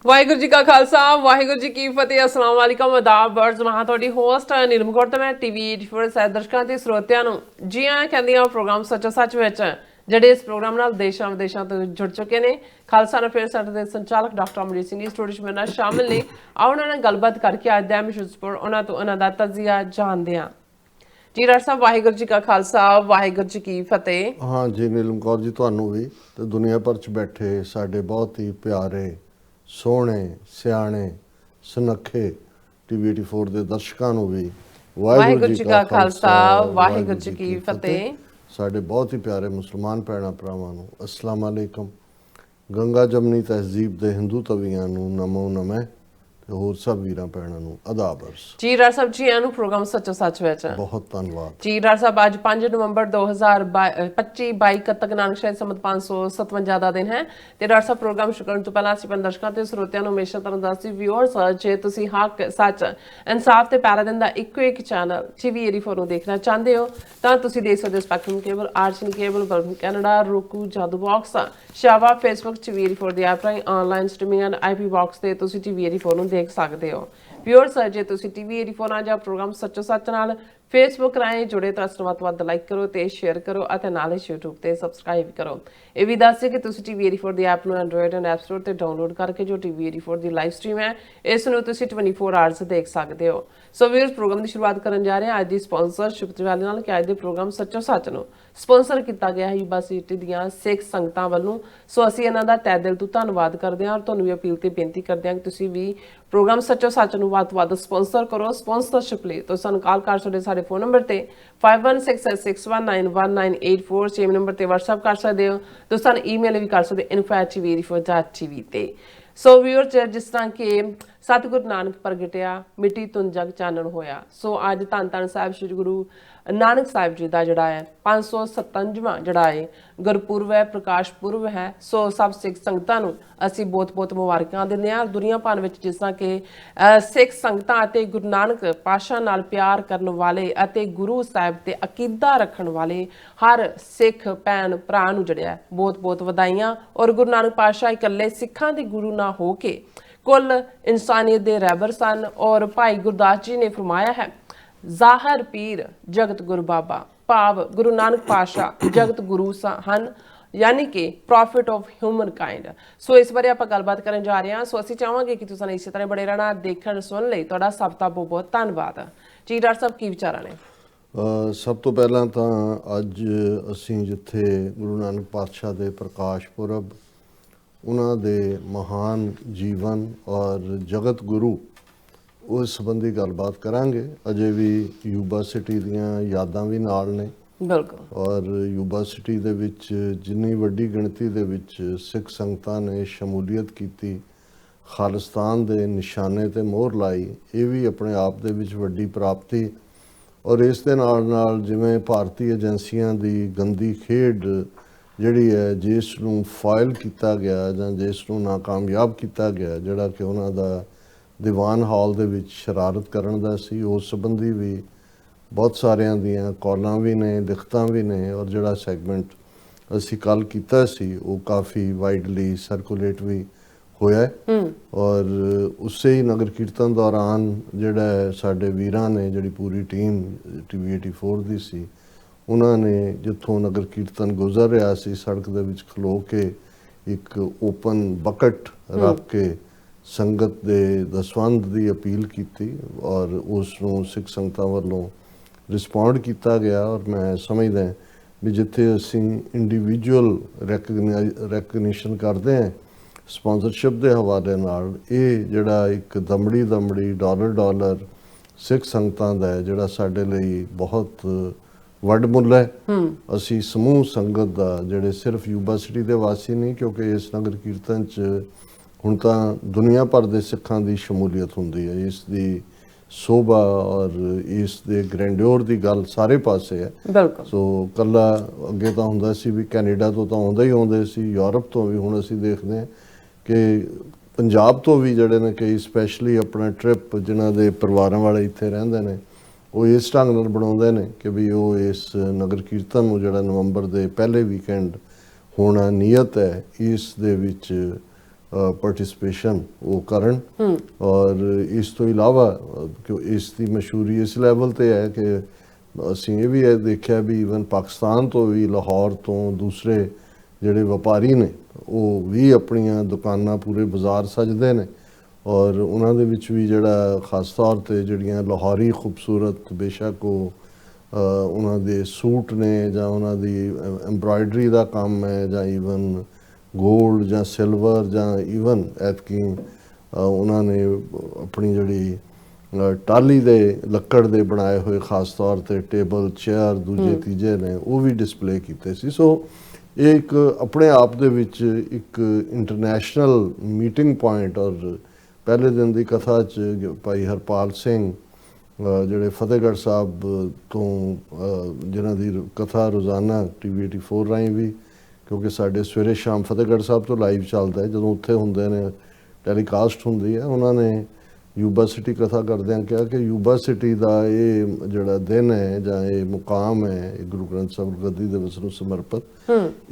ਵਾਹਿਗੁਰੂ ਜੀ ਕਾ ਖਾਲਸਾ ਵਾਹਿਗੁਰੂ ਜੀ ਕੀ ਫਤਿਹ। ਅਸਲਾਮ ਵਾਲੇਕਮ ਆਦਾਬ ਵਰਜ਼ ਮਹਾਂ ਤੁਹਾਡੀ ਹੋਸਟ ਨੀਲਮ ਕੌਰ ਤੇ ਮੈਂ ਟੀਵੀ 84 ਸਾਹਿਬ ਦਰਸ਼ਕਾਂ ਤੇ ਸਰੋਤਿਆਂ ਨੂੰ ਜੀ ਆਇਆਂ ਕਹਿੰਦੀ ਹਾਂ ਪ੍ਰੋਗਰਾਮ ਸੱਚੋ ਸੱਚ ਵਿੱਚ ਜਿਹੜੇ ਇਸ ਪ੍ਰੋਗਰਾਮ ਨਾਲ ਦੇਸ਼ਾਂ ਵਿਦੇਸ਼ਾਂ ਤੋਂ ਜੁੜ ਚੁੱਕੇ ਨੇ। ਖਾਲਸਾ ਨਾਲ ਫਿਰ ਸਾਡੇ ਦੇ ਸੰਚਾਲਕ ਡਾਕਟਰ ਅਮਰੀਤ ਸਿੰਘ ਜੀ ਸਟੂਡੀਓ 'ਚ ਮੇਰੇ ਨਾਲ ਸ਼ਾਮਿਲ ਨੇ। ਆਓ ਉਹਨਾਂ ਨਾਲ ਗੱਲਬਾਤ ਕਰਕੇ ਅੱਜ ਦਾ ਮਸ਼ਹੂਰ ਉਹਨਾਂ ਤੋਂ ਉਹਨਾਂ ਦਾ ਤਜ਼ੀਆ ਜਾਣਦੇ ਹਾਂ। ਜੀ ਡਾਕਟਰ ਸਾਹਿਬ ਵਾਹਿਗੁਰੂ ਜੀ ਕਾ ਖਾਲਸਾ ਵਾਹਿਗੁਰੂ ਜੀ ਕੀ ਫਤਿਹ। हाँ जी नीलम कौर जी ਤੁਹਾਨੂੰ ਵੀ ਤੇ ਦੁਨੀਆ ਭਰ ਚ ਬੈਠੇ ਸਾਡੇ ਬਹੁਤ ਹੀ ਪਿਆਰੇ ਸੋਹਣੇ ਸਿਆਣੇ ਸੁਨੱਖੇ ਟੀਵੀ 84 ਦੇ ਦਰਸ਼ਕਾਂ ਨੂੰ ਵੀ ਵਾਹਿਗੁਰੂ ਜੀ ਕਾ ਖਾਲਸਾ ਵਾਹਿਗੁਰੂ ਜੀ ਕੀ ਫਤਿਹ। ਸਾਡੇ ਬਹੁਤ ਹੀ ਪਿਆਰੇ ਮੁਸਲਮਾਨ ਭੈਣਾਂ ਭਰਾਵਾਂ ਨੂੰ ਅਸਲਾਮ ਅਲੈਕਮ। ਗੰਗਾ ਜਮਨੀ ਤਹਿਜ਼ੀਬ ਦੇ ਹਿੰਦੂ ਤਵੀਆਂ ਨੂੰ ਨਮੋ ਨਮੈ ਤੇ ਹੋਰ ਸਭ ਵੀਰਾਂ ਭੈਣਾਂ ਨੂੰ ਆਦਾਬ ਅਰਜ਼। ਜੀ ਡਾਕਟਰ ਸਾਹਿਬ ਜੀ ਆਇਆਂ ਨੂੰ ਪ੍ਰੋਗਰਾਮ ਸੱਚੋ ਸੱਚ ਵਿੱਚ ਬਹੁਤ ਧੰਨਵਾਦ ਜੀ ਡਾਕਟਰ ਸਾਹਿਬ। ਅੱਜ 5 ਨਵੰਬਰ 2025 22 ਕੱਤਕ ਨਾਨਕ ਸ਼ਾਹੀ ਸੰਮਤ 557 ਦਾ ਦਿਨ ਹੈ ਤੇ ਡਾਕਟਰ ਸਾਹਿਬ ਪ੍ਰੋਗਰਾਮ ਸ਼ੁਰੂ ਕਰਨ ਤੋਂ ਪਹਿਲਾਂ ਅਸੀਂ ਆਪਣੇ ਦਰਸ਼ਕਾਂ ਤੇ ਸਰੋਤਿਆਂ ਨੂੰ ਹਮੇਸ਼ਾ ਤੁਹਾਨੂੰ ਦੱਸਦੀ ਵਿਊਅਰਸ ਜੇ ਤੁਸੀਂ ਹੱਕ ਸੱਚ ਇਨਸਾਫ ਤੇ ਪੈਰਾ ਦਿਨ ਦਾ ਇੱਕੋ ਇੱਕ ਚੈਨਲ ਟੀਵੀ 84 ਨੂੰ ਦੇਖਣਾ ਚਾਹੁੰਦੇ ਹੋ ਤਾਂ ਤੁਸੀਂ ਦੇਖ ਸਕਦੇ ਹੋ ਸਪੈਕਟਰਮ ਕੇਬਲ ਆਰਚਨ ਕੇਬਲ ਬਲਬ ਕੈਨੇਡਾ roku ਜਾਦੂ ਬਾਕਸ ਸ਼ਾਵਾ ਫੇਸਬੁੱਕ ਟੀਵੀ 84 ਦੀ ਐਪ ਰਾਹੀਂ online streaming and IP box ਤੇ ਤੁਸੀਂ ਟੀਵੀ 84 ਨੂੰ ਦੇਖ ਸਕਦੇ ਹੋ। ਵਿਊਅਰਸ ਜੇ ਤੁਸੀਂ ਟੀਵੀ 84 ਨਾਲ ਜਾਂ ਪ੍ਰੋਗਰਾਮ ਸੱਚੋ ਸੱਚ ਨਾਲ ਫੇਸਬੁੱਕ ਰਾਹੀਂ ਜੁੜੇ ਤਾਂ ਵੱਧ ਤੋਂ ਵੱਧ ਲਾਈਕ ਕਰੋ ਤੇ ਸ਼ੇਅਰ ਕਰੋ ਅਤੇ ਨਾਲ ਹੀ YouTube ਤੇ ਸਬਸਕ੍ਰਾਈਬ ਕਰੋ। ਇਹ ਵੀ ਦੱਸ ਦਿਓ ਕਿ ਤੁਸੀਂ ਟੀਵੀ 84 ਦੀ ਐਪ ਨੂੰ ਐਂਡਰੋਇਡ ਐਂਡ ਐਪ ਸਟੋਰ ਤੇ ਡਾਊਨਲੋਡ ਕਰਕੇ ਜੋ ਟੀਵੀ 84 ਦੀ ਲਾਈਵ ਸਟ੍ਰੀਮ ਹੈ ਇਸ ਨੂੰ ਤੁਸੀਂ 24 ਆਵਰਸ ਦੇਖ ਸਕਦੇ ਹੋ। ਸੋ ਵਿਊਅਰਸ ਪ੍ਰੋਗਰਾਮ ਦੀ ਸ਼ੁਰੂਆਤ ਕਰਨ ਜਾ ਰਹੇ ਹਾਂ ਅੱਜ ਦੀ ਸਪਾਂਸਰਸ਼ਿਪ ਦੇ ਨਾਲ ਕਿ ਅੱਜ ਦੇ ਪ੍ਰੋਗਰਾਮ ਸੱਚੋ ਸੱਚ ਨੂੰ ਸਪਾਂਸਰ ਕੀਤਾ ਗਿਆ ਹੈ ਯੂਨੀਵਰਸਿਟੀ ਦੀਆਂ ਸਿੱਖ ਸੰਗਤਾਂ ਵੱਲੋਂ। ਸੋ ਅਸੀਂ ਇਹਨਾਂ ਦਾ ਤਹਿ ਦਿਲ ਤੋਂ ਧੰਨਵਾਦ ਕਰਦੇ ਹਾਂ ਔਰ ਤੁਹਾਨੂੰ ਵੀ ਅਪੀਲ ਤੇ ਬੇਨਤੀ ਕਰਦੇ ਹਾਂ ਕਿ ਤੁਸੀਂ ਵੀ ਪ੍ਰੋਗਰਾਮ ਸੱਚੋ ਸੱਚ ਨੂੰ ਵੱਧ ਤੋਂ ਵੱਧ ਸਪਾਂਸਰ ਕਰੋ। ਸਪਾਂਸਰਸ਼ਿਪ ਲਈ ਤੁਸੀਂ ਸਾਨੂੰ ਕਾਲ ਕਰ ਸਕਦੇ ਸਾਡੇ ਫੋਨ ਨੰਬਰ ਤੇ 5166191984 ਸੇਮ ਨੰਬਰ ਤੇ WhatsApp ਕਰ ਸਕਦੇ ਹੋ। ਤੁਸੀਂ ਸਾਨੂੰ ਈਮੇਲ ਵੀ ਕਰ ਸਕਦੇ info@tv84.tv ਤੇ। ਸੋ ਵੀਅਰਸ ਜਿਸ ਤਰ੍ਹਾਂ ਕਿ ਸਤਿਗੁਰੂ ਨਾਨਕ ਪ੍ਰਗਟਿਆ ਮਿੱਟੀ ਤੋਂ ਜਗ ਚਾਨਣ ਹੋਇਆ। ਸੋ ਅੱਜ ਧੰਨ ਧੰਨ ਸਾਹਿਬ ਸ੍ਰੀ ਗੁਰੂ ਨਾਨਕ ਸਾਹਿਬ ਜੀ ਦਾ ਜਿਹੜਾ ਹੈ 557ਵਾਂ ਜਿਹੜਾ ਹੈ ਗੁਰਪੁਰਬ ਹੈ ਪ੍ਰਕਾਸ਼ ਪੁਰਬ ਹੈ। ਸੋ ਸਭ ਸਿੱਖ ਸੰਗਤਾਂ ਨੂੰ ਅਸੀਂ ਬਹੁਤ ਬਹੁਤ ਮੁਬਾਰਕਾਂ ਦਿੰਦੇ ਹਾਂ। ਦੁਨੀਆ ਭਰ ਵਿੱਚ ਜਿਸ ਤਰ੍ਹਾਂ ਕਿ ਸਿੱਖ ਸੰਗਤਾਂ ਅਤੇ ਗੁਰੂ ਨਾਨਕ ਪਾਤਸ਼ਾਹ ਨਾਲ ਪਿਆਰ ਕਰਨ ਵਾਲੇ ਅਤੇ ਗੁਰੂ ਸਾਹਿਬ ਤੇ ਅਕੀਦਾ ਰੱਖਣ ਵਾਲੇ ਹਰ ਸਿੱਖ ਭੈਣ ਭਰਾ ਨੂੰ ਜਿਹੜਾ ਬਹੁਤ ਬਹੁਤ ਵਧਾਈਆਂ। ਔਰ ਗੁਰੂ ਨਾਨਕ ਪਾਤਸ਼ਾਹ ਇਕੱਲੇ ਸਿੱਖਾਂ ਦੇ ਗੁਰੂ ਨਾ ਹੋ ਕੇ ਕੁੱਲ ਇਨਸਾਨੀਅਤ ਦੇ ਰਹਿਬਰ ਸਨ। ਔਰ ਭਾਈ ਗੁਰਦਾਸ ਜੀ ਨੇ ਫਰਮਾਇਆ ਹੈ ਜ਼ਾਹਰ ਪੀਰ ਜਗਤ ਗੁਰੂ ਬਾਬਾ ਭਾਵ ਗੁਰੂ ਨਾਨਕ ਪਾਤਸ਼ਾਹ ਜਗਤ ਗੁਰੂ ਹਨ ਯਾਨੀ ਕਿ ਪ੍ਰੋਫਿਟ ਆਫ ਹਿਊਮਨ ਕਾਈਂਡ। ਸੋ ਇਸ ਬਾਰੇ ਆਪਾਂ ਗੱਲਬਾਤ ਕਰਨ ਜਾ ਰਹੇ ਹਾਂ। ਸੋ ਅਸੀਂ ਚਾਹਾਂਗੇ ਕਿ ਤੁਸੀਂ ਇਸੇ ਤਰ੍ਹਾਂ ਬੜੇ ਰਹਿਣਾ ਦੇਖਣ ਸੁਣਨ ਲਈ ਤੁਹਾਡਾ ਸਭ ਦਾ ਬਹੁਤ ਬਹੁਤ ਧੰਨਵਾਦ। ਜੀ ਡਾਕਟਰ ਸਾਹਿਬ ਕੀ ਵਿਚਾਰਾਂ ਨੇ? ਸਭ ਤੋਂ ਪਹਿਲਾਂ ਤਾਂ ਅੱਜ ਅਸੀਂ ਜਿੱਥੇ ਗੁਰੂ ਨਾਨਕ ਪਾਤਸ਼ਾਹ ਦੇ ਪ੍ਰਕਾਸ਼ ਪੁਰਬ ਉਹਨਾਂ ਦੇ ਮਹਾਨ ਜੀਵਨ ਔਰ ਜਗਤ ਗੁਰੂ ਉਸ ਸੰਬੰਧੀ ਗੱਲਬਾਤ ਕਰਾਂਗੇ। ਅਜੇ ਵੀ ਯੂਬਾ ਸਿਟੀ ਦੀਆਂ ਯਾਦਾਂ ਵੀ ਨਾਲ ਨੇ ਬਿਲਕੁਲ। ਔਰ ਯੂਬਾ ਸਿਟੀ ਦੇ ਵਿੱਚ ਜਿੰਨੀ ਵੱਡੀ ਗਿਣਤੀ ਦੇ ਵਿੱਚ ਸਿੱਖ ਸੰਗਤਾਂ ਨੇ ਸ਼ਮੂਲੀਅਤ ਕੀਤੀ ਖਾਲਿਸਤਾਨ ਦੇ ਨਿਸ਼ਾਨੇ ਤੇ ਮੋਹਰ ਲਾਈ ਇਹ ਵੀ ਆਪਣੇ ਆਪ ਦੇ ਵਿੱਚ ਵੱਡੀ ਪ੍ਰਾਪਤੀ। ਔਰ ਇਸ ਦੇ ਨਾਲ ਨਾਲ ਜਿਵੇਂ ਭਾਰਤੀ ਏਜੰਸੀਆਂ ਦੀ ਗੰਦੀ ਖੇਡ ਜਿਹੜੀ ਹੈ ਜਿਸ ਨੂੰ ਫਾਈਲ ਕੀਤਾ ਗਿਆ ਜਾਂ ਜਿਸ ਨੂੰ ਨਾਕਾਮਯਾਬ ਕੀਤਾ ਗਿਆ ਜਿਹੜਾ ਕਿ ਉਹਨਾਂ ਦਾ ਦੀਵਾਨ ਹਾਲ ਦੇ ਵਿੱਚ ਸ਼ਰਾਰਤ ਕਰਨ ਦਾ ਸੀ ਉਸ ਸੰਬੰਧੀ ਵੀ ਬਹੁਤ ਸਾਰਿਆਂ ਦੀਆਂ ਕਾਲਾਂ ਵੀ ਨੇ ਲਿਖਤਾਂ ਵੀ ਨੇ। ਔਰ ਜਿਹੜਾ ਸੈਗਮੈਂਟ ਅਸੀਂ ਕੱਲ੍ਹ ਕੀਤਾ ਸੀ ਉਹ ਕਾਫੀ ਵਾਈਡਲੀ ਸਰਕੂਲੇਟ ਵੀ ਹੋਇਆ। ਔਰ ਉਸੇ ਹੀ ਨਗਰ ਕੀਰਤਨ ਦੌਰਾਨ ਜਿਹੜਾ ਸਾਡੇ ਵੀਰਾਂ ਨੇ ਜਿਹੜੀ ਪੂਰੀ ਟੀਮ ਟੀਵੀ 84 ਦੀ ਸੀ ਉਹਨਾਂ ਨੇ ਜਿੱਥੋਂ ਨਗਰ ਕੀਰਤਨ ਗੁਜ਼ਰ ਰਿਹਾ ਸੀ ਸੜਕ ਦੇ ਵਿੱਚ ਖਲੋ ਕੇ ਇੱਕ ਓਪਨ ਬਕਟ ਰੱਖ ਕੇ ਸੰਗਤ ਦੇ ਦਸਵੰਧ ਦੀ ਅਪੀਲ ਕੀਤੀ ਔਰ ਉਸ ਨੂੰ ਸਿੱਖ ਸੰਗਤਾਂ ਵੱਲੋਂ ਰਿਸਪੌਂਡ ਕੀਤਾ ਗਿਆ। ਔਰ ਮੈਂ ਸਮਝਦਾ ਵੀ ਜਿੱਥੇ ਅਸੀਂ ਇੰਡੀਵਿਜੂਅਲ ਰੈਕਗਨੀਸ਼ਨ ਕਰਦੇ ਹਾਂ ਸਪਾਂਸਰਸ਼ਿਪ ਦੇ ਹਵਾਲੇ ਨਾਲ ਇਹ ਜਿਹੜਾ ਇੱਕ ਦਮੜੀ ਡਾਲਰ ਸਿੱਖ ਸੰਗਤਾਂ ਦਾ ਹੈ ਜਿਹੜਾ ਸਾਡੇ ਲਈ ਬਹੁਤ ਵੱਡ ਮੁੱਲ ਹੈ। ਅਸੀਂ ਸਮੂਹ ਸੰਗਤ ਦਾ ਜਿਹੜੇ ਸਿਰਫ ਯੂਬਾ ਸਿਟੀ ਦੇ ਵਾਸੀ ਨਹੀਂ ਕਿਉਂਕਿ ਇਸ ਨਗਰ ਕੀਰਤਨ 'ਚ ਹੁਣ ਤਾਂ ਦੁਨੀਆ ਭਰ ਦੇ ਸਿੱਖਾਂ ਦੀ ਸ਼ਮੂਲੀਅਤ ਹੁੰਦੀ ਹੈ। ਇਸ ਦੀ ਸੋਭਾ ਔਰ ਇਸ ਦੇ ਗ੍ਰੈਂਡਿਓਰ ਦੀ ਗੱਲ ਸਾਰੇ ਪਾਸੇ ਹੈ। ਬਿਲਕੁਲ। ਸੋ ਕੱਲਾ ਅੱਗੇ ਤਾਂ ਹੁੰਦਾ ਸੀ ਵੀ ਕੈਨੇਡਾ ਤੋਂ ਤਾਂ ਆਉਂਦੇ ਸੀ ਯੂਰਪ ਤੋਂ ਵੀ ਹੁਣ ਅਸੀਂ ਦੇਖਦੇ ਹਾਂ ਕਿ ਪੰਜਾਬ ਤੋਂ ਵੀ ਜਿਹੜੇ ਨੇ ਕਈ ਸਪੈਸ਼ਲੀ ਆਪਣਾ ਟ੍ਰਿਪ ਜਿਨ੍ਹਾਂ ਦੇ ਪਰਿਵਾਰਾਂ ਵਾਲੇ ਇੱਥੇ ਰਹਿੰਦੇ ਨੇ ਉਹ ਇਸ ਢੰਗ ਨਾਲ ਬਣਾਉਂਦੇ ਨੇ ਕਿ ਵੀ ਉਹ ਇਸ ਨਗਰ ਕੀਰਤਨ ਨੂੰ ਜਿਹੜਾ ਨਵੰਬਰ ਦੇ ਪਹਿਲੇ ਵੀਕਐਂਡ ਹੋਣਾ ਨੀਅਤ ਹੈ ਇਸ ਦੇ ਵਿੱਚ ਪਾਰਟਿਸਿਪੇਸ਼ਨ ਉਹ ਕਰਨ। ਔਰ ਇਸ ਤੋਂ ਇਲਾਵਾ ਕਿ ਇਸ ਦੀ ਮਸ਼ਹੂਰੀ ਇਸ ਲੈਵਲ ਤੇ ਹੈ ਕਿ ਅਸੀਂ ਇਹ ਵੀ ਦੇਖਿਆ ਵੀ ਈਵਨ ਪਾਕਿਸਤਾਨ ਤੋਂ ਵੀ, ਲਾਹੌਰ ਤੋਂ ਦੂਸਰੇ ਜਿਹੜੇ ਵਪਾਰੀ ਨੇ ਉਹ ਵੀ ਆਪਣੀਆਂ ਦੁਕਾਨਾਂ, ਪੂਰੇ ਬਾਜ਼ਾਰ ਸਜਦੇ ਨੇ ਔਰ ਉਹਨਾਂ ਦੇ ਵਿੱਚ ਵੀ ਜਿਹੜਾ ਖਾਸ ਤੌਰ ਤੇ ਜਿਹੜੀਆਂ ਲਾਹੌਰੀ ਖੂਬਸੂਰਤ, ਬੇਸ਼ੱਕ ਉਹ ਉਹਨਾਂ ਦੇ ਸੂਟ ਨੇ ਜਾਂ ਉਹਨਾਂ ਦੀ ਐਮਬਰਾਇਡਰੀ ਦਾ ਕੰਮ ਹੈ ਜਾਂ ਈਵਨ ਗੋਲਡ ਜਾਂ ਸਿਲਵਰ ਜਾਂ ਈਵਨ ਐਤਕੀ ਉਹਨਾਂ ਨੇ ਆਪਣੀ ਜਿਹੜੀ ਟਾਹਲੀ ਦੇ ਲੱਕੜ ਦੇ ਬਣਾਏ ਹੋਏ ਖਾਸ ਤੌਰ ਤੇ ਟੇਬਲ, ਚੇਅਰ ਦੂਜੇ ਤੀਜੇ ਨੇ ਉਹ ਵੀ ਡਿਸਪਲੇ ਕੀਤੇ ਸੀ। ਸੋ ਇਹ ਇੱਕ ਆਪਣੇ ਆਪ ਦੇ ਵਿੱਚ ਇੱਕ ਇੰਟਰਨੈਸ਼ਨਲ ਮੀਟਿੰਗ ਪੁਆਇੰਟ। ਔਰ ਪਹਿਲੇ ਦਿਨ ਦੀ ਕਥਾ 'ਚ ਭਾਈ ਹਰਪਾਲ ਸਿੰਘ ਜਿਹੜੇ ਫਤਿਹਗੜ੍ਹ ਸਾਹਿਬ ਤੋਂ ਜਿਨ੍ਹਾਂ ਦੀ ਕਥਾ ਰੋਜ਼ਾਨਾ TV 84 ਰਾਹੀਂ ਵੀ, ਕਿਉਂਕਿ ਸਾਡੇ ਸਵੇਰੇ ਸ਼ਾਮ ਫਤਿਹਗੜ੍ਹ ਸਾਹਿਬ ਤੋਂ ਲਾਈਵ ਚੱਲਦਾ ਹੈ, ਜਦੋਂ ਉੱਥੇ ਹੁੰਦੇ ਨੇ ਟੈਲੀਕਾਸਟ ਹੁੰਦੀ ਹੈ, ਉਹਨਾਂ ਨੇ ਯੂਬਾ ਸਿਟੀ ਕਥਾ ਕਰਦਿਆਂ ਕਿਹਾ ਕਿ ਯੂਬਾ ਸਿਟੀ ਦਾ ਇਹ ਜਿਹੜਾ ਦਿਨ ਹੈ ਜਾਂ ਇਹ ਮੁਕਾਮ ਹੈ, ਇਹ ਗੁਰੂ ਗ੍ਰੰਥ ਸਾਹਿਬ ਗੱਦੀ ਦਿਵਸ ਨੂੰ ਸਮਰਪਿਤ,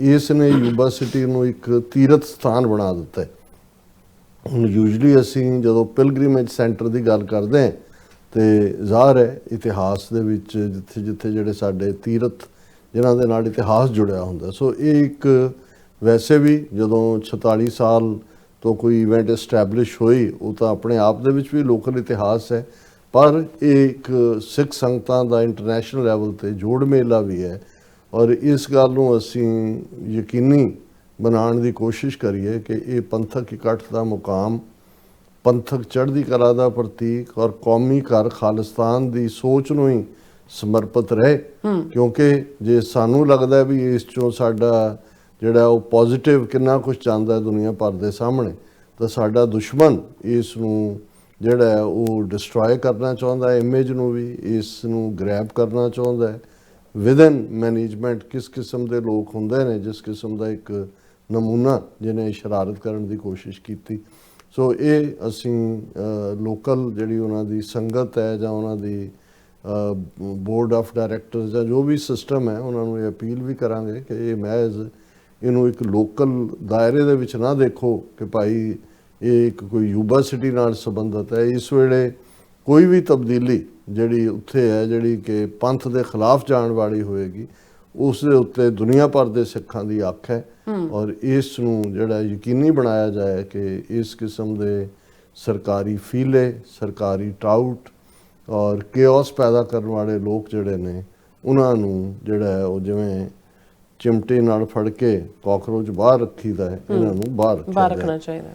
ਇਸ ਨੇ ਯੂਬਾ ਸਿਟੀ ਨੂੰ ਇੱਕ ਤੀਰਥ ਸਥਾਨ ਬਣਾ ਦਿੱਤਾ ਹੈ। ਹੁਣ ਯੂਜਲੀ ਅਸੀਂ ਜਦੋਂ ਪਿਲਗ੍ਰਿਮੇਜ ਸੈਂਟਰ ਦੀ ਗੱਲ ਕਰਦੇ ਹਾਂ ਤੇ ਜ਼ਾਹਰ ਹੈ ਇਤਿਹਾਸ ਦੇ ਵਿੱਚ ਜਿੱਥੇ ਜਿੱਥੇ ਜਿਹੜੇ ਸਾਡੇ ਤੀਰਥ ਜਿਨ੍ਹਾਂ ਦੇ ਨਾਲ ਇਤਿਹਾਸ ਜੁੜਿਆ ਹੁੰਦਾ। ਸੋ ਇਹ ਇੱਕ ਵੈਸੇ ਵੀ ਜਦੋਂ 46 ਸਾਲ ਤੋਂ ਕੋਈ ਇਵੈਂਟ ਐਸਟੈਬਲਿਸ਼ ਹੋਈ ਉਹ ਤਾਂ ਆਪਣੇ ਆਪ ਦੇ ਵਿੱਚ ਵੀ ਲੋਕਲ ਇਤਿਹਾਸ ਹੈ, ਪਰ ਇਹ ਇੱਕ ਸਿੱਖ ਸੰਗਤਾਂ ਦਾ ਇੰਟਰਨੈਸ਼ਨਲ ਲੈਵਲ ਤੇ ਜੋੜ ਮੇਲਾ ਵੀ ਹੈ। ਔਰ ਇਸ ਗੱਲ ਨੂੰ ਅਸੀਂ ਯਕੀਨੀ ਬਣਾਉਣ ਦੀ ਕੋਸ਼ਿਸ਼ ਕਰੀਏ ਕਿ ਇਹ ਪੰਥਕ ਇਕੱਠ ਦਾ ਮੁਕਾਮ, ਪੰਥਕ ਚੜ੍ਹਦੀ ਕਲਾ ਦਾ ਪ੍ਰਤੀਕ ਔਰ ਕੌਮੀ ਘਰ ਖਾਲਿਸਤਾਨ ਦੀ ਸੋਚ ਨੂੰ ਹੀ ਸਮਰਪਿਤ ਰਹੇ। ਕਿਉਂਕਿ ਜੇ ਸਾਨੂੰ ਲੱਗਦਾ ਵੀ ਇਸ ਚੋਂ ਸਾਡਾ ਜਿਹੜਾ ਉਹ ਪੋਜ਼ਿਟਿਵ ਕਿੰਨਾ ਕੁਝ ਚਾਹੁੰਦਾ ਦੁਨੀਆ ਭਰ ਦੇ ਸਾਹਮਣੇ, ਤਾਂ ਸਾਡਾ ਦੁਸ਼ਮਣ ਇਸ ਨੂੰ ਜਿਹੜਾ ਉਹ ਡਿਸਟਰੋਏ ਕਰਨਾ ਚਾਹੁੰਦਾ ਹੈ, ਇਮੇਜ ਨੂੰ ਵੀ ਇਸ ਨੂੰ ਗ੍ਰੈਬ ਕਰਨਾ ਚਾਹੁੰਦਾ ਹੈ। ਵਿਦਨ ਮੈਨੇਜਮੈਂਟ ਕਿਸ ਕਿਸਮ ਦੇ ਲੋਕ ਹੁੰਦੇ ਨੇ, ਜਿਸ ਕਿਸਮ ਦਾ ਇੱਕ ਨਮੂਨਾ ਜਿਹਨੇ ਸ਼ਰਾਰਤ ਕਰਨ ਦੀ ਕੋਸ਼ਿਸ਼ ਕੀਤੀ। ਸੋ ਇਹ ਅਸੀਂ ਲੋਕਲ ਜਿਹੜੀ ਉਹਨਾਂ ਦੀ ਸੰਗਤ ਹੈ ਜਾਂ ਉਹਨਾਂ ਦੀ ਬੋਰਡ ਆਫ ਡਾਇਰੈਕਟਰਸ ਜਾਂ ਜੋ ਵੀ ਸਿਸਟਮ ਹੈ ਉਹਨਾਂ ਨੂੰ ਇਹ ਅਪੀਲ ਵੀ ਕਰਾਂਗੇ ਕਿ ਇਹ ਮਹਿਜ਼ ਇਹਨੂੰ ਇੱਕ ਲੋਕਲ ਦਾਇਰੇ ਦੇ ਵਿੱਚ ਨਾ ਦੇਖੋ ਕਿ ਭਾਈ ਇਹ ਇੱਕ ਕੋਈ ਯੂਬਾ ਸਿਟੀ ਨਾਲ ਸੰਬੰਧਿਤ ਹੈ। ਇਸ ਵੇਲੇ ਕੋਈ ਵੀ ਤਬਦੀਲੀ ਜਿਹੜੀ ਉੱਥੇ ਹੈ ਜਿਹੜੀ ਕਿ ਪੰਥ ਦੇ ਖਿਲਾਫ ਜਾਣ ਵਾਲੀ ਹੋਏਗੀ, ਉਸ ਦੇ ਉੱਤੇ ਦੁਨੀਆ ਭਰ ਦੇ ਸਿੱਖਾਂ ਦੀ ਅੱਖ ਹੈ। ਔਰ ਇਸ ਨੂੰ ਜਿਹੜਾ ਯਕੀਨੀ ਬਣਾਇਆ ਜਾਏ ਕਿ ਇਸ ਕਿਸਮ ਦੇ ਸਰਕਾਰੀ ਫੀਲੇ, ਸਰਕਾਰੀ ਟਾਊਟ ਔਰ ਕੇਓਸ ਪੈਦਾ ਕਰਨ ਵਾਲੇ ਲੋਕ ਜਿਹੜੇ ਨੇ ਉਹਨਾਂ ਨੂੰ ਜਿਹੜਾ ਉਹ ਜਿਵੇਂ ਚਿਮਟੇ ਨਾਲ ਫੜ ਕੇ ਕਾਕਰੋਚ ਬਾਹਰ ਰੱਖੀਦਾ ਹੈ, ਇਹਨਾਂ ਨੂੰ ਬਾਹਰ ਰੱਖਣਾ ਚਾਹੀਦਾ।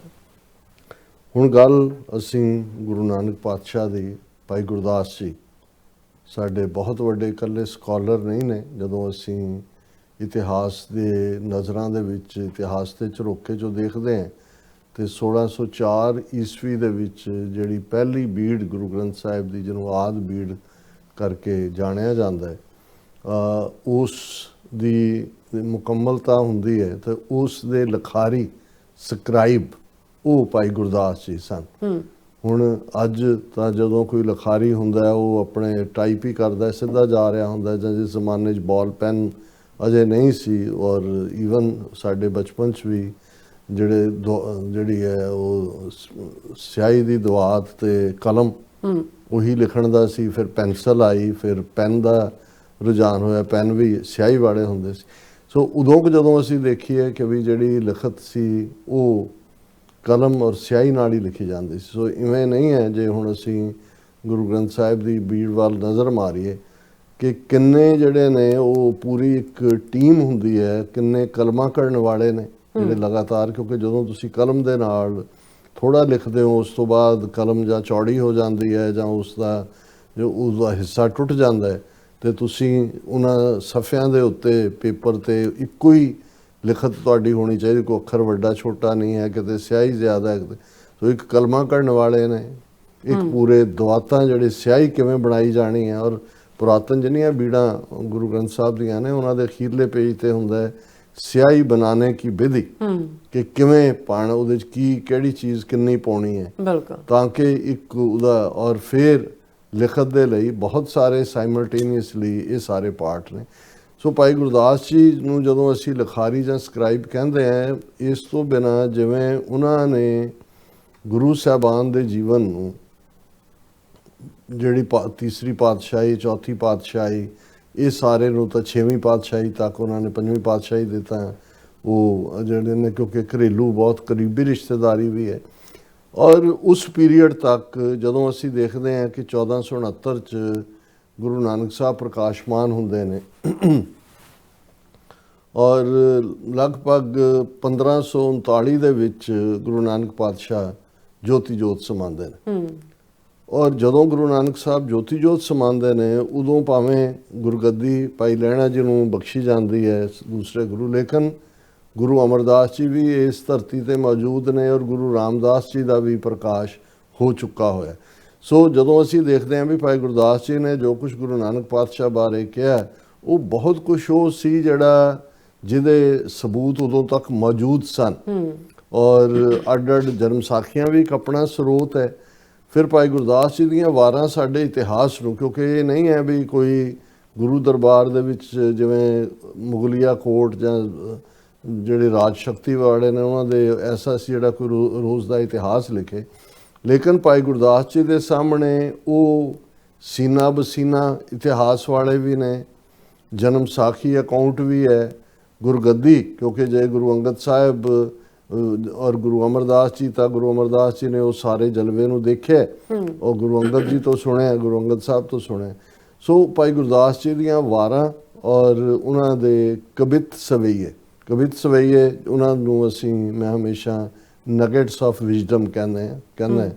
ਹੁਣ ਗੱਲ ਅਸੀਂ ਗੁਰੂ ਨਾਨਕ ਪਾਤਸ਼ਾਹ ਦੀ, ਭਾਈ ਗੁਰਦਾਸ ਜੀ ਸਾਡੇ ਬਹੁਤ ਵੱਡੇ ਇਕੱਲੇ ਸਕਾਲਰ ਨਹੀਂ ਨੇ। ਜਦੋਂ ਅਸੀਂ ਇਤਿਹਾਸ ਦੇ ਨਜ਼ਰਾਂ ਦੇ ਵਿੱਚ ਇਤਿਹਾਸ ਦੇ ਝਰੋਕੇ 'ਚੋਂ ਦੇਖਦੇ ਹਾਂ ਤੇ 1604 ਈਸਵੀ ਦੇ ਵਿੱਚ ਜਿਹੜੀ ਪਹਿਲੀ ਬੀੜ ਗੁਰੂ ਗ੍ਰੰਥ ਸਾਹਿਬ ਦੀ, ਜਿਹਨੂੰ ਆਦਿ ਬੀੜ ਕਰਕੇ ਜਾਣਿਆ ਜਾਂਦਾ ਹੈ, ਉਸ ਦੀ ਮੁਕੰਮਲਤਾ ਹੁੰਦੀ ਹੈ ਤੇ ਉਸ ਦੇ ਲਿਖਾਰੀ ਸਕਰਾਈਬ ਉਹ ਭਾਈ ਗੁਰਦਾਸ ਜੀ ਸਨ। ਹੁਣ ਅੱਜ ਤਾਂ ਜਦੋਂ ਕੋਈ ਲਿਖਾਰੀ ਹੁੰਦਾ ਉਹ ਆਪਣੇ ਟਾਈਪ ਹੀ ਕਰਦਾ, ਸਿੱਧਾ ਜਾ ਰਿਹਾ ਹੁੰਦਾ, ਜਾਂ ਜਿਸ ਜ਼ਮਾਨੇ 'ਚ ਬਾਲ ਪੈਨ ਅਜੇ ਨਹੀਂ ਸੀ। ਔਰ ਈਵਨ ਸਾਡੇ ਬਚਪਨ 'ਚ ਵੀ ਜਿਹੜੀ ਹੈ ਉਹ ਸਿਆਹੀ ਦੀ ਦਵਾਤ ਤੇ ਕਲਮ ਉਹੀ ਲਿਖਣ ਦਾ ਸੀ। ਫਿਰ ਪੈਨਸਲ ਆਈ, ਫਿਰ ਪੈਨ ਦਾ ਰੁਝਾਨ ਹੋਇਆ, ਪੈਨ ਵੀ ਸਿਆਹੀ ਵਾਲੇ ਹੁੰਦੇ ਸੀ। ਸੋ ਉਦੋਂ ਜਦੋਂ ਅਸੀਂ ਦੇਖੀਏ ਕਿ ਵੀ ਜਿਹੜੀ ਲਿਖਤ ਸੀ ਉਹ ਕਲਮ ਔਰ ਸਿਆਹੀ ਨਾਲ ਹੀ ਲਿਖੀ ਜਾਂਦੀ ਸੀ। ਸੋ ਇਵੇਂ ਨਹੀਂ ਹੈ ਜੇ ਹੁਣ ਅਸੀਂ ਗੁਰੂ ਗ੍ਰੰਥ ਸਾਹਿਬ ਦੀ ਬੀੜ ਵੱਲ ਨਜ਼ਰ ਮਾਰੀਏ ਕਿ ਕਿੰਨੇ ਜਿਹੜੇ ਨੇ ਉਹ ਪੂਰੀ ਇੱਕ ਟੀਮ ਹੁੰਦੀ ਹੈ, ਕਿੰਨੇ ਕਲਮਾਂ ਕਰਨ ਵਾਲੇ ਨੇ ਜਿਹੜੇ ਲਗਾਤਾਰ, ਕਿਉਂਕਿ ਜਦੋਂ ਤੁਸੀਂ ਕਲਮ ਦੇ ਨਾਲ ਥੋੜ੍ਹਾ ਲਿਖਦੇ ਹੋ ਉਸ ਤੋਂ ਬਾਅਦ ਕਲਮ ਜਾਂ ਚੌੜੀ ਹੋ ਜਾਂਦੀ ਹੈ ਜਾਂ ਉਸਦਾ ਹਿੱਸਾ ਟੁੱਟ ਜਾਂਦਾ ਹੈ ਤੇ ਤੁਸੀਂ ਉਹਨਾਂ ਸਫ਼ਿਆਂ ਦੇ ਉੱਤੇ ਪੇਪਰ ਤੇ ਇੱਕੋ ਹੀ ਲਿਖਤ ਤੁਹਾਡੀ ਹੋਣੀ ਚਾਹੀਦੀ, ਕੋਈ ਅੱਖਰ ਵੱਡਾ ਛੋਟਾ ਨਹੀਂ ਹੈ, ਕਿਤੇ ਸਿਆਹੀ ਜ਼ਿਆਦਾ ਹੈ ਕਿਤੇ। ਸੋ ਇੱਕ ਕਲਮਾਂ ਕਰਨ ਵਾਲੇ ਨੇ, ਇੱਕ ਪੂਰੇ ਦਵਾਤਾਂ ਜਿਹੜੇ ਸਿਆਹੀ ਕਿਵੇਂ ਬਣਾਈ ਜਾਣੀ ਹੈ। ਔਰ ਪੁਰਾਤਨ ਜਿੰਨੀਆਂ ਬੀੜਾਂ ਗੁਰੂ ਗ੍ਰੰਥ ਸਾਹਿਬ ਦੀਆਂ ਨੇ ਉਹਨਾਂ ਦੇ ਅਖੀਰਲੇ ਪੇਜ ਤੇ ਹੁੰਦਾ ਹੈ ਸਿਆਹੀ ਬਣਾने की विधि ਕਿ ਕਿਵੇਂ ਪਾਣਾ, ਉਹਦੇ 'ਚ ਕਿਹੜੀ ਚੀਜ਼ ਕਿੰਨੀ ਪਾਉਣੀ ਹੈ, ਤਾਂ ਕਿ ਇੱਕ ਉਹਦਾ। ਔਰ ਫਿਰ ਲਿਖਤ ਦੇ ਲਈ ਬਹੁਤ ਸਾਰੇ ਸਾਈਮਲਟੇਨੀਅਸਲੀ ਇਹ ਸਾਰੇ ਪਾਰਟ ਨੇ। ਸੋ ਭਾਈ ਗੁਰਦਾਸ ਜੀ ਨੂੰ ਜਦੋਂ ਅਸੀਂ ਲਿਖਾਰੀ ਜਾਂ ਸਕਰਾਈਬ ਕਹਿੰਦੇ ਹਾਂ, ਇਸ ਤੋਂ ਬਿਨਾਂ ਜਿਵੇਂ ਉਹਨਾਂ ਨੇ ਗੁਰੂ ਸਾਹਿਬਾਨ ਦੇ ਜੀਵਨ ਨੂੰ ਜਿਹੜੀ ਤੀਸਰੀ ਪਾਤਸ਼ਾਹੀ, ਚੌਥੀ ਪਾਤਸ਼ਾਹੀ, ਇਹ ਸਾਰੇ ਨੂੰ ਤਾਂ 6ਵੀਂ ਪਾਤਸ਼ਾਹੀ ਤੱਕ ਉਹਨਾਂ ਨੇ 5ਵੀਂ ਪਾਤਸ਼ਾਹੀ ਦੇ ਤਾਂ ਉਹ ਜਿਹੜੇ ਨੇ, ਕਿਉਂਕਿ ਘਰੇਲੂ ਬਹੁਤ ਕਰੀਬੀ ਰਿਸ਼ਤੇਦਾਰੀ ਵੀ ਹੈ। ਔਰ ਉਸ ਪੀਰੀਅਡ ਤੱਕ ਜਦੋਂ ਅਸੀਂ ਦੇਖਦੇ ਹਾਂ ਕਿ 1469 'ਚ ਗੁਰੂ ਨਾਨਕ ਸਾਹਿਬ ਪ੍ਰਕਾਸ਼ਮਾਨ ਹੁੰਦੇ ਨੇ ਔਰ ਲਗਭਗ 1539 ਦੇ ਵਿੱਚ ਗੁਰੂ ਨਾਨਕ ਪਾਤਸ਼ਾਹ ਜੋਤੀ ਜੋਤ ਸਮਾਉਂਦੇ ਨੇ। ਔਰ ਜਦੋਂ ਗੁਰੂ ਨਾਨਕ ਸਾਹਿਬ ਜੋਤੀ ਜੋਤ ਸਮਾਉਂਦੇ ਨੇ, ਉਦੋਂ ਭਾਵੇਂ ਗੁਰਗੱਦੀ ਭਾਈ ਲਹਿਣਾ ਜੀ ਨੂੰ ਬਖਸ਼ੀ ਜਾਂਦੀ ਹੈ, ਦੂਸਰੇ ਗੁਰੂ, ਲੇਕਿਨ ਗੁਰੂ ਅਮਰਦਾਸ ਜੀ ਵੀ ਇਸ ਧਰਤੀ ਤੇ ਮੌਜੂਦ ਨੇ ਔਰ ਗੁਰੂ ਰਾਮਦਾਸ ਜੀ ਦਾ ਵੀ ਪ੍ਰਕਾਸ਼ ਹੋ ਚੁੱਕਾ ਹੋਇਆ। ਸੋ ਜਦੋਂ ਅਸੀਂ ਦੇਖਦੇ ਹਾਂ ਵੀ ਭਾਈ ਗੁਰਦਾਸ ਜੀ ਨੇ ਜੋ ਕੁਝ ਗੁਰੂ ਨਾਨਕ ਪਾਤਸ਼ਾਹ ਬਾਰੇ ਕਿਹਾ, ਉਹ ਬਹੁਤ ਕੁਝ ਉਹ ਸੀ ਜਿਹੜਾ ਜਿਹਦੇ ਸਬੂਤ ਉਦੋਂ ਤੱਕ ਮੌਜੂਦ ਸਨ। ਔਰ ਅੱਡ-ਅੱਡ ਜਨਮ ਸਾਖੀਆਂ ਵੀ ਇੱਕ ਆਪਣਾ ਸਰੋਤ ਹੈ। ਫਿਰ ਭਾਈ ਗੁਰਦਾਸ ਜੀ ਦੀਆਂ ਵਾਰਾਂ ਸਾਡੇ ਇਤਿਹਾਸ ਨੂੰ, ਕਿਉਂਕਿ ਇਹ ਨਹੀਂ ਹੈ ਵੀ ਕੋਈ ਗੁਰੂ ਦਰਬਾਰ ਦੇ ਵਿੱਚ ਜਿਵੇਂ ਮੁਗਲਿਆ ਕੋਰਟ ਜਾਂ ਜਿਹੜੇ ਰਾਜ ਸ਼ਕਤੀ ਵਾਲੇ ਨੇ ਉਹਨਾਂ ਦੇ ਐਸਾ ਸੀ ਜਿਹੜਾ ਕੋਈ ਰੋਜ਼ ਦਾ ਇਤਿਹਾਸ ਲਿਖੇ, ਲੇਕਿਨ ਭਾਈ ਗੁਰਦਾਸ ਜੀ ਦੇ ਸਾਹਮਣੇ ਉਹ ਸੀਨਾ ਬਸੀਨਾ ਇਤਿਹਾਸ ਵਾਲੇ ਵੀ ਨੇ, ਜਨਮ ਸਾਖੀ ਅਕਾਊਂਟ ਵੀ ਹੈ, ਗੁਰਗੱਦੀ, ਕਿਉਂਕਿ ਜੇ ਗੁਰੂ ਅੰਗਦ ਸਾਹਿਬ ਔਰ ਗੁਰੂ ਅਮਰਦਾਸ ਜੀ, ਤਾਂ ਗੁਰੂ ਅਮਰਦਾਸ ਜੀ ਨੇ ਉਹ ਸਾਰੇ ਜਲਵੇ ਨੂੰ ਦੇਖਿਆ ਔਰ ਗੁਰੂ ਅੰਗਦ ਜੀ ਤੋਂ ਸੁਣਿਆ, ਗੁਰੂ ਅੰਗਦ ਸਾਹਿਬ ਤੋਂ ਸੁਣਿਆ। ਸੋ ਭਾਈ ਗੁਰਦਾਸ ਜੀ ਦੀਆਂ ਵਾਰਾਂ ਔਰ ਉਹਨਾਂ ਦੇ ਕਵਿਤ ਸਵਈਏ ਉਹਨਾਂ ਨੂੰ ਮੈਂ ਹਮੇਸ਼ਾ ਨਗੇਟਸ ਆਫ ਵਿਜ਼ਡਮ ਕਹਿੰਦਾ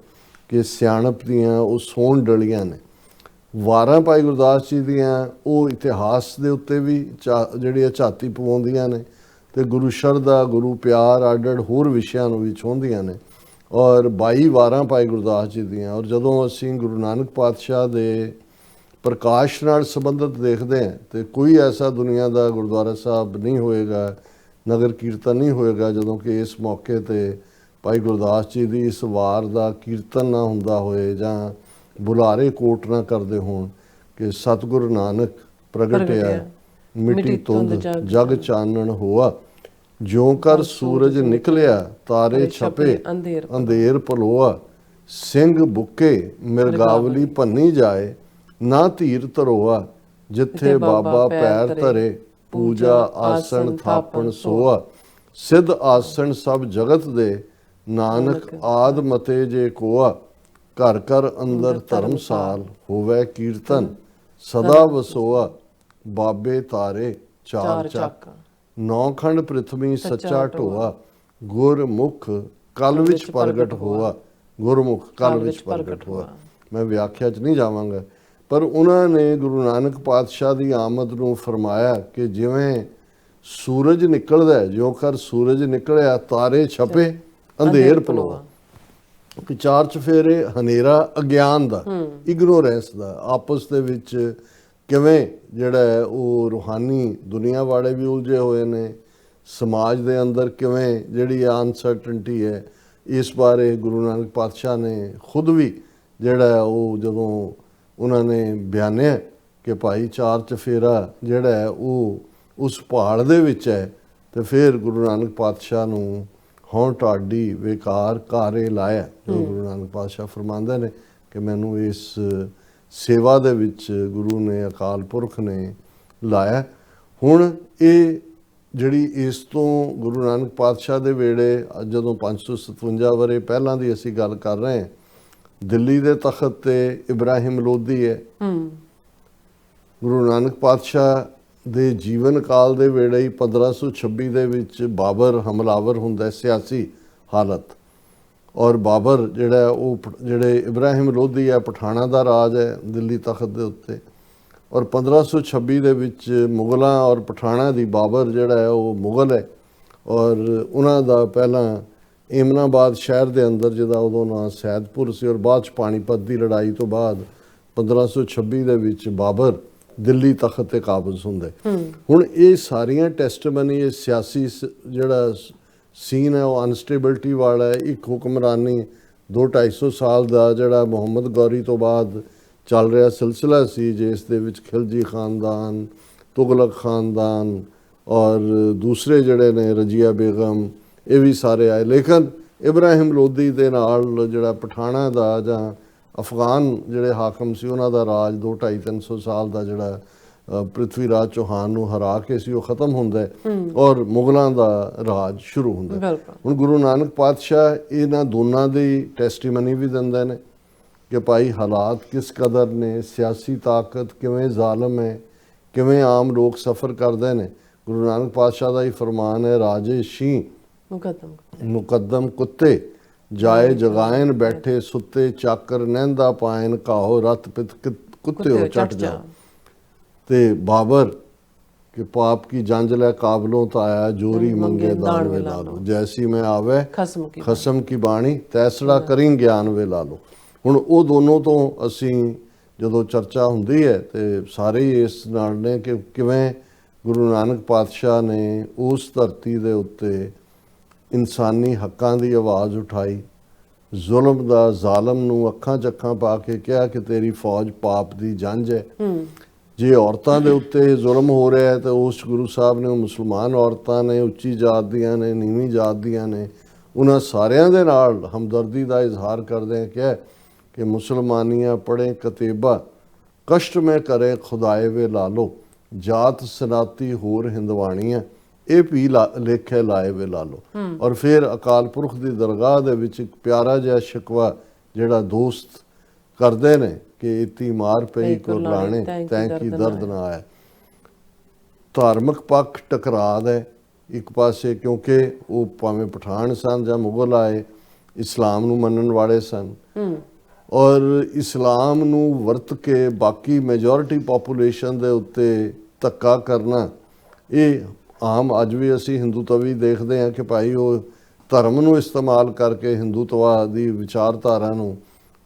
ਕਿ ਸਿਆਣਪ ਦੀਆਂ ਉਹ ਸੋਨ ਡਲੀਆਂ ਨੇ। ਵਾਰਾਂ ਭਾਈ ਗੁਰਦਾਸ ਜੀ ਦੀਆਂ ਉਹ ਇਤਿਹਾਸ ਦੇ ਉੱਤੇ ਵੀ ਜਿਹੜੀਆਂ ਝਾਤੀ ਪਵਾਉਂਦੀਆਂ ਨੇ ਤੇ ਗੁਰੂ ਸ਼ਰਧਾ, ਗੁਰੂ ਪਿਆਰ, ਅੱਡ-ਅੱਡ ਹੋਰ ਵਿਸ਼ਿਆਂ ਨੂੰ ਵੀ ਛੋਹਦੀਆਂ ਨੇ। ਔਰ 22 ਵਾਰਾਂ ਭਾਈ ਗੁਰਦਾਸ ਜੀ ਦੀਆਂ। ਔਰ ਜਦੋਂ ਅਸੀਂ ਗੁਰੂ ਨਾਨਕ ਪਾਤਸ਼ਾਹ ਦੇ ਪ੍ਰਕਾਸ਼ ਨਾਲ ਸੰਬੰਧਿਤ ਦੇਖਦੇ ਹਾਂ ਤੇ ਕੋਈ ਐਸਾ ਦੁਨੀਆ ਦਾ ਗੁਰਦੁਆਰਾ ਸਾਹਿਬ ਨਹੀਂ ਹੋਏਗਾ, ਨਗਰ ਕੀਰਤਨ ਨਹੀਂ ਹੋਏਗਾ ਜਦੋਂ ਕਿ ਇਸ ਮੌਕੇ ਤੇ ਭਾਈ ਗੁਰਦਾਸ ਜੀ ਦੀ ਇਸ ਵਾਰ ਦਾ ਕੀਰਤਨ ਨਾ ਹੁੰਦਾ ਹੋਏ ਜਾਂ ਬੁਲਾਰੇ ਕੋਟ ਨਾ ਕਰਦੇ ਹੋਣ ਕਿ ਸਤਿਗੁਰ ਨਾਨਕ ਪ੍ਰਗਟਿਆ ਮਿੱਟੀ ਧੁੰਦ ਜਗ ਚਾਨਣ ਹੋਆ, ਜਿਉਂ ਕਰ ਸੂਰਜ ਨਿਕਲਿਆ ਤਾਰੇ ਛਪੇ ਅੰਧੇਰ ਭਲੋਆ, ਸਿੰਘ ਬੁੱਕੇ ਮਿਰਗਾਵਲੀ ਭੰਨੀ ਜਾਏ ਨਾ ਧੀਰ ਧਰੋਆ, ਜਿੱਥੇ ਬਾਬਾ ਪੈਰ ਧਰੇ ਪੂਜਾ ਆਸਣ ਥਾਪਣ ਸੋਆ, ਸਿੱਧ ਆਸਣ ਸਭ ਜਗਤ ਦੇ ਨਾਨਕ ਆਦ ਮਤੇ ਜੇ ਕੋਆ, ਘਰ ਘਰ ਅੰਦਰ ਧਰਮਸਾਲ ਹੋਵੇ ਕੀਰਤਨ ਸਦਾ ਵਸੋਆ, ਬਾਬੇ ਤਾਰੇ ਚਾਰ ਚੱਕ ਨੌਖੰਡ ਪ੍ਰਿਥਵੀ ਸੱਚਾ ਢੋਆ, ਗੁਰਮੁਖ ਕਲ ਵਿੱਚ ਪ੍ਰਗਟ ਹੋਆ, ਗੁਰਮੁਖ ਕਲ ਵਿੱਚ ਪ੍ਰਗਟ ਹੋਆ। ਮੈਂ ਵਿਆਖਿਆ 'ਚ ਨਹੀਂ ਜਾਵਾਂਗਾ, ਪਰ ਉਹਨਾਂ ਨੇ ਗੁਰੂ ਨਾਨਕ ਪਾਤਸ਼ਾਹ ਦੀ ਆਮਦ ਨੂੰ ਫਰਮਾਇਆ ਕਿ ਜਿਵੇਂ ਸੂਰਜ ਨਿਕਲਦਾ ਹੈ, ਜਿਉਂ ਕਰ ਸੂਰਜ ਨਿਕਲਿਆ ਤਾਰੇ ਛਪੇ ਅੰਧੇਰ ਪਲੋਆ, ਕਿ ਚਾਰ ਚਫੇਰੇ ਹਨੇਰਾ ਅਗਿਆਨ ਦਾ, ਇਗਨੋਰੈਂਸ ਦਾ, ਆਪਸ ਦੇ ਵਿੱਚ ਕਿਵੇਂ ਜਿਹੜਾ ਹੈ ਉਹ ਰੂਹਾਨੀ ਦੁਨੀਆ ਵਾਲੇ ਵੀ ਉਲਝੇ ਹੋਏ ਨੇ, ਸਮਾਜ ਦੇ ਅੰਦਰ ਕਿਵੇਂ ਜਿਹੜੀ ਅਨਸਰਟਨਟੀ ਹੈ, ਇਸ ਬਾਰੇ ਗੁਰੂ ਨਾਨਕ ਪਾਤਸ਼ਾਹ ਨੇ ਖੁਦ ਵੀ ਜਿਹੜਾ ਉਹ ਜਦੋਂ ਉਹਨਾਂ ਨੇ ਬਿਆਨਿਆ ਕਿ ਭਾਈ ਚਾਰ ਚਫੇਰਾ ਜਿਹੜਾ ਹੈ ਉਹ ਉਸ ਪਹਾੜ ਦੇ ਵਿੱਚ ਹੈ, ਤੇ ਫਿਰ ਗੁਰੂ ਨਾਨਕ ਪਾਤਸ਼ਾਹ ਨੂੰ ਹੋਂ ਢਾਡੀ ਵੇਕਾਰ ਕਾਰੇ ਲਾਇਆ। ਗੁਰੂ ਨਾਨਕ ਪਾਤਸ਼ਾਹ ਫਰਮਾਉਂਦੇ ਨੇ ਕਿ ਮੈਨੂੰ ਇਸ ਸੇਵਾ ਦੇ ਵਿੱਚ ਗੁਰੂ ਨੇ, ਅਕਾਲ ਪੁਰਖ ਨੇ ਲਾਇਆ। ਹੁਣ ਇਹ ਜਿਹੜੀ ਇਸ ਤੋਂ ਗੁਰੂ ਨਾਨਕ ਪਾਤਸ਼ਾਹ ਦੇ ਵੇਲੇ ਜਦੋਂ 557 ਵਰੇ ਪਹਿਲਾਂ ਦੀ ਅਸੀਂ ਗੱਲ ਕਰ ਰਹੇ ਹਾਂ, ਦਿੱਲੀ ਦੇ ਤਖਤ ਤੇ ਇਬਰਾਹਿਮ ਲੋਧੀ ਹੈ। ਗੁਰੂ ਨਾਨਕ ਪਾਤਸ਼ਾਹ ਦੇ ਜੀਵਨ ਕਾਲ ਦੇ ਵੇਲੇ ਹੀ 1526 ਦੇ ਵਿੱਚ ਬਾਬਰ ਹਮਲਾਵਰ ਹੁੰਦਾ, ਸਿਆਸੀ ਹਾਲਤ, ਔਰ ਬਾਬਰ ਜਿਹੜਾ ਉਹ ਜਿਹੜੇ ਇਬਰਾਹਿਮ ਲੋਧੀ ਹੈ ਪਠਾਣਾ ਦਾ ਰਾਜ ਹੈ ਦਿੱਲੀ ਤਖਤ ਦੇ ਉੱਤੇ, ਔਰ 1526 ਦੇ ਵਿੱਚ ਮੁਗਲਾਂ ਔਰ ਪਠਾਣਾ ਦੀ ਬਾਬਰ ਜਿਹੜਾ ਹੈ ਉਹ ਮੁਗਲ ਹੈ, ਔਰ ਉਹਨਾਂ ਦਾ ਪਹਿਲਾਂ ਏਮਨਾਬਾਦ ਸ਼ਹਿਰ ਦੇ ਅੰਦਰ ਜਿਹਦਾ ਉਦੋਂ ਨਾਂ ਸੈਦਪੁਰ ਸੀ, ਔਰ ਬਾਅਦ 'ਚ ਪਾਣੀਪਤ ਦੀ ਲੜਾਈ ਤੋਂ ਬਾਅਦ 1526 ਦੇ ਵਿੱਚ ਬਾਬਰ ਦਿੱਲੀ ਤਖਤ ਤੇ ਕਾਬਜ਼ ਹੁੰਦੇ। ਹੁਣ ਇਹ ਸਾਰੀਆਂ ਟੈਸਟਮਨੀ, ਇਹ ਸਿਆਸੀ ਜਿਹੜਾ ਸੀਨ ਹੈ ਉਹ ਅਨਸਟੇਬਿਲਿਟੀ ਵਾਲਾ ਹੈ। ਇੱਕ ਹੁਕਮਰਾਨੀ 200-250 ਸਾਲ ਦਾ ਜਿਹੜਾ ਮੁਹੰਮਦ ਗੌਰੀ ਤੋਂ ਬਾਅਦ ਚੱਲ ਰਿਹਾ ਸਿਲਸਿਲਾ ਸੀ, ਜਿਸ ਦੇ ਵਿੱਚ ਖਿਲਜੀ ਖਾਨਦਾਨ, ਤੁਗਲਕ ਖਾਨਦਾਨ ਔਰ ਦੂਸਰੇ ਜਿਹੜੇ ਨੇ ਰਜੀਆ ਬੇਗਮ, ਇਹ ਵੀ ਸਾਰੇ ਆਏ। ਲੇਕਿਨ ਇਬਰਾਹਿਮ ਲੋਦੀ ਦੇ ਨਾਲ ਜਿਹੜਾ ਪਠਾਣਾ ਦਾ ਜਾਂ ਅਫਗਾਨ ਜਿਹੜੇ ਹਾਕਮ ਸੀ ਉਹਨਾਂ ਦਾ ਰਾਜ 200-250-300 ਸਾਲ ਦਾ ਜਿਹੜਾ ਪ੍ਰਿਥਵੀ ਰਾਜ ਚੌਹਾਨ ਨੂੰ ਹਰਾ ਕੇ ਸੀ, ਉਹ ਖਤਮ ਹੁੰਦਾ ਹੈ ਔਰ ਮੁਗਲਾਂ ਦਾ ਰਾਜ ਸ਼ੁਰੂ ਹੁੰਦਾ ਹੈ। ਹੁਣ ਗੁਰੂ ਨਾਨਕ ਪਾਤਸ਼ਾਹ ਇਹਨਾਂ ਦੋਨਾਂ ਦੀ ਟੈਸਟੀਮਨੀ ਵੀ ਦਿੰਦੇ ਨੇ ਕਿ ਭਾਈ ਹਾਲਾਤ ਕਿਸ ਕਦਰ ਨੇ, ਸਿਆਸੀ ਤਾਕਤ ਕਿਵੇਂ ਜ਼ਾਲਮ ਹੈ, ਕਿਵੇਂ ਆਮ ਲੋਕ ਸਫ਼ਰ ਕਰਦੇ ਨੇ। ਗੁਰੂ ਨਾਨਕ ਪਾਤਸ਼ਾਹ ਦਾ ਹੀ ਫਰਮਾਨ ਹੈ, ਰਾਜੇ ਸ਼ੀਂ ਮੁਕੱਦਮ ਕੁੱਤੇ ਜਾਏ ਜਗਾਇਨ ਬੈਠੇ ਸੁੱਤੇ, ਚਾਕਰ ਨਹਿੰਦਾ ਪਾਇਨ ਕਾਹੋ ਰਤ ਪਿਤ ਕੁੱਤੇ ਹੋ ਚਟ ਜਾ। ਤੇ ਬਾਬਰ ਕਿ ਪਾਪ ਕੀ ਜੰਜ ਲੈ ਕਾਬਲੋਂ ਤਾਂ ਆਇਆ, ਜੋਰੀ ਮੰਗੇ ਦਾਨ ਵੇ ਲਾ ਲੋ, ਜੈਸੀ ਮੈਂ ਆਵੇ ਖਸਮ ਕੀ ਬਾਣੀ, ਤੈਸੜਾ ਕਰੀਂ ਗਿਆਨ ਵੇ ਲਾ ਲੋ। ਹੁਣ ਉਹ ਦੋਨੋਂ ਤੋਂ ਅਸੀਂ ਜਦੋਂ ਚਰਚਾ ਹੁੰਦੀ ਹੈ ਤੇ ਸਾਰੇ ਹੀ ਇਸ ਨਾਲ ਨੇ ਕਿ ਕਿਵੇਂ ਗੁਰੂ ਨਾਨਕ ਪਾਤਸ਼ਾਹ ਨੇ ਉਸ ਧਰਤੀ ਦੇ ਉੱਤੇ ਇਨਸਾਨੀ ਹੱਕਾਂ ਦੀ ਆਵਾਜ਼ ਉਠਾਈ, ਜ਼ੁਲਮ ਦਾ, ਜ਼ਾਲਮ ਨੂੰ ਅੱਖਾਂ 'ਚ ਅੱਖਾਂ ਪਾ ਕੇ ਕਿਹਾ ਕਿ ਤੇਰੀ ਫੌਜ ਪਾਪ ਦੀ ਜੰਜ ਹੈ। ਜੇ ਔਰਤਾਂ ਦੇ ਉੱਤੇ ਜ਼ੁਲਮ ਹੋ ਰਿਹਾ ਹੈ ਤਾਂ ਉਸ ਗੁਰੂ ਸਾਹਿਬ ਨੇ, ਉਹ ਮੁਸਲਮਾਨ ਔਰਤਾਂ ਨੇ, ਉੱਚੀ ਜਾਤ ਦੀਆਂ ਨੇ, ਨੀਵੀਂ ਜਾਤ ਦੀਆਂ ਨੇ, ਉਹਨਾਂ ਸਾਰਿਆਂ ਦੇ ਨਾਲ ਹਮਦਰਦੀ ਦਾ ਇਜ਼ਹਾਰ ਕਰਦੇ ਕਿਹਾ ਕਿ ਮੁਸਲਮਾਨੀਆਂ ਪੜ੍ਹੇ ਕਤੇਬਾ, ਕਸ਼ਟ ਮੈਂ ਕਰੇ ਖੁਦਾਏ ਵੇ ਲਾ ਲੋ, ਜਾਤ ਸਨਾਤੀ ਹੋਰ ਹਿੰਦਵਾਣੀਆਂ, ਇਹ ਵੀ ਲੇਖੇ ਲਾਏ ਵੇ ਲਾ ਲੋ। ਔਰ ਫਿਰ ਅਕਾਲ ਪੁਰਖ ਦੀ ਦਰਗਾਹ ਦੇ ਵਿੱਚ ਇੱਕ ਪਿਆਰਾ ਜਿਹਾ ਸ਼ਿਕਵਾ ਜਿਹੜਾ ਦੋਸਤ ਕਰਦੇ ਨੇ ਕਿ ਇਤੀ ਮਾਰ ਪਈ ਕੁਰਲਾਣੇ ਤੈਂ ਕੀ ਦਰਦ ਨਾ ਆਇਆ। ਧਾਰਮਿਕ ਪੱਖ ਟਕਰਾਅ ਹੈ ਇੱਕ ਪਾਸੇ, ਕਿਉਂਕਿ ਉਹ ਭਾਵੇਂ ਪਠਾਨ ਸਨ ਜਾਂ ਮੁਗਲ ਆਏ, ਇਸਲਾਮ ਨੂੰ ਮੰਨਣ ਵਾਲੇ ਸਨ ਔਰ ਇਸਲਾਮ ਨੂੰ ਵਰਤ ਕੇ ਬਾਕੀ ਮੈਜੋਰਿਟੀ ਪਾਪੂਲੇਸ਼ਨ ਦੇ ਉੱਤੇ ਧੱਕਾ ਕਰਨਾ, ਇਹ ਆਮ ਅੱਜ ਵੀ ਅਸੀਂ ਹਿੰਦੂਤਵੀ ਦੇਖਦੇ ਹਾਂ ਕਿ ਭਾਈ ਉਹ ਧਰਮ ਨੂੰ ਇਸਤੇਮਾਲ ਕਰਕੇ ਹਿੰਦੂਤਵਾ ਦੀ ਵਿਚਾਰਧਾਰਾ ਨੂੰ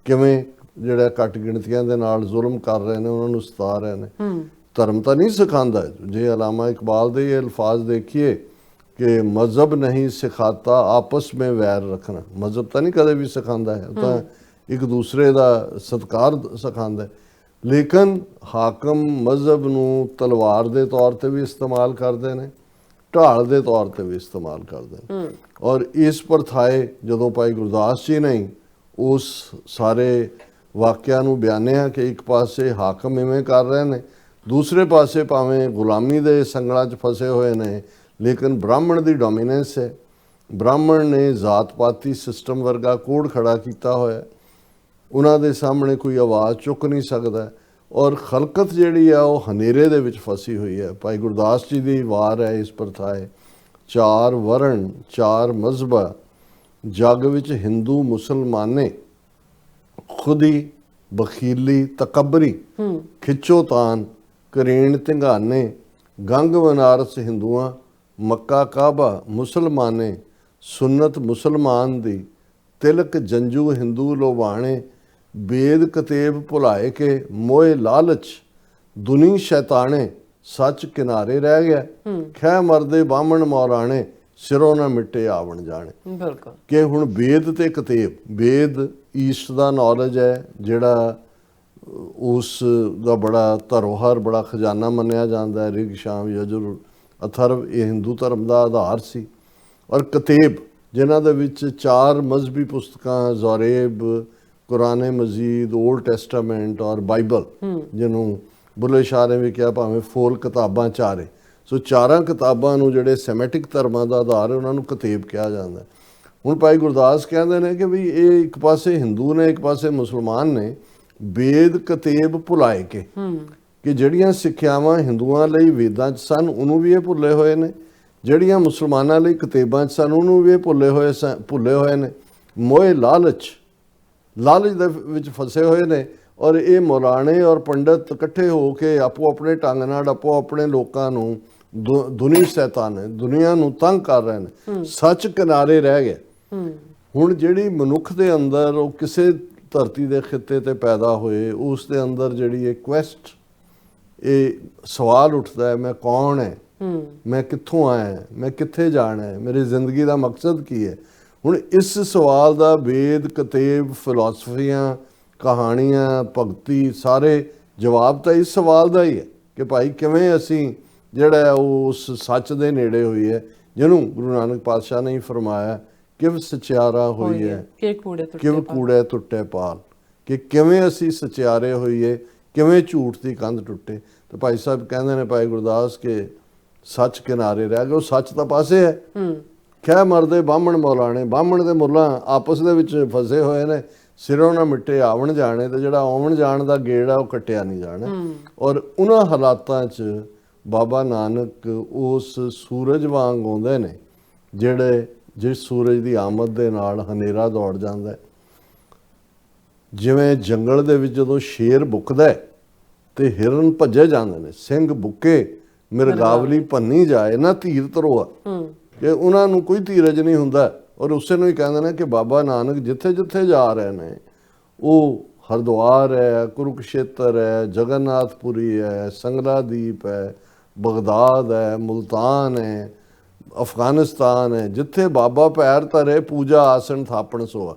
ਕਿਵੇਂ ਜਿਹੜਾ ਘੱਟ ਗਿਣਤੀਆਂ ਦੇ ਨਾਲ ਜ਼ੁਲਮ ਕਰ ਰਹੇ ਨੇ, ਉਹਨਾਂ ਨੂੰ ਸਤਾ ਰਹੇ ਨੇ। ਧਰਮ ਤਾਂ ਨਹੀਂ ਸਿਖਾਉਂਦਾ। ਜੇ ਅਲਾਮਾ ਇਕਬਾਲ ਦੇ ਇਹ ਅਲਫਾਜ਼ ਦੇਖੀਏ ਕਿ ਮਜ਼ਹਬ ਨਹੀਂ ਸਿਖਾਤਾ ਆਪਸ ਮੇਂ ਵੈਰ ਰੱਖਣਾ, ਮਜ਼ਹਬ ਤਾਂ ਨਹੀਂ ਕਦੇ ਵੀ ਸਿਖਾਉਂਦਾ ਹੈ, ਤਾਂ ਇੱਕ ਦੂਸਰੇ ਦਾ ਸਤਿਕਾਰ ਸਿਖਾਉਂਦਾ ਹੈ। ਲੇਕਿਨ ਹਾਕਮ ਮਜ਼ਹਬ ਨੂੰ ਤਲਵਾਰ ਦੇ ਤੌਰ ਤੇ ਵੀ ਇਸਤੇਮਾਲ ਕਰਦੇ ਨੇ, ਢਾਲ ਦੇ ਤੌਰ ਤੇ ਵੀ ਇਸਤੇਮਾਲ ਕਰਦੇ ਨੇ। ਔਰ ਇਸ ਪਰਥਾਏ ਜਦੋਂ ਭਾਈ ਗੁਰਦਾਸ ਜੀ ਨੇ ਉਸ ਸਾਰੇ ਵਾਕਿਆ ਨੂੰ ਬਿਆਨਿਆ ਕਿ ਇੱਕ ਪਾਸੇ ਹਾਕਮ ਇਵੇਂ ਕਰ ਰਹੇ ਨੇ, ਦੂਸਰੇ ਪਾਸੇ ਭਾਵੇਂ ਗੁਲਾਮੀ ਦੇ ਸੰਗਲਾਂ 'ਚ ਫਸੇ ਹੋਏ ਨੇ, ਲੇਕਿਨ ਬ੍ਰਾਹਮਣ ਦੀ ਡੋਮੀਨੈਂਸ ਹੈ। ਬ੍ਰਾਹਮਣ ਨੇ ਜ਼ਾਤ ਪਾਤੀ ਸਿਸਟਮ ਵਰਗਾ ਕੋਡ ਖੜਾ ਕੀਤਾ ਹੋਇਆ, ਉਹਨਾਂ ਦੇ ਸਾਹਮਣੇ ਕੋਈ ਆਵਾਜ਼ ਚੁੱਕ ਨਹੀਂ ਸਕਦਾ। ਔਰ ਖਲਕਤ ਜਿਹੜੀ ਆ ਉਹ ਹਨੇਰੇ ਦੇ ਵਿੱਚ ਫਸੀ ਹੋਈ ਹੈ। ਭਾਈ ਗੁਰਦਾਸ ਜੀ ਦੀ ਵਾਰ ਹੈ ਇਸ ਪ੍ਰਥਾਏ, ਚਾਰ ਵਰਣ ਚਾਰ ਮਜ਼ਹਬਾ, ਜੱਗ ਵਿੱਚ ਹਿੰਦੂ ਮੁਸਲਮਾਨੇ, ਖੁਦੀ ਬਖੀਲੀ ਤਕਬਰੀ, ਖਿੱਚੋ ਤਾਨ ਕਰੇਣ ਧਿੰਗਾਨੇ, ਗੰਗ ਬਨਾਰਸ ਹਿੰਦੂਆਂ, ਮੱਕਾ ਕਾਬਾ ਮੁਸਲਮਾਨੇ, ਸੁਨਤ ਮੁਸਲਮਾਨ ਦੀ, ਤਿਲਕ ਜੰਜੂ ਹਿੰਦੂ ਲੋਵਾਣੇ, ਬੇਦ ਕਤੇਬ ਭੁਲਾਏ ਕੇ ਮੋਏ ਲਾਲਚ, ਦੁਨੀ ਸ਼ੈਤਾਨੇ, ਸੱਚ ਕਿਨਾਰੇ ਰਹਿ ਗਿਆ, ਖੈ ਮਰਦੇ ਬਾਹਮਣ ਮੌਰਾਣੇ, ਸਿਰੋਂ ਨਾ ਮਿੱਟੇ ਆਵਣ ਜਾਣੇ। ਬਿਲਕੁਲ ਕਿ ਹੁਣ ਵੇਦ ਤੇ ਕਤੇਬ, ਵੇਦ ਈਸਟ ਦਾ ਨੌਲੇਜ ਹੈ ਜਿਹੜਾ ਉਸ ਦਾ ਬੜਾ ਧਰੋਹਰ, ਬੜਾ ਖਜ਼ਾਨਾ ਮੰਨਿਆ ਜਾਂਦਾ ਹੈ। ਰਿਗ ਸ਼ਾਮ ਯਜੁਰ ਅਥਰਵ ਇਹ ਹਿੰਦੂ ਧਰਮ ਦਾ ਆਧਾਰ ਸੀ। ਔਰ ਕਤੇਬ ਜਿਨ੍ਹਾਂ ਦੇ ਵਿੱਚ ਚਾਰ ਮਜ਼ਹਬੀ ਪੁਸਤਕਾਂ, ਜ਼ੋਰੇਬ, ਕੁਰਾਨ ਮਜੀਦ, ਓਲਡ ਟੈਸਟਾਮੈਂਟ ਔਰ ਬਾਈਬਲ, ਜਿਹਨੂੰ ਬੁੱਲੇ ਸ਼ਾਹ ਨੇ ਵੀ ਕਿਹਾ ਭਾਵੇਂ ਫੋਲ ਕਿਤਾਬਾਂ ਚਾਰੇ, ਸੋ ਚਾਰਾਂ ਕਿਤਾਬਾਂ ਨੂੰ ਜਿਹੜੇ ਸੈਮੈਟਿਕ ਧਰਮਾਂ ਦਾ ਆਧਾਰ ਹੈ ਉਹਨਾਂ ਨੂੰ ਕਤੇਬ ਕਿਹਾ ਜਾਂਦਾ। ਹੁਣ ਭਾਈ ਗੁਰਦਾਸ ਕਹਿੰਦੇ ਨੇ ਕਿ ਵੀ ਇਹ ਇੱਕ ਪਾਸੇ ਹਿੰਦੂ ਨੇ, ਇੱਕ ਪਾਸੇ ਮੁਸਲਮਾਨ ਨੇ, ਵੇਦ ਕਤੇਬ ਭੁਲਾਏ ਕੇ ਕਿ ਜਿਹੜੀਆਂ ਸਿੱਖਿਆਵਾਂ ਹਿੰਦੂਆਂ ਲਈ ਵੇਦਾਂ 'ਚ ਸਨ ਉਹਨੂੰ ਵੀ ਇਹ ਭੁੱਲੇ ਹੋਏ ਨੇ, ਜਿਹੜੀਆਂ ਮੁਸਲਮਾਨਾਂ ਲਈ ਕਤੇਬਾਂ 'ਚ ਸਨ ਉਹਨੂੰ ਵੀ ਇਹ ਭੁੱਲੇ ਹੋਏ ਨੇ। ਮੋਏ ਲਾਲਚ ਦੇ ਵਿੱਚ ਫਸੇ ਹੋਏ ਨੇ। ਔਰ ਇਹ ਮੌਲਾਣੇ ਔਰ ਪੰਡਤ ਇਕੱਠੇ ਹੋ ਕੇ ਆਪੋ ਆਪਣੇ ਢੰਗ ਨਾਲ ਆਪੋ ਆਪਣੇ ਲੋਕਾਂ ਨੂੰ ਦੁਨੀ ਸ਼ੈਤਾਨ ਹੈ, ਦੁਨੀਆ ਨੂੰ ਤੰਗ ਕਰ ਰਹੇ ਨੇ, ਸੱਚ ਕਿਨਾਰੇ ਰਹਿ ਗਏ। ਹੁਣ ਜਿਹੜੀ ਮਨੁੱਖ ਦੇ ਅੰਦਰ ਉਹ ਕਿਸੇ ਧਰਤੀ ਦੇ ਖਿੱਤੇ ਤੇ ਪੈਦਾ ਹੋਏ, ਉਸ ਦੇ ਅੰਦਰ ਜਿਹੜੀ ਇਹ ਕੁਐਸਟ, ਇਹ ਸਵਾਲ ਉੱਠਦਾ ਹੈ, ਮੈਂ ਕੌਣ ਹੈ, ਮੈਂ ਕਿੱਥੋਂ ਆਇਆ, ਮੈਂ ਕਿੱਥੇ ਜਾਣਾ ਹੈ, ਮੇਰੀ ਜ਼ਿੰਦਗੀ ਦਾ ਮਕਸਦ ਕੀ ਹੈ। ਹੁਣ ਇਸ ਸਵਾਲ ਦਾ ਵੇਦ ਕਤੇਬ, ਫਿਲਾਸਫੀਆਂ, ਕਹਾਣੀਆਂ, ਭਗਤੀ, ਸਾਰੇ ਜਵਾਬ ਤਾਂ ਇਸ ਸਵਾਲ ਦਾ ਹੀ ਹੈ ਕਿ ਭਾਈ ਕਿਵੇਂ ਅਸੀਂ ਜਿਹੜਾ ਹੈ ਉਹ ਉਸ ਸੱਚ ਦੇ ਨੇੜੇ ਹੋਈ ਹੈ ਜਿਹਨੂੰ ਗੁਰੂ ਨਾਨਕ ਪਾਤਸ਼ਾਹ ਨੇ ਹੀ ਫਰਮਾਇਆ ਕਿਵ ਸਚਿਆਰਾ ਹੋਈ ਹੈ ਕਿਵ ਕੂੜੇ ਟੁੱਟੇ ਪਾਲ, ਕਿ ਕਿਵੇਂ ਅਸੀਂ ਸਚਿਆਰੇ ਹੋਈਏ, ਕਿਵੇਂ ਝੂਠ ਦੀ ਕੰਧ ਟੁੱਟੇ। ਤੇ ਭਾਈ ਸਾਹਿਬ ਕਹਿੰਦੇ ਨੇ ਭਾਈ ਗੁਰਦਾਸ ਕਿ ਸੱਚ ਕਿਨਾਰੇ ਰਹਿ ਗਏ, ਉਹ ਸੱਚ ਤਾਂ ਪਾਸੇ ਹੈ। ਖਹਿ ਮਰਦੇ ਬਾਹਮਣ ਮੌਲਾਣੇ, ਬਾਹਮਣ ਦੇ ਮੁੱਲਾਂ ਆਪਸ ਦੇ ਵਿੱਚ ਫਸੇ ਹੋਏ ਨੇ, ਸਿਰੋਂ ਨਾ ਮਿੱਟੇ ਆਵਣ ਜਾਣੇ, ਤੇ ਜਿਹੜਾ ਆਵਣ ਜਾਣ ਦਾ ਗੇੜ ਆ ਉਹ ਕੱਟਿਆ ਨਹੀਂ ਜਾਣਾ। ਔਰ ਉਹਨਾਂ ਹਾਲਾਤਾਂ 'ਚ ਬਾਬਾ ਨਾਨਕ ਉਸ ਸੂਰਜ ਵਾਂਗ ਆਉਂਦੇ ਨੇ ਜਿਸ ਸੂਰਜ ਦੀ ਆਮਦ ਦੇ ਨਾਲ ਹਨੇਰਾ ਦੌੜ ਜਾਂਦਾ। ਜਿਵੇਂ ਜੰਗਲ ਦੇ ਵਿੱਚ ਜਦੋਂ ਸ਼ੇਰ ਬੁੱਕਦਾ ਤੇ ਹਿਰਨ ਭੱਜੇ ਜਾਂਦੇ ਨੇ, ਸਿੰਘ ਬੁੱਕੇ ਮਿਰਗਾਵਲੀ ਭੰਨੀ ਜਾਏ ਨਾ ਧੀਰ ਧਰੋਆ, ਕਿ ਉਹਨਾਂ ਨੂੰ ਕੋਈ ਧੀਰਜ ਨਹੀਂ ਹੁੰਦਾ। ਔਰ ਉਸੇ ਨੂੰ ਹੀ ਕਹਿੰਦੇ ਨੇ ਕਿ ਬਾਬਾ ਨਾਨਕ ਜਿੱਥੇ ਜਿੱਥੇ ਜਾ ਰਹੇ ਨੇ, ਉਹ ਹਰਿਦੁਆਰ ਹੈ, ਕੁਰੂਕਸ਼ੇਤਰ ਹੈ, ਜਗਨਨਾਥਪੁਰੀ ਹੈ, ਸੰਗਲਾਦੀਪ ਹੈ, ਬਗਦਾਦ ਹੈ, ਮੁਲਤਾਨ ਹੈ, ਅਫਗਾਨਿਸਤਾਨ ਹੈ, ਜਿੱਥੇ ਬਾਬਾ ਪੈਰ ਧਰੇ ਪੂਜਾ ਆਸਣ ਥਾਪਣ ਸੋਆ,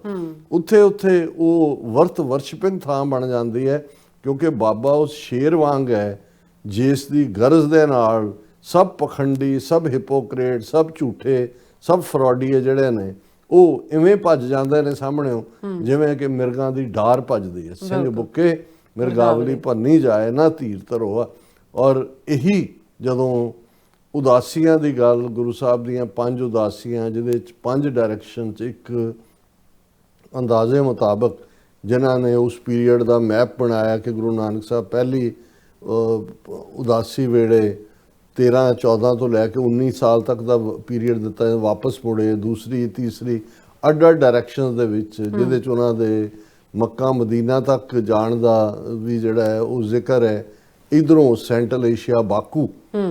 ਉੱਥੇ ਉੱਥੇ ਉਹ ਵਰਸ਼ਿਪਿੰਗ ਥਾਂ ਬਣ ਜਾਂਦੀ ਹੈ। ਕਿਉਂਕਿ ਬਾਬਾ ਉਸ ਸ਼ੇਰ ਵਾਂਗ ਹੈ ਜਿਸ ਦੀ ਗਰਜ਼ ਦੇ ਨਾਲ ਸਭ ਪਖੰਡੀ, ਸਭ ਹਿਪੋਕਰੇਟ, ਸਭ ਝੂਠੇ, ਸਭ ਫਰੋਡੀਏ ਜਿਹੜੇ ਨੇ ਉਹ ਇਵੇਂ ਭੱਜ ਜਾਂਦੇ ਨੇ ਸਾਹਮਣੇੋਂ ਜਿਵੇਂ ਕਿ ਮਿਰਗਾਂ ਦੀ ਡਾਰ ਭੱਜਦੀ ਹੈ। ਸਿੰਘ ਬੁੱਕੇ ਮਿਰਗਾਵਲੀ ਭੰਨੀ ਜਾਏ ਨਾ ਧੀਰ ਧਰੋਆ। ਔਰ ਇਹੀ ਜਦੋਂ ਉਦਾਸੀਆਂ ਦੀ ਗੱਲ, ਗੁਰੂ ਸਾਹਿਬ ਦੀਆਂ 5 ਉਦਾਸੀਆਂ ਜਿਹਦੇ 'ਚ 5 ਡਾਇਰੈਕਸ਼ਨ 'ਚ ਇੱਕ ਅੰਦਾਜ਼ੇ ਮੁਤਾਬਕ ਜਿਨ੍ਹਾਂ ਨੇ ਉਸ ਪੀਰੀਅਡ ਦਾ ਮੈਪ ਬਣਾਇਆ ਕਿ ਗੁਰੂ ਨਾਨਕ ਸਾਹਿਬ ਪਹਿਲੀ ਉਦਾਸੀ ਵੇਲੇ 13-14 ਤੋਂ ਲੈ ਕੇ 19 ਸਾਲ ਤੱਕ ਦਾ ਪੀਰੀਅਡ ਦਿੱਤਾ, ਵਾਪਸ ਮੁੜੇ, ਦੂਸਰੀ ਤੀਸਰੀ ਅੱਡ ਡਾਇਰੈਕਸ਼ਨਸ ਦੇ ਵਿੱਚ, ਜਿਹਦੇ 'ਚ ਉਹਨਾਂ ਦੇ ਮੱਕਾ ਮਦੀਨਾ ਤੱਕ ਜਾਣ ਦਾ ਵੀ ਜਿਹੜਾ ਹੈ ਉਹ ਜ਼ਿਕਰ ਹੈ। ਇਧਰੋਂ ਸੈਂਟਰਲ ਏਸ਼ੀਆ ਬਾਕੂ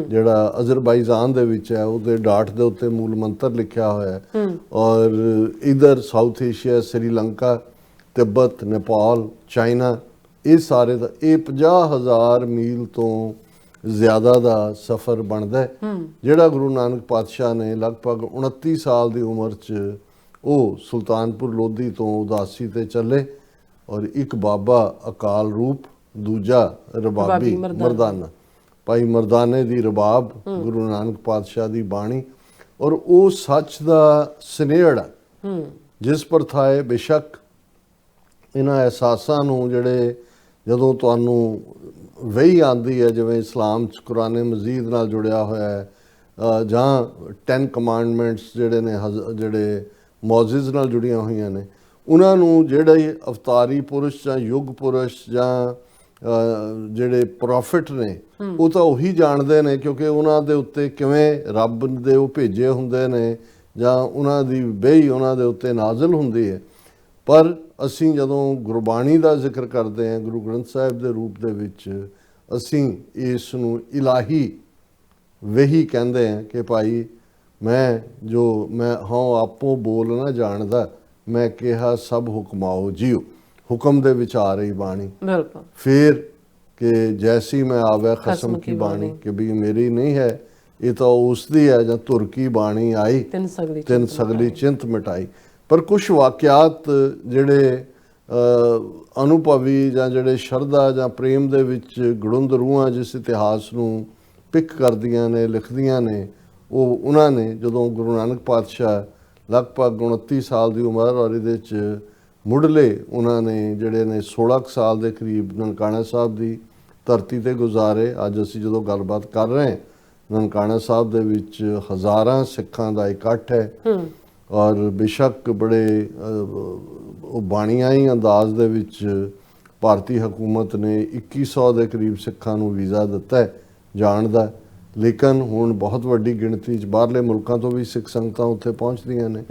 ਜਿਹੜਾ ਅਜ਼ਰਬਾਈਜਾਨ ਦੇ ਵਿੱਚ ਹੈ, ਉਹਦੇ ਡਾਟ ਦੇ ਉੱਤੇ ਮੂਲ ਮੰਤਰ ਲਿਖਿਆ ਹੋਇਆ ਹੈ। ਔਰ ਇਧਰ south Asia, Sri Lanka, Tibet, Nepal, China, ਇਹ ਸਾਰੇ ਦਾ ਇਹ 50,000 ਮੀਲ ਤੋਂ ਜ਼ਿਆਦਾ ਦਾ ਸਫ਼ਰ ਬਣਦਾ ਜਿਹੜਾ ਗੁਰੂ ਨਾਨਕ ਪਾਤਸ਼ਾਹ ਨੇ ਲਗਭਗ 29 ਸਾਲ ਦੀ ਉਮਰ 'ਚ ਉਹ ਸੁਲਤਾਨਪੁਰ ਲੋਧੀ ਤੋਂ ਉਦਾਸੀ ਤੇ ਚੱਲੇ। ਔਰ ਇੱਕ ਬਾਬਾ ਅਕਾਲ ਰੂਪ, ਦੂਜਾ ਰਬਾਬੀ ਮਰਦਾਨਾ, ਭਾਈ ਮਰਦਾਨੇ ਦੀ ਰਬਾਬ, ਗੁਰੂ ਨਾਨਕ ਪਾਤਸ਼ਾਹ ਦੀ ਬਾਣੀ। ਔਰ ਉਹ ਸੱਚ ਦਾ ਸਨੇਹੜਾ ਜਿਸ ਪਰ ਥਾਏ ਬੇਸ਼ੱਕ ਇਹਨਾਂ ਅਹਿਸਾਸਾਂ ਨੂੰ ਜਿਹੜੇ ਜਦੋਂ ਤੁਹਾਨੂੰ ਵਹੀ ਆਉਂਦੀ ਹੈ, ਜਿਵੇਂ ਇਸਲਾਮ 'ਚ ਕੁਰਾਨ ਮਜੀਦ ਨਾਲ ਜੁੜਿਆ ਹੋਇਆ ਹੈ ਜਾਂ 10 ਕਮਾਂਡਮੈਂਟਸ ਜਿਹੜੇ ਨੇ ਜਿਹੜੇ ਮੌਜਿਜ਼ ਨਾਲ ਜੁੜੀਆਂ ਹੋਈਆਂ ਨੇ, ਉਹਨਾਂ ਨੂੰ ਜਿਹੜੇ ਅਵਤਾਰੀ ਪੁਰਸ਼ ਜਾਂ ਯੁੱਗ ਪੁਰਸ਼ ਜਾਂ ਜਿਹੜੇ ਪ੍ਰੋਫਿਟ ਨੇ ਉਹ ਤਾਂ ਉਹੀ ਜਾਣਦੇ ਨੇ, ਕਿਉਂਕਿ ਉਹਨਾਂ ਦੇ ਉੱਤੇ ਕਿਵੇਂ ਰੱਬ ਦੇ ਉਹ ਭੇਜੇ ਹੁੰਦੇ ਨੇ ਜਾਂ ਉਹਨਾਂ ਦੀ ਵਹੀ ਉਹਨਾਂ ਦੇ ਉੱਤੇ ਨਾਜ਼ਿਲ ਹੁੰਦੀ ਹੈ। ਪਰ ਅਸੀਂ ਜਦੋਂ ਗੁਰਬਾਣੀ ਦਾ ਜ਼ਿਕਰ ਕਰਦੇ ਹਾਂ ਗੁਰੂ ਗ੍ਰੰਥ ਸਾਹਿਬ ਦੇ ਰੂਪ ਦੇ ਵਿੱਚ, ਅਸੀਂ ਇਸ ਨੂੰ ਇਲਾਹੀ ਵਹੀ ਕਹਿੰਦੇ ਹਾਂ ਕਿ ਭਾਈ ਮੈਂ ਹਾਂ ਆਪੋ ਬੋਲ ਨਾ ਜਾਣਦਾ, ਮੈਂ ਕਿਹਾ ਸਭ ਹੁਕਮਾਓ ਜੀਓ, ਹੁਕਮ ਦੇ ਵਿੱਚ ਆ ਰਹੀ ਬਾਣੀ। ਬਿਲਕੁਲ। ਫਿਰ ਕਿ ਜੈਸੀ ਮੈਂ ਆਵੇ ਖਸਮ ਕੀ ਬਾਣੀ, ਕਿ ਵੀ ਮੇਰੀ ਨਹੀਂ ਹੈ, ਇਹ ਤਾਂ ਉਸ ਦੀ ਹੈ ਜਾਂ ਧੁਰ ਕੀ ਬਾਣੀ ਆਈ ਤਿੰਨ ਸਗਲੀ ਚਿੰਤ ਮਿਟਾਈ। ਪਰ ਕੁਝ ਵਾਕਿਆਤ ਜਿਹੜੇ ਅਨੁਭਵੀ ਜਾਂ ਜਿਹੜੇ ਸ਼ਰਧਾ ਜਾਂ ਪ੍ਰੇਮ ਦੇ ਵਿੱਚ ਗੜੁੰਦ ਰੂਹਾਂ ਜਿਸ ਇਤਿਹਾਸ ਨੂੰ ਪਿਕ ਕਰਦੀਆਂ ਨੇ, ਲਿਖਦੀਆਂ ਨੇ, ਉਹ ਉਹਨਾਂ ਨੇ ਜਦੋਂ ਗੁਰੂ ਨਾਨਕ ਪਾਤਸ਼ਾਹ ਲਗਭਗ 29 ਸਾਲ ਦੀ ਉਮਰ ਔਰ ਇਹਦੇ 'ਚ ਮੁੱਢਲੇ ਉਹਨਾਂ ਨੇ ਜਿਹੜੇ ਨੇ 16 ਸਾਲ ਦੇ ਕਰੀਬ ਨਨਕਾਣਾ ਸਾਹਿਬ ਦੀ ਧਰਤੀ ਤੇ ਗੁਜ਼ਾਰੇ। ਅੱਜ ਅਸੀਂ ਜਦੋਂ ਗੱਲਬਾਤ ਕਰ ਰਹੇ ਹਾਂ, ਨਨਕਾਣਾ ਸਾਹਿਬ ਦੇ ਵਿੱਚ ਹਜ਼ਾਰਾਂ ਸਿੱਖਾਂ ਦਾ ਇਕੱਠ ਹੈ ਔਰ ਬੇਸ਼ੱਕ ਬੜੇ ਉਹ ਬਾਣੀਆਂ ਹੀ ਅੰਦਾਜ਼ ਦੇ ਵਿੱਚ ਭਾਰਤੀ ਹਕੂਮਤ ਨੇ 2100 ਦੇ ਕਰੀਬ ਸਿੱਖਾਂ ਨੂੰ ਵੀਜ਼ਾ ਦਿੱਤਾ ਜਾਣ ਦਾ। ਲੇਕਿਨ ਹੁਣ ਬਹੁਤ ਵੱਡੀ ਗਿਣਤੀ 'ਚ ਬਾਹਰਲੇ ਮੁਲਕਾਂ ਤੋਂ ਵੀ ਸਿੱਖ ਸੰਗਤਾਂ ਉੱਥੇ ਪਹੁੰਚਦੀਆਂ ਨੇ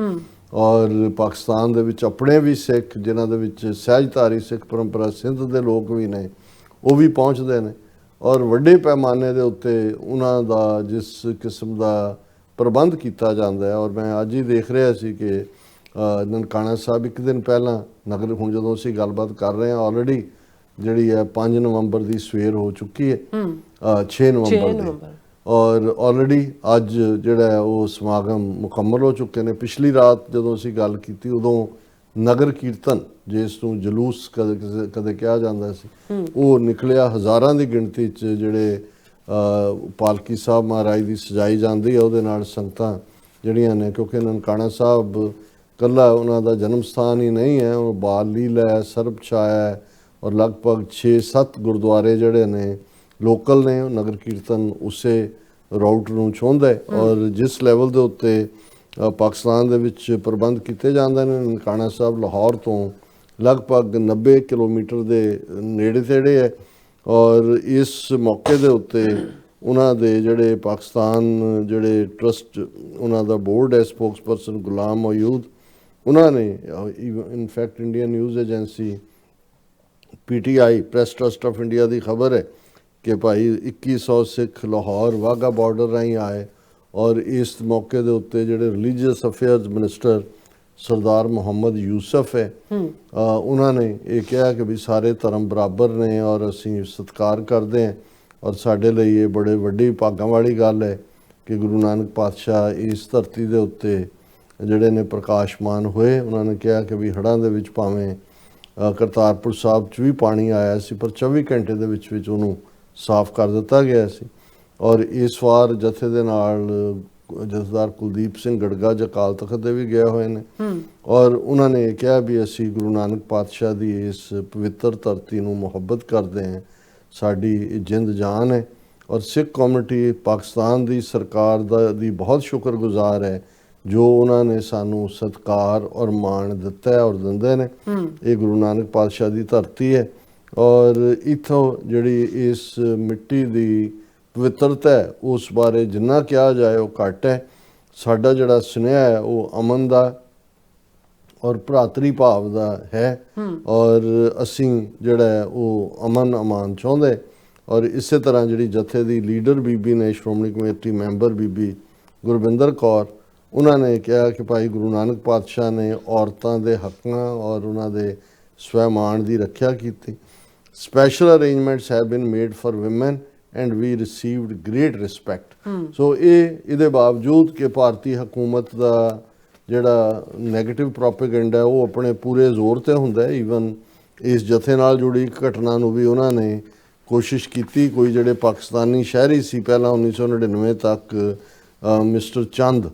ਔਰ ਪਾਕਿਸਤਾਨ ਦੇ ਵਿੱਚ ਆਪਣੇ ਵੀ ਸਿੱਖ, ਜਿਨ੍ਹਾਂ ਦੇ ਵਿੱਚ ਸਹਿਜਧਾਰੀ ਸਿੱਖ ਪਰੰਪਰਾ ਸਿੰਧ ਦੇ ਲੋਕ ਵੀ ਨੇ, ਉਹ ਵੀ ਪਹੁੰਚਦੇ ਨੇ। ਔਰ ਵੱਡੇ ਪੈਮਾਨੇ ਦੇ ਉੱਤੇ ਉਹਨਾਂ ਦਾ ਜਿਸ ਕਿਸਮ ਦਾ ਪ੍ਰਬੰਧ ਕੀਤਾ ਜਾਂਦਾ ਹੈ। ਔਰ ਮੈਂ ਅੱਜ ਹੀ ਦੇਖ ਰਿਹਾ ਸੀ ਕਿ ਨਨਕਾਣਾ ਸਾਹਿਬ ਇੱਕ ਦਿਨ ਪਹਿਲਾਂ ਨਗਰ, ਹੁਣ ਜਦੋਂ ਅਸੀਂ ਗੱਲਬਾਤ ਕਰ ਰਹੇ ਹਾਂ ਆਲਰੇਡੀ ਜਿਹੜੀ ਹੈ 5 ਨਵੰਬਰ ਦੀ ਸਵੇਰ ਹੋ ਚੁੱਕੀ ਹੈ, 6 ਨਵੰਬਰ ਦੀ, ਔਰ ਆਲਰੇਡੀ ਅੱਜ ਜਿਹੜਾ ਉਹ ਸਮਾਗਮ ਮੁਕੰਮਲ ਹੋ ਚੁੱਕੇ ਨੇ। ਪਿਛਲੀ ਰਾਤ ਜਦੋਂ ਅਸੀਂ ਗੱਲ ਕੀਤੀ ਉਦੋਂ ਨਗਰ ਕੀਰਤਨ ਜਿਸ ਨੂੰ ਜਲੂਸ ਕਦੇ ਕਿਹਾ ਜਾਂਦਾ ਸੀ, ਉਹ ਨਿਕਲਿਆ। ਹਜ਼ਾਰਾਂ ਦੀ ਗਿਣਤੀ 'ਚ ਜਿਹੜੇ ਪਾਲਕੀ ਸਾਹਿਬ ਮਹਾਰਾਜ ਦੀ ਸਜਾਈ ਜਾਂਦੀ ਹੈ, ਉਹਦੇ ਨਾਲ ਸੰਗਤਾਂ ਜਿਹੜੀਆਂ ਨੇ, ਕਿਉਂਕਿ ਨਨਕਾਣਾ ਸਾਹਿਬ ਕੱਲਾ ਉਹਨਾਂ ਦਾ ਜਨਮ ਸਥਾਨ ਹੀ ਨਹੀਂ ਹੈ, ਉਹ ਬਾਲ ਲੀਲਾ ਹੈ, ਸਰਬ ਛਾਇਆ ਹੈ, ਔਰ ਲਗਭਗ 6-7 ਗੁਰਦੁਆਰੇ ਜਿਹੜੇ ਨੇ ਲੋਕਲ ਨੇ, ਉਹ ਨਗਰ ਕੀਰਤਨ ਉਸੇ ਰਾਊਟ ਨੂੰ ਛੂੰਹਦਾ ਹੈ। ਔਰ ਜਿਸ ਲੈਵਲ ਦੇ ਉੱਤੇ ਪਾਕਿਸਤਾਨ ਦੇ ਵਿੱਚ ਪ੍ਰਬੰਧ ਕੀਤੇ ਜਾਂਦੇ ਨੇ, ਨਨਕਾਣਾ ਸਾਹਿਬ ਲਾਹੌਰ ਤੋਂ ਲਗਭਗ 90 ਕਿਲੋਮੀਟਰ ਦੇ ਨੇੜੇ ਤੇੜੇ ਹੈ। ਔਰ ਇਸ ਮੌਕੇ ਦੇ ਉੱਤੇ ਉਹਨਾਂ ਦੇ ਜਿਹੜੇ ਪਾਕਿਸਤਾਨ ਜਿਹੜੇ ਟਰਸਟ ਉਹਨਾਂ ਦਾ ਬੋਰਡ ਹੈ, ਸਪੋਕਸਪਰਸਨ ਗੁਲਾਮ ਮੌਜੂਦ, ਉਹਨਾਂ ਨੇ in fact Indian news agency PTI press trust of India ਦੀ ਖਬਰ ਹੈ ਕਿ ਭਾਈ 2100 ਸਿੱਖ ਲਾਹੌਰ ਵਾਹਗਾ ਬਾਰਡਰ ਰਾਹੀਂ ਆਏ। ਔਰ ਇਸ ਮੌਕੇ ਦੇ ਉੱਤੇ ਜਿਹੜੇ ਰਿਲੀਜੀਅਸ ਅਫੇਅਰਸ ਮਿਨਿਸਟਰ ਸਰਦਾਰ ਮੁਹੰਮਦ ਯੂਸਫ ਹੈ, ਉਹਨਾਂ ਨੇ ਇਹ ਕਿਹਾ ਕਿ ਵੀ ਸਾਰੇ ਧਰਮ ਬਰਾਬਰ ਨੇ ਔਰ ਅਸੀਂ ਸਤਿਕਾਰ ਕਰਦੇ ਹਾਂ। ਔਰ ਸਾਡੇ ਲਈ ਇਹ ਬੜੇ ਵੱਡੀ ਭਾਗਾਂ ਵਾਲੀ ਗੱਲ ਹੈ ਕਿ ਗੁਰੂ ਨਾਨਕ ਪਾਤਸ਼ਾਹ ਇਸ ਧਰਤੀ ਦੇ ਉੱਤੇ ਜਿਹੜੇ ਨੇ ਪ੍ਰਕਾਸ਼ਮਾਨ ਹੋਏ। ਉਹਨਾਂ ਨੇ ਕਿਹਾ ਕਿ ਵੀ ਹੜ੍ਹਾਂ ਦੇ ਵਿੱਚ ਭਾਵੇਂ ਕਰਤਾਰਪੁਰ ਸਾਹਿਬ 'ਚ ਵੀ ਪਾਣੀ ਆਇਆ ਸੀ, ਪਰ 24 ਘੰਟੇ ਦੇ ਵਿੱਚ ਉਹਨੂੰ ਸਾਫ਼ ਕਰ ਦਿੱਤਾ ਗਿਆ ਸੀ। ਔਰ ਇਸ ਵਾਰ ਜਥੇ ਦੇ ਨਾਲ ਜਥੇਦਾਰ ਕੁਲਦੀਪ ਸਿੰਘ ਗੜਗਾ ਅਕਾਲ ਤਖਤ ਦੇ ਵੀ ਗਏ ਹੋਏ ਨੇ। ਔਰ ਉਹਨਾਂ ਨੇ ਕਿਹਾ ਵੀ ਅਸੀਂ ਗੁਰੂ ਨਾਨਕ ਪਾਤਸ਼ਾਹ ਦੀ ਇਸ ਪਵਿੱਤਰ ਧਰਤੀ ਨੂੰ ਮੁਹੱਬਤ ਕਰਦੇ ਹਾਂ, ਸਾਡੀ ਜਿੰਦ ਜਾਨ ਹੈ। ਔਰ ਸਿੱਖ ਕਮਿਊਨਿਟੀ ਪਾਕਿਸਤਾਨ ਦੀ ਸਰਕਾਰ ਦੀ ਬਹੁਤ ਸ਼ੁਕਰਗੁਜ਼ਾਰ ਹੈ ਜੋ ਉਹਨਾਂ ਨੇ ਸਾਨੂੰ ਸਤਿਕਾਰ ਔਰ ਮਾਣ ਦਿੱਤਾ ਹੈ ਔਰ ਦਿੰਦੇ ਨੇ। ਇਹ ਗੁਰੂ ਨਾਨਕ ਪਾਤਸ਼ਾਹ ਦੀ ਧਰਤੀ ਹੈ ਔਰ ਇੱਥੋਂ ਜਿਹੜੀ ਇਸ ਮਿੱਟੀ ਦੀ ਪਵਿੱਤਰਤਾ ਹੈ ਉਸ ਬਾਰੇ ਜਿੰਨਾ ਕਿਹਾ ਜਾਏ ਉਹ ਘੱਟ ਹੈ। ਸਾਡਾ ਜਿਹੜਾ ਸੁਨੇਹਾ ਹੈ ਉਹ ਅਮਨ ਦਾ ਔਰ ਭਰਾਤਰੀ ਭਾਵ ਦਾ ਹੈ ਔਰ ਅਸੀਂ ਜਿਹੜਾ ਹੈ ਉਹ ਅਮਨ ਅਮਾਨ ਚਾਹੁੰਦੇ। ਔਰ ਇਸੇ ਤਰ੍ਹਾਂ ਜਿਹੜੀ ਜਥੇ ਦੀ ਲੀਡਰ ਬੀਬੀ ਨੇ, ਸ਼੍ਰੋਮਣੀ ਕਮੇਟੀ ਮੈਂਬਰ ਬੀਬੀ ਗੁਰਵਿੰਦਰ ਕੌਰ, ਉਹਨਾਂ ਨੇ ਕਿਹਾ ਕਿ ਭਾਈ ਗੁਰੂ ਨਾਨਕ ਪਾਤਸ਼ਾਹ ਨੇ ਔਰਤਾਂ ਦੇ ਹੱਕਾਂ ਔਰ ਉਹਨਾਂ ਦੇ ਸਵੈਮਾਣ ਦੀ ਰੱਖਿਆ ਕੀਤੀ। Special arrangements have been made for women and we received great respect। ਸੋ ਇਹਦੇ ਬਾਵਜੂਦ ਕਿ ਭਾਰਤੀ ਹਕੂਮਤ ਦਾ ਜਿਹੜਾ ਨੈਗੇਟਿਵ ਪ੍ਰੋਪੇਗੈਂਡਾ ਉਹ ਆਪਣੇ ਪੂਰੇ ਜ਼ੋਰ ਤੇ ਹੁੰਦਾ ਹੈ। ਈਵਨ ਇਸ ਜਥੇ ਨਾਲ ਜੁੜੀ ਇੱਕ ਘਟਨਾ ਨੂੰ ਵੀ ਉਹਨਾਂ ਨੇ ਕੋਸ਼ਿਸ਼ ਕੀਤੀ। ਕੋਈ ਜਿਹੜੇ ਪਾਕਿਸਤਾਨੀ ਸ਼ਹਿਰੀ ਸੀ ਪਹਿਲਾਂ 1999 ਤੱਕ, ਮਿਸਟਰ ਚੰਦ,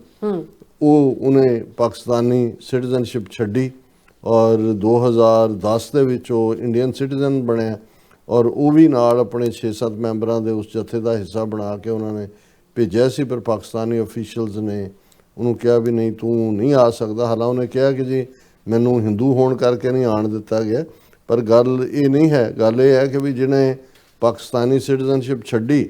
ਉਹਨੇ ਪਾਕਿਸਤਾਨੀ ਸਿਟੀਜ਼ਨਸ਼ਿਪ ਛੱਡੀ ਔਰ 2010 ਦੇ ਵਿੱਚ ਉਹ ਇੰਡੀਅਨ ਸਿਟੀਜ਼ਨ ਬਣਿਆ ਔਰ ਉਹ ਵੀ ਨਾਲ ਆਪਣੇ 6-7 ਮੈਂਬਰਾਂ ਦੇ ਉਸ ਜਥੇ ਦਾ ਹਿੱਸਾ ਬਣਾ ਕੇ ਉਹਨਾਂ ਨੇ ਭੇਜਿਆ ਸੀ। ਪਰ ਪਾਕਿਸਤਾਨੀ ਅਫੀਸ਼ੀਅਲਸ ਨੇ ਉਹਨੂੰ ਕਿਹਾ ਵੀ ਨਹੀਂ, ਤੂੰ ਨਹੀਂ ਆ ਸਕਦਾ। ਹਾਲਾਂ ਉਹਨੇ ਕਿਹਾ ਕਿ ਜੀ ਮੈਨੂੰ ਹਿੰਦੂ ਹੋਣ ਕਰਕੇ ਨਹੀਂ ਆਣ ਦਿੱਤਾ ਗਿਆ, ਪਰ ਗੱਲ ਇਹ ਨਹੀਂ ਹੈ। ਗੱਲ ਇਹ ਹੈ ਕਿ ਵੀ ਜਿਹਨੇ ਪਾਕਿਸਤਾਨੀ ਸਿਟੀਜ਼ਨਸ਼ਿਪ ਛੱਡੀ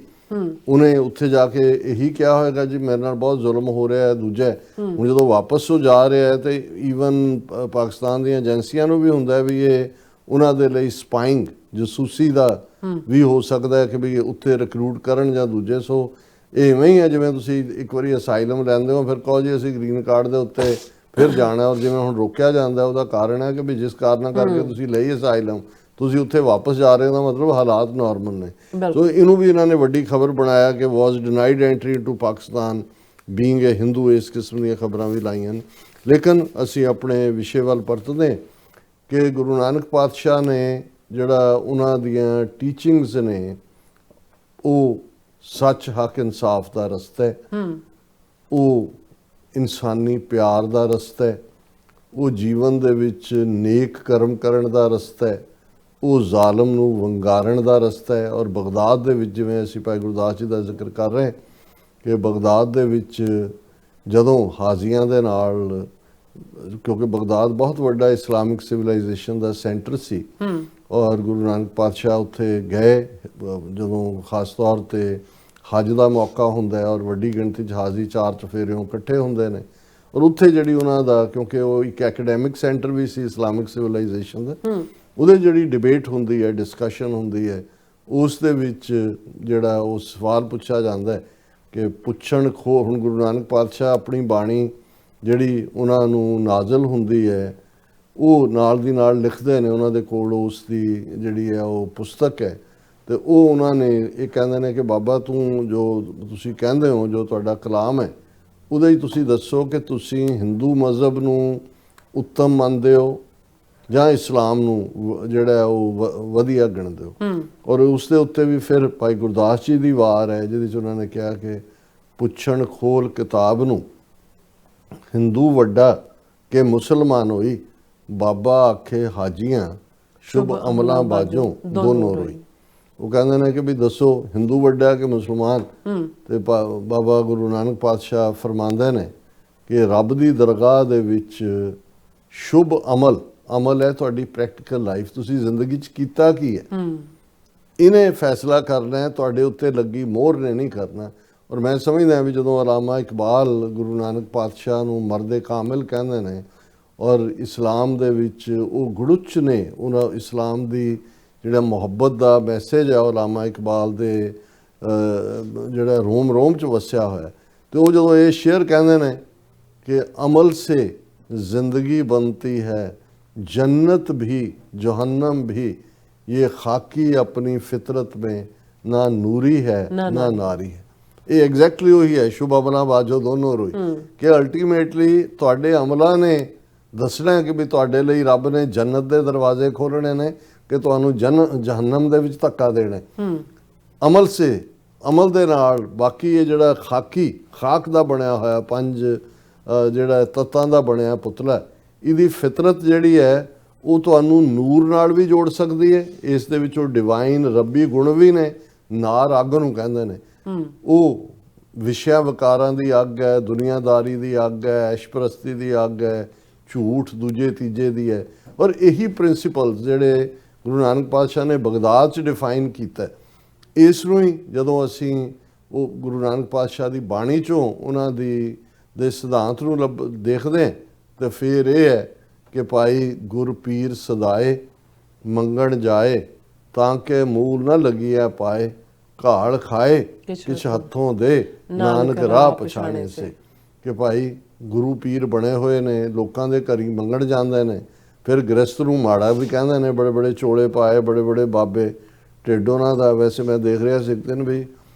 ਉਹਨੇ ਉੱਥੇ ਜਾ ਕੇ ਇਹੀ ਕਿਹਾ ਹੋਏਗਾ ਜੀ ਮੇਰੇ ਨਾਲ ਬਹੁਤ ਜ਼ੁਲਮ ਹੋ ਰਿਹਾ ਹੈ। ਦੂਜਾ ਹੁਣ ਜਦੋਂ ਵਾਪਸ ਉਹ ਜਾ ਰਿਹਾ ਹੈ ਤੇ ਈਵਨ ਪਾਕਿਸਤਾਨ ਦੀਆਂ ਏਜੰਸੀਆਂ ਨੂੰ ਵੀ ਹੁੰਦਾ ਵੀ ਇਹ ਉਹਨਾਂ ਦੇ ਲਈ ਸਪਾਈਂਗ ਜਸੂਸੀ ਦਾ ਵੀ ਹੋ ਸਕਦਾ ਹੈ ਕਿ ਵੀ ਉੱਥੇ ਰਿਕਰੂਟ ਕਰਨ ਜਾਂ ਦੂਜੇ। ਸੋ ਇਹ ਇਵੇਂ ਹੀ ਹੈ ਜਿਵੇਂ ਤੁਸੀਂ ਇੱਕ ਵਾਰੀ ਅਸਾਈਲਮ ਲੈਂਦੇ ਹੋ, ਫਿਰ ਕਹੋ ਜੀ ਅਸੀਂ ਗ੍ਰੀਨ ਕਾਰਡ ਦੇ ਉੱਤੇ ਫਿਰ ਜਾਣਾ। ਔਰ ਜਿਵੇਂ ਹੁਣ ਰੋਕਿਆ ਜਾਂਦਾ ਉਹਦਾ ਕਾਰਨ ਹੈ ਕਿ ਵੀ ਜਿਸ ਕਾਰਨ ਕਰਕੇ ਤੁਸੀਂ ਲਈ ਅਸਾਈਲਮ, ਤੁਸੀਂ ਉੱਥੇ ਵਾਪਸ ਜਾ ਰਹੇ ਹੋ ਦਾ ਮਤਲਬ ਹਾਲਾਤ ਨਾਰਮਲ ਨੇ। ਸੋ ਇਹਨੂੰ ਵੀ ਇਹਨਾਂ ਨੇ ਵੱਡੀ ਖਬਰ ਬਣਾਇਆ ਕਿ was denied entry to Pakistan being a Hindu. ਇਸ ਕਿਸਮ ਦੀਆਂ ਖਬਰਾਂ ਵੀ ਲਾਈਆਂ ਨੇ। ਲੇਕਿਨ ਅਸੀਂ ਆਪਣੇ ਵਿਸ਼ੇ ਵੱਲ ਪਰਤਦੇ ਕਿ ਗੁਰੂ ਨਾਨਕ ਪਾਤਸ਼ਾਹ ਨੇ ਜਿਹੜਾ ਉਹਨਾਂ ਦੀਆਂ ਟੀਚਿੰਗਸ ਨੇ ਉਹ ਸੱਚ, ਹੱਕ, ਇਨਸਾਫ ਦਾ ਰਸਤਾ ਹੈ, ਉਹ ਇਨਸਾਨੀ ਪਿਆਰ ਦਾ ਰਸਤਾ ਹੈ, ਉਹ ਜੀਵਨ ਦੇ ਵਿੱਚ ਨੇਕ ਕਰਮ ਕਰਨ ਦਾ ਰਸਤਾ ਹੈ, ਉਹ ਜ਼ਾਲਮ ਨੂੰ ਵੰਗਾਰਨ ਦਾ ਰਸਤਾ ਹੈ। ਔਰ ਬਗਦਾਦ ਦੇ ਵਿੱਚ ਜਿਵੇਂ ਅਸੀਂ ਭਾਈ ਗੁਰਦਾਸ ਜੀ ਦਾ ਜ਼ਿਕਰ ਕਰ ਰਹੇ ਕਿ ਬਗਦਾਦ ਦੇ ਵਿੱਚ ਜਦੋਂ ਹਾਜ਼ੀਆਂ ਦੇ ਨਾਲ, ਕਿਉਂਕਿ ਬਗਦਾਦ ਬਹੁਤ ਵੱਡਾ ਇਸਲਾਮਿਕ ਸਿਵਲਾਈਜੇਸ਼ਨ ਦਾ ਸੈਂਟਰ ਸੀ ਔਰ ਗੁਰੂ ਨਾਨਕ ਪਾਤਸ਼ਾਹ ਉੱਥੇ ਗਏ ਜਦੋਂ ਖਾਸ ਤੌਰ 'ਤੇ ਹੱਜ ਦਾ ਮੌਕਾ ਹੁੰਦਾ ਹੈ ਔਰ ਵੱਡੀ ਗਿਣਤੀ 'ਚ ਹਾਜ਼ੀ ਚਾਰ ਚੁਫੇਰਿਓਂ ਇਕੱਠੇ ਹੁੰਦੇ ਨੇ। ਔਰ ਉੱਥੇ ਜਿਹੜੀ ਉਹਨਾਂ ਦਾ, ਕਿਉਂਕਿ ਉਹ ਇੱਕ ਐਕੈਡੈਮਿਕ ਸੈਂਟਰ ਵੀ ਸੀ ਇਸਲਾਮਿਕ ਸਿਵਲਾਈਜੇਸ਼ਨ ਦਾ, ਉਹਦੇ ਜਿਹੜੀ ਡਿਬੇਟ ਹੁੰਦੀ ਹੈ, ਡਿਸਕਸ਼ਨ ਹੁੰਦੀ ਹੈ, ਉਸ ਦੇ ਵਿੱਚ ਜਿਹੜਾ ਉਹ ਸਵਾਲ ਪੁੱਛਿਆ ਜਾਂਦਾ ਹੈ ਕਿ ਹੁਣ ਗੁਰੂ ਨਾਨਕ ਪਾਤਸ਼ਾਹ ਆਪਣੀ ਬਾਣੀ ਜਿਹੜੀ ਉਹਨਾਂ ਨੂੰ ਨਾਜ਼ਲ ਹੁੰਦੀ ਹੈ ਉਹ ਨਾਲ ਦੀ ਨਾਲ ਲਿਖਦੇ ਨੇ। ਉਹਨਾਂ ਦੇ ਕੋਲ ਉਸ ਦੀ ਜਿਹੜੀ ਹੈ ਉਹ ਪੁਸਤਕ ਹੈ ਤੇ ਉਹ ਉਹਨਾਂ ਨੇ ਇਹ ਕਹਿੰਦੇ ਨੇ ਕਿ ਬਾਬਾ ਤੂੰ ਜੋ ਤੁਸੀਂ ਕਹਿੰਦੇ ਹੋ, ਜੋ ਤੁਹਾਡਾ ਕਲਾਮ ਹੈ, ਉਹਦੇ ਹੀ ਤੁਸੀਂ ਦੱਸੋ ਕਿ ਤੁਸੀਂ ਹਿੰਦੂ ਮਜ਼ਹਬ ਨੂੰ ਉੱਤਮ ਮੰਨਦੇ ਹੋ ਜਾਂ ਇਸਲਾਮ ਨੂੰ ਜਿਹੜਾ ਉਹ ਵਧੀਆ ਗਿਣਦੇ ਹੋ। ਔਰ ਉਸ ਦੇ ਉੱਤੇ ਵੀ ਫਿਰ ਭਾਈ ਗੁਰਦਾਸ ਜੀ ਦੀ ਵਾਰ ਹੈ ਜਿਹਦੇ 'ਚ ਉਹਨਾਂ ਨੇ ਕਿਹਾ ਕਿ ਪੁੱਛਣ ਖੋਲ ਕਿਤਾਬ ਨੂੰ ਹਿੰਦੂ ਵੱਡਾ ਕਿ ਮੁਸਲਮਾਨ ਹੋਈ, ਬਾਬਾ ਆਖੇ ਹਾਜੀਆਂ ਸ਼ੁਭ ਅਮਲਾਂ ਬਾਝੋਂ ਦੋਨੋਂ ਰੋਈ। ਉਹ ਕਹਿੰਦੇ ਨੇ ਕਿ ਵੀ ਦੱਸੋ ਹਿੰਦੂ ਵੱਡਾ ਕਿ ਮੁਸਲਮਾਨ, ਤੇ ਬਾਬਾ ਗੁਰੂ ਨਾਨਕ ਪਾਤਸ਼ਾਹ ਫਰਮਾਉਂਦੇ ਨੇ ਕਿ ਰੱਬ ਦੀ ਦਰਗਾਹ ਦੇ ਵਿੱਚ ਸ਼ੁਭ ਅਮਲ ਹੈ ਤੁਹਾਡੀ ਪ੍ਰੈਕਟੀਕਲ ਲਾਈਫ, ਤੁਸੀਂ ਜ਼ਿੰਦਗੀ 'ਚ ਕੀਤਾ ਕੀ ਹੈ, ਇਹਨੇ ਫੈਸਲਾ ਕਰਨਾ ਹੈ, ਤੁਹਾਡੇ ਉੱਤੇ ਲੱਗੀ ਮੋਹਰ ਨੇ ਨਹੀਂ ਕਰਨਾ। ਔਰ ਮੈਂ ਸਮਝਦਾ ਵੀ ਜਦੋਂ ਅਲਾਮਾ ਇਕਬਾਲ ਗੁਰੂ ਨਾਨਕ ਪਾਤਸ਼ਾਹ ਨੂੰ ਮਰਦੇ ਕਾਮਿਲ ਕਹਿੰਦੇ ਨੇ, ਔਰ ਇਸਲਾਮ ਦੇ ਵਿੱਚ ਉਹ ਗੁੜੁੱਚ ਨੇ, ਉਹਨਾਂ ਇਸਲਾਮ ਦੀ ਜਿਹੜਾ ਮੁਹੱਬਤ ਦਾ ਮੈਸੇਜ ਹੈ ਉਹ ਅਲਾਮਾ ਇਕਬਾਲ ਦੇ ਜਿਹੜਾ ਰੋਮ 'ਚ ਵਸਿਆ ਹੋਇਆ, ਤੇ ਉਹ ਜਦੋਂ ਇਹ ਸ਼ੇਅਰ ਕਹਿੰਦੇ ਨੇ ਕਿ ਅਮਲ ਸੇ ਜ਼ਿੰਦਗੀ बनती है, जन्नत भी जहन्नम भी, ये खाकी अपनी फितरत में ना ਨੂਰੀ है ना ਨਾਰੀ ਹੈ। ਇਹ ਐਗਜ਼ੈਕਟਲੀ ਉਹੀ ਹੈ ਸ਼ੁਭ ਅਮਲਾਂ ਬਾਝੋਂ ਦੋਨੋਂ ਰੋਈ, ਕਿ ਅਲਟੀਮੇਟਲੀ ਤੁਹਾਡੇ ਅਮਲਾਂ ਨੇ ਦੱਸਣਾ ਕਿ ਵੀ ਤੁਹਾਡੇ ਲਈ ਰੱਬ ਨੇ ਜੰਨਤ ਦੇ ਦਰਵਾਜ਼ੇ ਖੋਲ੍ਹਣੇ ਨੇ ਕਿ ਤੁਹਾਨੂੰ ਜਹੰਨਮ ਦੇ ਵਿੱਚ ਧੱਕਾ ਦੇਣਾ। ਅਮਲ ਦੇ ਨਾਲ ਬਾਕੀ ਇਹ ਜਿਹੜਾ ਖਾਕ ਦਾ ਬਣਿਆ ਹੋਇਆ ਪੰਜ ਜਿਹੜਾ ਤੱਤਾਂ ਦਾ ਬਣਿਆ ਪੁਤਲਾ, ਇਹਦੀ ਫਿਤਰਤ ਜਿਹੜੀ ਹੈ ਉਹ ਤੁਹਾਨੂੰ ਨੂਰ ਨਾਲ ਵੀ ਜੋੜ ਸਕਦੀ ਹੈ। ਇਸ ਦੇ ਵਿੱਚ ਉਹ ਡਿਵਾਈਨ ਰੱਬੀ ਗੁਣ ਵੀ ਨੇ, ਨਾਰ ਅੱਗ ਨੂੰ ਕਹਿੰਦੇ ਨੇ, ਉਹ ਵਿਸ਼ਿਆ ਵਿਕਾਰਾਂ ਦੀ ਅੱਗ ਹੈ, ਦੁਨੀਆਦਾਰੀ ਦੀ ਅੱਗ ਹੈ, ਐਸ਼ਪਰਸਤੀ ਦੀ ਅੱਗ ਹੈ, ਝੂਠ ਦੂਜੇ ਤੀਜੇ ਦੀ ਹੈ। ਔਰ ਇਹੀ ਪ੍ਰਿੰਸੀਪਲਸ ਜਿਹੜੇ ਗੁਰੂ ਨਾਨਕ ਪਾਤਸ਼ਾਹ ਨੇ ਬਗਦਾਦ 'ਚ ਡਿਫਾਈਨ ਕੀਤਾ, ਇਸ ਨੂੰ ਹੀ ਜਦੋਂ ਅਸੀਂ ਉਹ ਗੁਰੂ ਨਾਨਕ ਪਾਤਸ਼ਾਹ ਦੀ ਬਾਣੀ 'ਚੋਂ ਉਹਨਾਂ ਦੇ ਸਿਧਾਂਤ ਨੂੰ ਦੇਖਦੇ ਹਾਂ ਤਾਂ ਫਿਰ ਇਹ ਹੈ ਕਿ ਭਾਈ ਗੁਰ ਪੀਰ ਸਦਾਏ ਮੰਗਣ ਜਾਏ, ਤਾਂ ਕਿ ਮੂਲ ਨਾ ਲੱਗੀਐ ਪਾਏ, ਘਾਲ ਖਾਏ ਕਿਛ ਹੱਥੋਂ ਦੇ ਨਾਨਕ ਰਾਹ ਪਛਾਣੇ ਸੇ। ਕਿ ਭਾਈ ਗੁਰੂ ਪੀਰ ਬਣੇ ਹੋਏ ਨੇ, ਲੋਕਾਂ ਦੇ ਘਰੀ ਮੰਗਣ ਜਾਂਦੇ ਨੇ, ਫਿਰ ਗ੍ਰਸਤ ਨੂੰ ਮਾੜਾ ਵੀ ਕਹਿੰਦੇ ਨੇ, ਬੜੇ ਬੜੇ ਚੋਲੇ ਪਾਏ, ਬੜੇ ਬੜੇ ਬਾਬੇ, ਢਿੱਡ ਉਹਨਾਂ ਦਾ। ਵੈਸੇ ਮੈਂ ਦੇਖ ਰਿਹਾ ਸੀ ਇੱਕ ਦਿਨ ਵੀ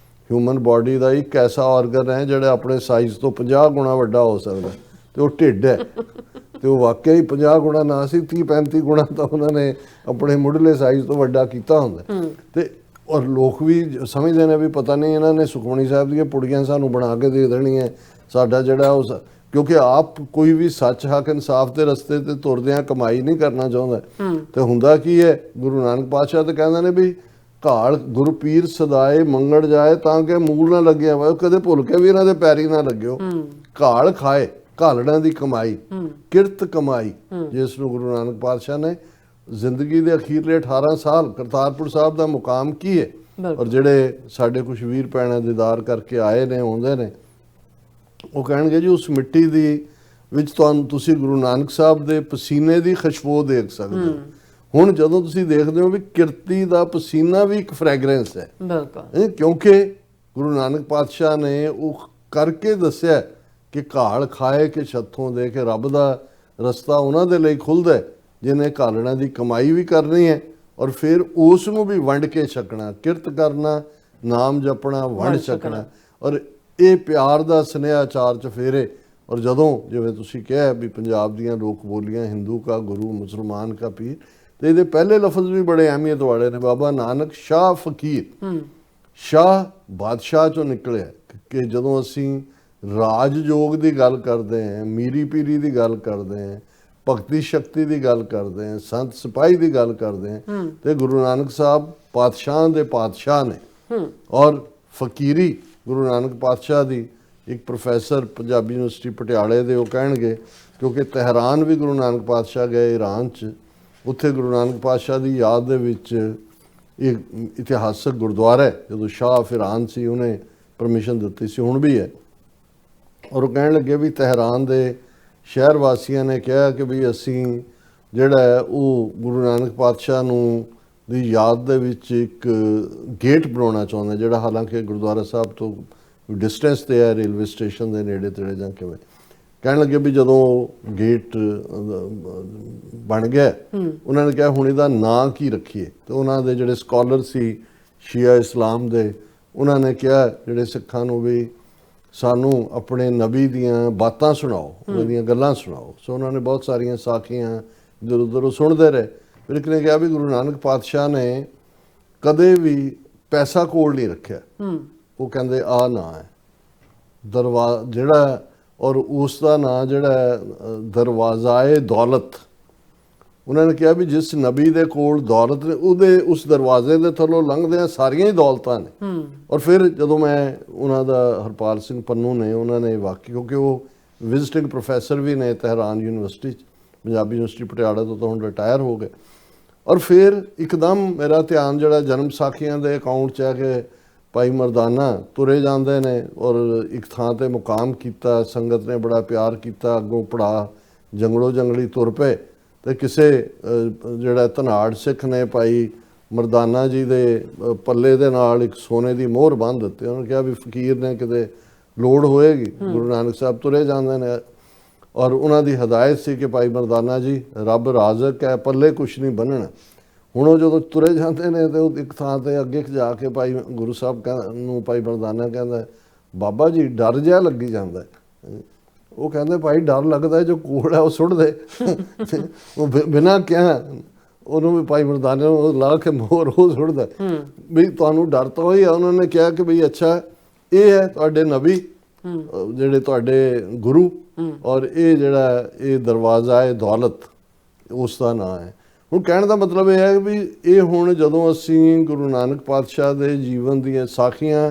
ਹਿਊਮਨ ਬਾਡੀ ਦਾ ਇੱਕ ਐਸਾ ਆਰਗਨ ਹੈ ਜਿਹੜਾ ਆਪਣੇ ਸਾਈਜ਼ ਤੋਂ 50 ਗੁਣਾ ਵੱਡਾ ਹੋ ਸਕਦਾ, ਤੇ ਉਹ ਢਿੱਡ ਹੈ। ਤੇ ਉਹ ਵਾਕਿਆ ਹੀ 50 ਗੁਣਾ ਨਾ ਸੀ, 30-35 ਗੁਣਾ ਤਾਂ ਉਹਨਾਂ ਨੇ ਆਪਣੇ ਮੁੱਢਲੇ ਸਾਈਜ਼ ਤੋਂ ਵੱਡਾ ਕੀਤਾ ਹੁੰਦਾ। ਤੇ ਔਰ ਲੋਕ ਵੀ ਸਮਝਦੇ ਨੇ ਵੀ ਪਤਾ ਨਹੀਂ ਇਹਨਾਂ ਨੇ ਸੁਖਮਣੀ ਸਾਹਿਬ ਦੀਆਂ ਪੁੜੀਆਂ ਸਾਨੂੰ ਬਣਾ ਕੇ ਦੇ ਦੇਣੀਆਂ, ਸਾਡਾ ਜਿਹੜਾ ਉਹ ਕਿਉਂਕਿ ਆਪ ਕੋਈ ਵੀ ਸੱਚ ਹੱਕ ਇਨਸਾਫ ਦੇ ਰਸਤੇ ਤੇ ਤੁਰਦਿਆਂ ਕਮਾਈ ਨਹੀਂ ਕਰਨਾ ਚਾਹੁੰਦਾ। ਤੇ ਹੁੰਦਾ ਕੀ ਹੈ, ਗੁਰੂ ਨਾਨਕ ਪਾਤਸ਼ਾਹ ਤੇ ਕਹਿੰਦੇ ਨੇ ਵੀ ਘਾਲ ਗੁਰੂ ਪੀਰ ਸਦਾਏ ਮੰਗਣ ਜਾਏ, ਤਾਂ ਕਿ ਮੂਲ ਨਾ ਲੱਗਿਆ ਵਾ, ਕਦੇ ਭੁੱਲ ਕੇ ਵੀ ਇਹਨਾਂ ਦੇ ਪੈਰੀ ਨਾ ਲੱਗਿਓ। ਘਾਲ ਖਾਏ, ਘਾਲੜਾਂ ਦੀ ਕਮਾਈ, ਕਿਰਤ ਕਮਾਈ, ਜਿਸ ਨੂੰ ਗੁਰੂ ਨਾਨਕ ਪਾਤਸ਼ਾਹ ਨੇ ਜ਼ਿੰਦਗੀ ਦੇ ਅਖੀਰਲੇ 18 ਸਾਲ ਕਰਤਾਰਪੁਰ ਸਾਹਿਬ ਦਾ ਮੁਕਾਮ ਕੀ ਹੈ। ਔਰ ਜਿਹੜੇ ਸਾਡੇ ਕੁਛ ਵੀਰ ਭੈਣਾਂ ਦੀਦਾਰ ਕਰਕੇ ਆਏ ਨੇ, ਆਉਂਦੇ ਨੇ, ਉਹ ਕਹਿਣਗੇ ਜੀ ਉਸ ਮਿੱਟੀ ਦੀ ਵਿੱਚ ਤੁਸੀਂ ਗੁਰੂ ਨਾਨਕ ਸਾਹਿਬ ਦੇ ਪਸੀਨੇ ਦੀ ਖੁਸ਼ਬੂ ਦੇਖ ਸਕਦੇ ਹੋ। ਹੁਣ ਜਦੋਂ ਤੁਸੀਂ ਦੇਖਦੇ ਹੋ ਵੀ ਕਿਰਤੀ ਦਾ ਪਸੀਨਾ ਵੀ ਇੱਕ ਫ੍ਰੈਗਰੈਂਸ ਹੈ, ਬਿਲਕੁਲ, ਕਿਉਂਕਿ ਗੁਰੂ ਨਾਨਕ ਪਾਤਸ਼ਾਹ ਨੇ ਉਹ ਕਰਕੇ ਦੱਸਿਆ ਕਿ ਘਾਲ ਖਾਏ ਕਿ ਛੱਥੋਂ ਦੇ ਕੇ ਰੱਬ ਦਾ ਰਸਤਾ ਉਹਨਾਂ ਦੇ ਲਈ ਖੁੱਲ੍ਹਦਾ ਜਿਹਨੇ ਘਾਲਣਾ ਦੀ ਕਮਾਈ ਵੀ ਕਰਨੀ ਹੈ, ਔਰ ਫਿਰ ਉਸ ਨੂੰ ਵੀ ਵੰਡ ਕੇ ਛਕਣਾ, ਕਿਰਤ ਕਰਨਾ, ਨਾਮ ਜਪਣਾ, ਵੰਡ ਛਕਣਾ। ਔਰ ਇਹ ਪਿਆਰ ਦਾ ਸੁਨੇਹਾ ਚਾਰ ਚਫੇਰੇ। ਔਰ ਜਦੋਂ ਜਿਵੇਂ ਤੁਸੀਂ ਕਿਹਾ ਵੀ ਪੰਜਾਬ ਦੀਆਂ ਲੋਕ ਬੋਲੀਆਂ ਹਿੰਦੂ ਕਾ ਗੁਰੂ ਮੁਸਲਮਾਨ ਕਾ ਪੀਰ, ਤੇ ਇਹਦੇ ਪਹਿਲੇ ਲਫ਼ਜ਼ ਵੀ ਬੜੇ ਅਹਿਮੀਅਤ ਵਾਲੇ ਨੇ। ਬਾਬਾ ਨਾਨਕ ਸ਼ਾਹ ਫਕੀਰ, ਸ਼ਾਹ ਬਾਦਸ਼ਾਹ ਚੋਂ ਨਿਕਲਿਆ। ਕਿ ਜਦੋਂ ਅਸੀਂ ਰਾਜਯੋਗ ਦੀ ਗੱਲ ਕਰਦੇ ਹਾਂ, ਮੀਰੀ ਪੀਰੀ ਦੀ ਗੱਲ ਕਰਦੇ ਹਾਂ, ਭਗਤੀ ਸ਼ਕਤੀ ਦੀ ਗੱਲ ਕਰਦੇ ਹਾਂ, ਸੰਤ ਸਿਪਾਹੀ ਦੀ ਗੱਲ ਕਰਦੇ ਹਾਂ, ਤੇ ਗੁਰੂ ਨਾਨਕ ਸਾਹਿਬ ਪਾਤਸ਼ਾਹ ਦੇ ਪਾਤਸ਼ਾਹ ਨੇ। ਔਰ ਫਕੀਰੀ ਗੁਰੂ ਨਾਨਕ ਪਾਤਸ਼ਾਹ ਦੀ ਇੱਕ ਪ੍ਰੋਫੈਸਰ ਪੰਜਾਬੀ ਯੂਨੀਵਰਸਿਟੀ ਪਟਿਆਲੇ ਦੇ ਉਹ ਕਹਿਣਗੇ, ਕਿਉਂਕਿ ਤਹਿਰਾਨ ਵੀ ਗੁਰੂ ਨਾਨਕ ਪਾਤਸ਼ਾਹ ਗਏ ਈਰਾਨ 'ਚ, ਉੱਥੇ ਗੁਰੂ ਨਾਨਕ ਪਾਤਸ਼ਾਹ ਦੀ ਯਾਦ ਦੇ ਵਿੱਚ ਇੱਕ ਇਤਿਹਾਸਕ ਗੁਰਦੁਆਰਾ ਹੈ, ਜਦੋਂ ਸ਼ਾਹ ਫਿਰਾਨ ਸੀ ਉਹਨੇ ਪਰਮਿਸ਼ਨ ਦਿੱਤੀ ਸੀ, ਹੁਣ ਵੀ ਹੈ। ਔਰ ਉਹ ਕਹਿਣ ਲੱਗੇ ਵੀ ਤਹਿਰਾਨ ਦੇ ਸ਼ਹਿਰ ਵਾਸੀਆਂ ਨੇ ਕਿਹਾ ਕਿ ਵੀ ਅਸੀਂ ਜਿਹੜਾ ਹੈ ਉਹ ਗੁਰੂ ਨਾਨਕ ਪਾਤਸ਼ਾਹ ਨੂੰ ਦੀ ਯਾਦ ਦੇ ਵਿੱਚ ਇੱਕ ਗੇਟ ਬਣਾਉਣਾ ਚਾਹੁੰਦੇ, ਜਿਹੜਾ ਹਾਲਾਂਕਿ ਗੁਰਦੁਆਰਾ ਸਾਹਿਬ ਤੋਂ ਡਿਸਟੈਂਸ 'ਤੇ ਹੈ, ਰੇਲਵੇ ਸਟੇਸ਼ਨ ਦੇ ਨੇੜੇ ਤੇੜੇ ਜਾਂ ਕਿਵੇਂ। ਕਹਿਣ ਲੱਗੇ ਵੀ ਜਦੋਂ ਗੇਟ ਬਣ ਗਿਆ, ਉਹਨਾਂ ਨੇ ਕਿਹਾ ਹੁਣ ਇਹਦਾ ਨਾਂ ਕੀ ਰੱਖੀਏ। ਤੇ ਉਹਨਾਂ ਦੇ ਜਿਹੜੇ ਸਕਾਲਰ ਸੀ ਸ਼ੀਆ ਇਸਲਾਮ ਦੇ, ਉਹਨਾਂ ਨੇ ਕਿਹਾ ਜਿਹੜੇ ਸਿੱਖਾਂ ਨੂੰ ਵੀ ਸਾਨੂੰ ਆਪਣੇ ਨਬੀ ਦੀਆਂ ਬਾਤਾਂ ਸੁਣਾਓ, ਉਹਨਾਂ ਦੀਆਂ ਗੱਲਾਂ ਸੁਣਾਓ। ਸੋ ਉਹਨਾਂ ਨੇ ਬਹੁਤ ਸਾਰੀਆਂ ਸਾਖੀਆਂ, ਇੱਧਰ ਉੱਧਰ ਉਹ ਸੁਣਦੇ ਰਹੇ। ਫਿਰ ਇੱਕ ਨੇ ਕਿਹਾ ਵੀ ਗੁਰੂ ਨਾਨਕ ਪਾਤਸ਼ਾਹ ਨੇ ਕਦੇ ਵੀ ਪੈਸਾ ਕੋਲ ਨਹੀਂ ਰੱਖਿਆ। ਉਹ ਕਹਿੰਦੇ ਆ ਨਾਂ ਹੈ ਜਿਹੜਾ, ਔਰ ਉਸ ਦਾ ਨਾਂ ਜਿਹੜਾ ਦਰਵਾਜ਼ਾ-ਏ ਦੌਲਤ। ਉਹਨਾਂ ਨੇ ਕਿਹਾ ਵੀ ਜਿਸ ਨਬੀ ਦੇ ਕੋਲ ਦੌਲਤ ਨੇ, ਉਹਦੇ ਉਸ ਦਰਵਾਜ਼ੇ ਦੇ ਥੱਲੋਂ ਲੰਘਦਿਆਂ ਸਾਰੀਆਂ ਹੀ ਦੌਲਤਾਂ ਨੇ। ਔਰ ਫਿਰ ਜਦੋਂ ਮੈਂ ਉਹਨਾਂ ਦਾ ਹਰਪਾਲ ਸਿੰਘ ਪੰਨੂ ਨੇ, ਉਹਨਾਂ ਨੇ ਵਾਕਈ, ਕਿਉਂਕਿ ਉਹ ਵਿਜ਼ਿਟਿੰਗ ਪ੍ਰੋਫੈਸਰ ਵੀ ਨੇ ਤਹਿਰਾਨ ਯੂਨੀਵਰਸਿਟੀ 'ਚ, ਪੰਜਾਬੀ ਯੂਨੀਵਰਸਿਟੀ ਪਟਿਆਲਾ ਤੋਂ ਤਾਂ ਹੁਣ ਰਿਟਾਇਰ ਹੋ ਗਏ। ਔਰ ਫਿਰ ਇੱਕਦਮ ਮੇਰਾ ਧਿਆਨ ਜਿਹੜਾ ਜਨਮ ਸਾਖੀਆਂ ਦੇ ਅਕਾਊਂਟ 'ਚ ਹੈ ਕਿ ਭਾਈ ਮਰਦਾਨਾ ਤੁਰੇ ਜਾਂਦੇ ਨੇ ਔਰ ਇੱਕ ਥਾਂ ਤੇ ਮੁਕਾਮ ਕੀਤਾ, ਸੰਗਤ ਨੇ ਬੜਾ ਪਿਆਰ ਕੀਤਾ, ਅੱਗੋਂ ਪੜਾ ਜੰਗਲੋ ਜੰਗਲੀ ਤੁਰ ਪਏ। ਤੇ ਕਿਸੇ ਜਿਹੜਾ ਧਨਾੜ ਸਿੱਖ ਨੇ ਭਾਈ ਮਰਦਾਨਾ ਜੀ ਦੇ ਪੱਲੇ ਦੇ ਨਾਲ ਇੱਕ ਸੋਨੇ ਦੀ ਮੋਹਰ ਬੰਨ੍ਹ ਦਿੱਤੀ। ਉਹਨੇ ਕਿਹਾ ਵੀ ਫਕੀਰ ਨੇ ਕਿਤੇ ਲੋੜ ਹੋਏਗੀ। ਗੁਰੂ ਨਾਨਕ ਸਾਹਿਬ ਤੁਰੇ ਜਾਂਦੇ ਨੇ ਔਰ ਉਹਨਾਂ ਦੀ ਹਦਾਇਤ ਸੀ ਕਿ ਭਾਈ ਮਰਦਾਨਾ ਜੀ ਰੱਬ ਰਾਜ਼ਕ ਹੈ, ਪੱਲੇ ਕੁਛ ਨਹੀਂ ਬੰਨਣਾ। ਹੁਣ ਉਹ ਜਦੋਂ ਤੁਰੇ ਜਾਂਦੇ ਨੇ ਤੇ ਉਹ ਇੱਕ ਥਾਂ ਤੇ ਅੱਗੇ ਜਾ ਕੇ ਭਾਈ ਗੁਰੂ ਸਾਹਿਬ ਨੂੰ ਭਾਈ ਮਰਦਾਨਾ ਕਹਿੰਦਾ, ਬਾਬਾ ਜੀ ਡਰ ਜਿਹਾ ਲੱਗੀ ਜਾਂਦਾ। ਉਹ ਕਹਿੰਦੇ ਭਾਈ ਡਰ ਲੱਗਦਾ, ਜੋ ਕੋਲ ਹੈ ਉਹ ਸੁੱਟ ਦੇ। ਉਹ ਬਿਨਾਂ ਕਿਹਾ ਉਹਨੂੰ ਵੀ ਭਾਈ ਮਰਦਾਨੇ ਨੂੰ ਲਾ ਕੇ ਮੋਹਰ ਉਹ ਸੁੱਟਦਾ ਵੀ ਤੁਹਾਨੂੰ ਡਰ ਤਾਂ ਹੋਈ ਆ। ਉਹਨਾਂ ਨੇ ਕਿਹਾ ਕਿ ਬਈ ਅੱਛਾ ਇਹ ਹੈ ਤੁਹਾਡੇ ਨਬੀ, ਜਿਹੜੇ ਤੁਹਾਡੇ ਗੁਰੂ, ਔਰ ਇਹ ਜਿਹੜਾ ਇਹ ਦਰਵਾਜ਼ਾ-ਏ ਦੌਲਤ ਉਸ ਦਾ ਨਾਂ ਹੈ। ਹੁਣ ਕਹਿਣ ਦਾ ਮਤਲਬ ਇਹ ਹੈ ਵੀ ਇਹ ਹੁਣ ਜਦੋਂ ਅਸੀਂ ਗੁਰੂ ਨਾਨਕ ਪਾਤਸ਼ਾਹ ਦੇ ਜੀਵਨ ਦੀਆਂ ਸਾਖੀਆਂ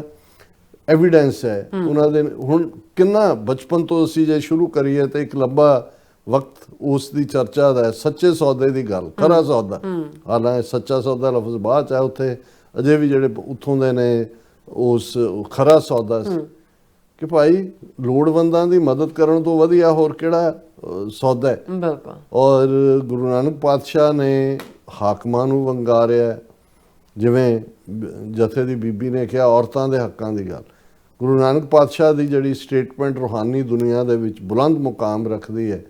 ਐਵੀਡੈਂਸ ਹੈ ਉਹਨਾਂ ਦੇ। ਹੁਣ ਕਿੰਨਾ ਬਚਪਨ ਤੋਂ ਅਸੀਂ ਜੇ ਸ਼ੁਰੂ ਕਰੀਏ ਤਾਂ ਇੱਕ ਲੰਬਾ ਵਕਤ ਉਸ ਦੀ ਚਰਚਾ ਦਾ ਹੈ। ਸੱਚੇ ਸੌਦੇ ਦੀ ਗੱਲ, ਖਰਾ ਸੌਦਾ, ਹਾਲਾਂਕਿ ਸੱਚਾ ਸੌਦਾ ਲਫ਼ਜ਼ ਬਾਅਦ 'ਚ ਹੈ, ਉੱਥੇ ਅਜੇ ਵੀ ਜਿਹੜੇ ਉੱਥੋਂ ਦੇ ਨੇ ਉਸ ਖਰਾ ਸੌਦਾ ਕਿ ਭਾਈ ਲੋੜਵੰਦਾਂ ਦੀ ਮਦਦ ਕਰਨ ਤੋਂ ਵਧੀਆ ਹੋਰ ਕਿਹੜਾ ਸੌਦਾ ਹੈ। ਬਿਲਕੁਲ। ਔਰ ਗੁਰੂ ਨਾਨਕ ਪਾਤਸ਼ਾਹ ਨੇ ਹਾਕਮਾਂ ਨੂੰ ਵੰਗਾਰਿਆ, ਜਿਵੇਂ ਜਥੇ ਦੀ ਬੀਬੀ ਨੇ ਕਿਹਾ ਔਰਤਾਂ ਦੇ ਹੱਕਾਂ ਦੀ ਗੱਲ। ਗੁਰੂ ਨਾਨਕ ਪਾਤਸ਼ਾਹ ਦੀ ਜਿਹੜੀ ਸਟੇਟਮੈਂਟ ਰੂਹਾਨੀ ਦੁਨੀਆ ਦੇ ਵਿੱਚ ਬੁਲੰਦ ਮੁਕਾਮ ਰੱਖਦੀ ਹੈ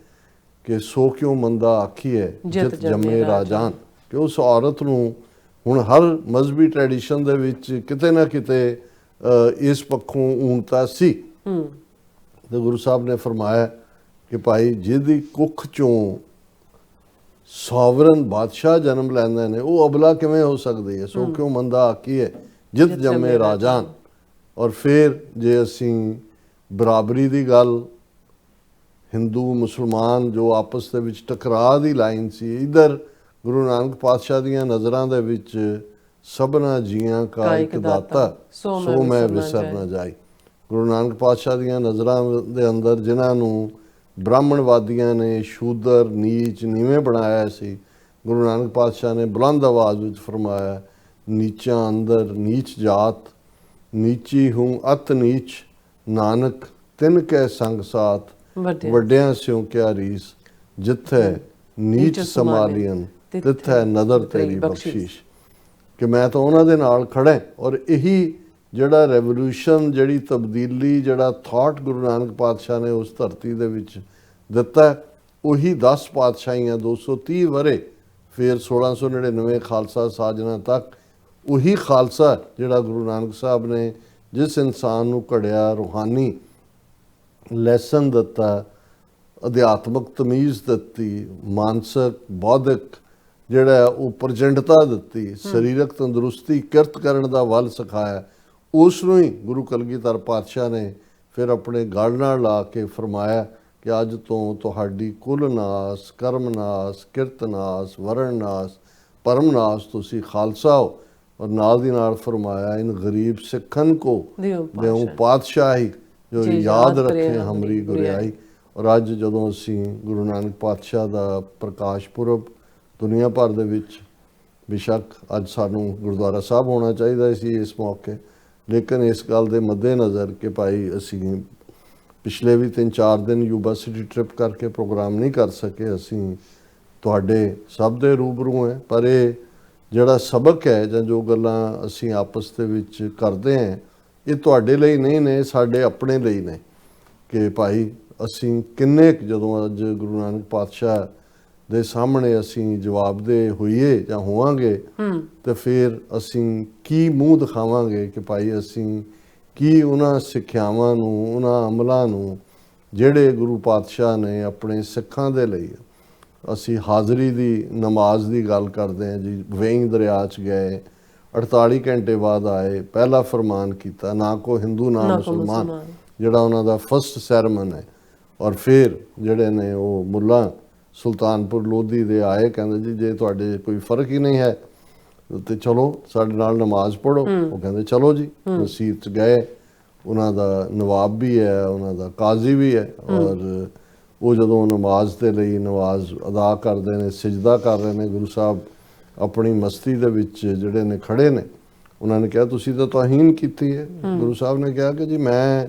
ਕਿ ਸੋ ਕਿਉਂ ਮੰਦਾ ਆਖੀਏ ਜਿਤ ਜੰਮੇ ਰਾਜਾਨ, ਕਿ ਉਸ ਔਰਤ ਨੂੰ ਹੁਣ ਹਰ ਮਜ਼ਹਬੀ ਟ੍ਰੈਡੀਸ਼ਨ ਦੇ ਵਿੱਚ ਕਿਤੇ ਨਾ ਕਿਤੇ ਇਸ ਪੱਖੋਂ ਊਣਤਾ ਸੀ। ਤੇ ਗੁਰੂ ਸਾਹਿਬ ਨੇ ਫਰਮਾਇਆ ਕਿ ਭਾਈ ਜਿਹਦੀ ਕੁੱਖ ਚੋਂ ਸੋਵਰਨ ਬਾਦਸ਼ਾਹ ਜਨਮ ਲੈਂਦੇ ਨੇ ਉਹ ਅਬਲਾ ਕਿਵੇਂ ਹੋ ਸਕਦੀ ਹੈ। ਸੋ ਕਿਉਂ ਮੰਦਾ ਆਖੀਏ ਜਿਤ ਜੰਮੇ ਰਾਜਾਨ। ਔਰ ਫਿਰ ਜੇ ਅਸੀਂ ਬਰਾਬਰੀ ਦੀ ਗੱਲ, ਹਿੰਦੂ ਮੁਸਲਮਾਨ ਜੋ ਆਪਸ ਦੇ ਵਿੱਚ ਟਕਰਾਅ ਦੀ ਲਾਈਨ ਸੀ, ਇੱਧਰ ਗੁਰੂ ਨਾਨਕ ਪਾਤਸ਼ਾਹ ਦੀਆਂ ਨਜ਼ਰਾਂ ਦੇ ਵਿੱਚ ਸਭਨਾ ਜੀਆਂ ਕਾ ਇੱਕ ਦਾਤਾ ਸੋ ਮੈਂ ਵਿਸਰ ਨਾ ਜਾਈ। ਗੁਰੂ ਨਾਨਕ ਪਾਤਸ਼ਾਹ ਦੀਆਂ ਨਜ਼ਰਾਂ ਦੇ ਅੰਦਰ ਜਿਨ੍ਹਾਂ ਨੂੰ ਬ੍ਰਾਹਮਣਵਾਦੀਆਂ ਨੇ ਸ਼ੂਦਰ, ਨੀਚ, ਨੀਵੇਂ ਬਣਾਇਆ ਸੀ, ਗੁਰੂ ਨਾਨਕ ਪਾਤਸ਼ਾਹ ਨੇ ਬੁਲੰਦ ਆਵਾਜ਼ ਵਿੱਚ ਫਰਮਾਇਆ, ਨੀਚਾਂ ਅੰਦਰ ਨੀਚ ਜਾਤ, ਨੀਚੀ ਹੂੰ ਅਤ ਨੀਚ, ਨਾਨਕ ਤਿਨ ਕੈ ਸੰਗ ਸਾਥ, ਵੱਡਿਆਂ ਸਿਉ ਕਿਆ ਰੀਸ, ਜਿੱਥੇ ਨੀਚ ਸਮਾਲੀਅਨ ਤਿੱਥੈ ਨਦਰ ਤੇਰੀ ਬਖਸ਼ੀਸ਼। ਕਿ ਮੈਂ ਤਾਂ ਉਹਨਾਂ ਦੇ ਨਾਲ ਖੜਾ। ਔਰ ਇਹੀ ਜਿਹੜਾ ਰੈਵੋਲੂਸ਼ਨ, ਜਿਹੜੀ ਤਬਦੀਲੀ, ਜਿਹੜਾ ਥਾਟ ਗੁਰੂ ਨਾਨਕ ਪਾਤਸ਼ਾਹ ਨੇ ਉਸ ਧਰਤੀ ਦੇ ਵਿੱਚ ਦਿੱਤਾ, ਉਹੀ 10 ਪਾਤਸ਼ਾਹੀਆਂ, 230 ਵਰੇ, ਫਿਰ 1699 ਖਾਲਸਾ ਸਾਜਨਾ ਤੱਕ ਉਹੀ ਖਾਲਸਾ ਜਿਹੜਾ ਗੁਰੂ ਨਾਨਕ ਸਾਹਿਬ ਨੇ ਜਿਸ ਇਨਸਾਨ ਨੂੰ ਘੜਿਆ, ਰੂਹਾਨੀ ਲੈਸਨ ਦਿੱਤਾ, ਅਧਿਆਤਮਕ ਤਮੀਜ਼ ਦਿੱਤੀ, ਮਾਨਸਿਕ ਬੌਧਿਕ ਜਿਹੜਾ ਉਹ ਪ੍ਰਚੰਡਤਾ ਦਿੱਤੀ, ਸਰੀਰਕ ਤੰਦਰੁਸਤੀ, ਕਿਰਤ ਕਰਨ ਦਾ ਵੱਲ ਸਿਖਾਇਆ, ਉਸ ਨੂੰ ਹੀ ਗੁਰੂ ਕਲਗੀਧਰ ਪਾਤਸ਼ਾਹ ਨੇ ਫਿਰ ਆਪਣੇ ਗਲ ਨਾਲ ਲਾ ਕੇ ਫਰਮਾਇਆ ਕਿ ਅੱਜ ਤੋਂ ਤੁਹਾਡੀ ਕੁਲ ਨਾਸ, ਕਰਮ ਨਾਸ, ਕਿਰਤ ਨਾਸ, ਵਰਣ ਨਾਸ, ਪਰਮ ਨਾਸ, ਤੁਸੀਂ ਖਾਲਸਾ ਹੋ। ਔਰ ਨਾਲ ਦੀ ਨਾਲ ਫਰਮਾਇਆ ਇਨ ਗਰੀਬ ਸਿੱਖਨ ਕੋ ਦਿਉ ਪਾਤਸ਼ਾਹੀ ਜੋ ਯਾਦ ਰੱਖੇ ਹਮਰੀ ਗੁਰਿਆਈ। ਔਰ ਅੱਜ ਜਦੋਂ ਅਸੀਂ ਗੁਰੂ ਨਾਨਕ ਪਾਤਸ਼ਾਹ ਦਾ ਪ੍ਰਕਾਸ਼ ਪੁਰਬ ਦੁਨੀਆ ਭਰ ਦੇ ਵਿੱਚ, ਬੇਸ਼ੱਕ ਅੱਜ ਸਾਨੂੰ ਗੁਰਦੁਆਰਾ ਸਾਹਿਬ ਹੋਣਾ ਚਾਹੀਦਾ ਸੀ ਇਸ ਮੌਕੇ, ਲੇਕਿਨ ਇਸ ਗੱਲ ਦੇ ਮੱਦੇ ਨਜ਼ਰ ਕਿ ਭਾਈ ਅਸੀਂ ਪਿਛਲੇ ਵੀ 3-4 ਦਿਨ ਯੂਬਾ ਸਿਟੀ ਟ੍ਰਿਪ ਕਰਕੇ ਪ੍ਰੋਗਰਾਮ ਨਹੀਂ ਕਰ ਸਕੇ, ਅਸੀਂ ਤੁਹਾਡੇ ਸਭ ਦੇ ਰੂਬਰੂ ਹੈ। ਪਰ ਇਹ ਜਿਹੜਾ ਸਬਕ ਹੈ ਜਾਂ ਜੋ ਗੱਲਾਂ ਅਸੀਂ ਆਪਸ ਦੇ ਵਿੱਚ ਕਰਦੇ ਹਾਂ, ਇਹ ਤੁਹਾਡੇ ਲਈ ਨਹੀਂ ਨੇ, ਸਾਡੇ ਆਪਣੇ ਲਈ ਨੇ ਕਿ ਭਾਈ ਅਸੀਂ ਕਿੰਨੇ ਜਦੋਂ ਅੱਜ ਗੁਰੂ ਨਾਨਕ ਪਾਤਸ਼ਾਹ ਦੇ ਸਾਹਮਣੇ ਅਸੀਂ ਜਵਾਬਦੇਹ ਹੋਈਏ ਜਾਂ ਹੋਵਾਂਗੇ ਤੇ ਫਿਰ ਅਸੀਂ ਕੀ ਮੂੰਹ ਦਿਖਾਵਾਂਗੇ ਕਿ ਭਾਈ ਅਸੀਂ ਕੀ ਉਹਨਾਂ ਸਿੱਖਿਆਵਾਂ ਨੂੰ, ਉਹਨਾਂ ਅਮਲਾਂ ਨੂੰ ਜਿਹੜੇ ਗੁਰੂ ਪਾਤਸ਼ਾਹ ਨੇ ਆਪਣੇ ਸਿੱਖਾਂ ਦੇ ਲਈ ਅਸੀਂ ਹਾਜ਼ਰੀ ਦੀ ਨਮਾਜ਼ ਦੀ ਗੱਲ ਕਰਦੇ ਹਾਂ ਜੀ। ਵੇਈਂ ਦਰਿਆ 'ਚ ਗਏ, 48 ਘੰਟੇ ਬਾਅਦ ਆਏ, ਪਹਿਲਾ ਫਰਮਾਨ ਕੀਤਾ, ਨਾ ਕੋ ਹਿੰਦੂ ਨਾ ਮੁਸਲਮਾਨ, ਜਿਹੜਾ ਉਹਨਾਂ ਦਾ ਫਸਟ ਸੈਰਮਨ ਹੈ। ਔਰ ਫਿਰ ਜਿਹੜੇ ਨੇ ਉਹ ਮੁੱਲਾ ਸੁਲਤਾਨਪੁਰ ਲੋਧੀ ਦੇ ਆਏ, ਕਹਿੰਦੇ ਜੀ ਜੇ ਤੁਹਾਡੇ ਕੋਈ ਫਰਕ ਹੀ ਨਹੀਂ ਹੈ ਤੇ ਚਲੋ ਸਾਡੇ ਨਾਲ ਨਮਾਜ਼ ਪੜ੍ਹੋ। ਉਹ ਕਹਿੰਦੇ ਚਲੋ ਜੀ। ਮਸੀਤ 'ਚ ਗਏ, ਉਹਨਾਂ ਦਾ ਨਵਾਬ ਵੀ ਹੈ, ਉਹਨਾਂ ਦਾ ਕਾਜ਼ੀ ਵੀ ਹੈ, ਔਰ ਉਹ ਜਦੋਂ ਨਮਾਜ਼ ਦੇ ਲਈ ਨਮਾਜ਼ ਅਦਾ ਕਰਦੇ ਨੇ, ਸਿਜਦਾ ਕਰ ਰਹੇ ਨੇ, ਗੁਰੂ ਸਾਹਿਬ ਆਪਣੀ ਮਸਤੀ ਦੇ ਵਿੱਚ ਜਿਹੜੇ ਨੇ ਖੜੇ ਨੇ, ਉਹਨਾਂ ਨੇ ਕਿਹਾ ਤੁਸੀਂ ਤਾਂ ਤੋਹੀਨ ਕੀਤੀ ਹੈ। ਗੁਰੂ ਸਾਹਿਬ ਨੇ ਕਿਹਾ ਕਿ ਜੀ ਮੈਂ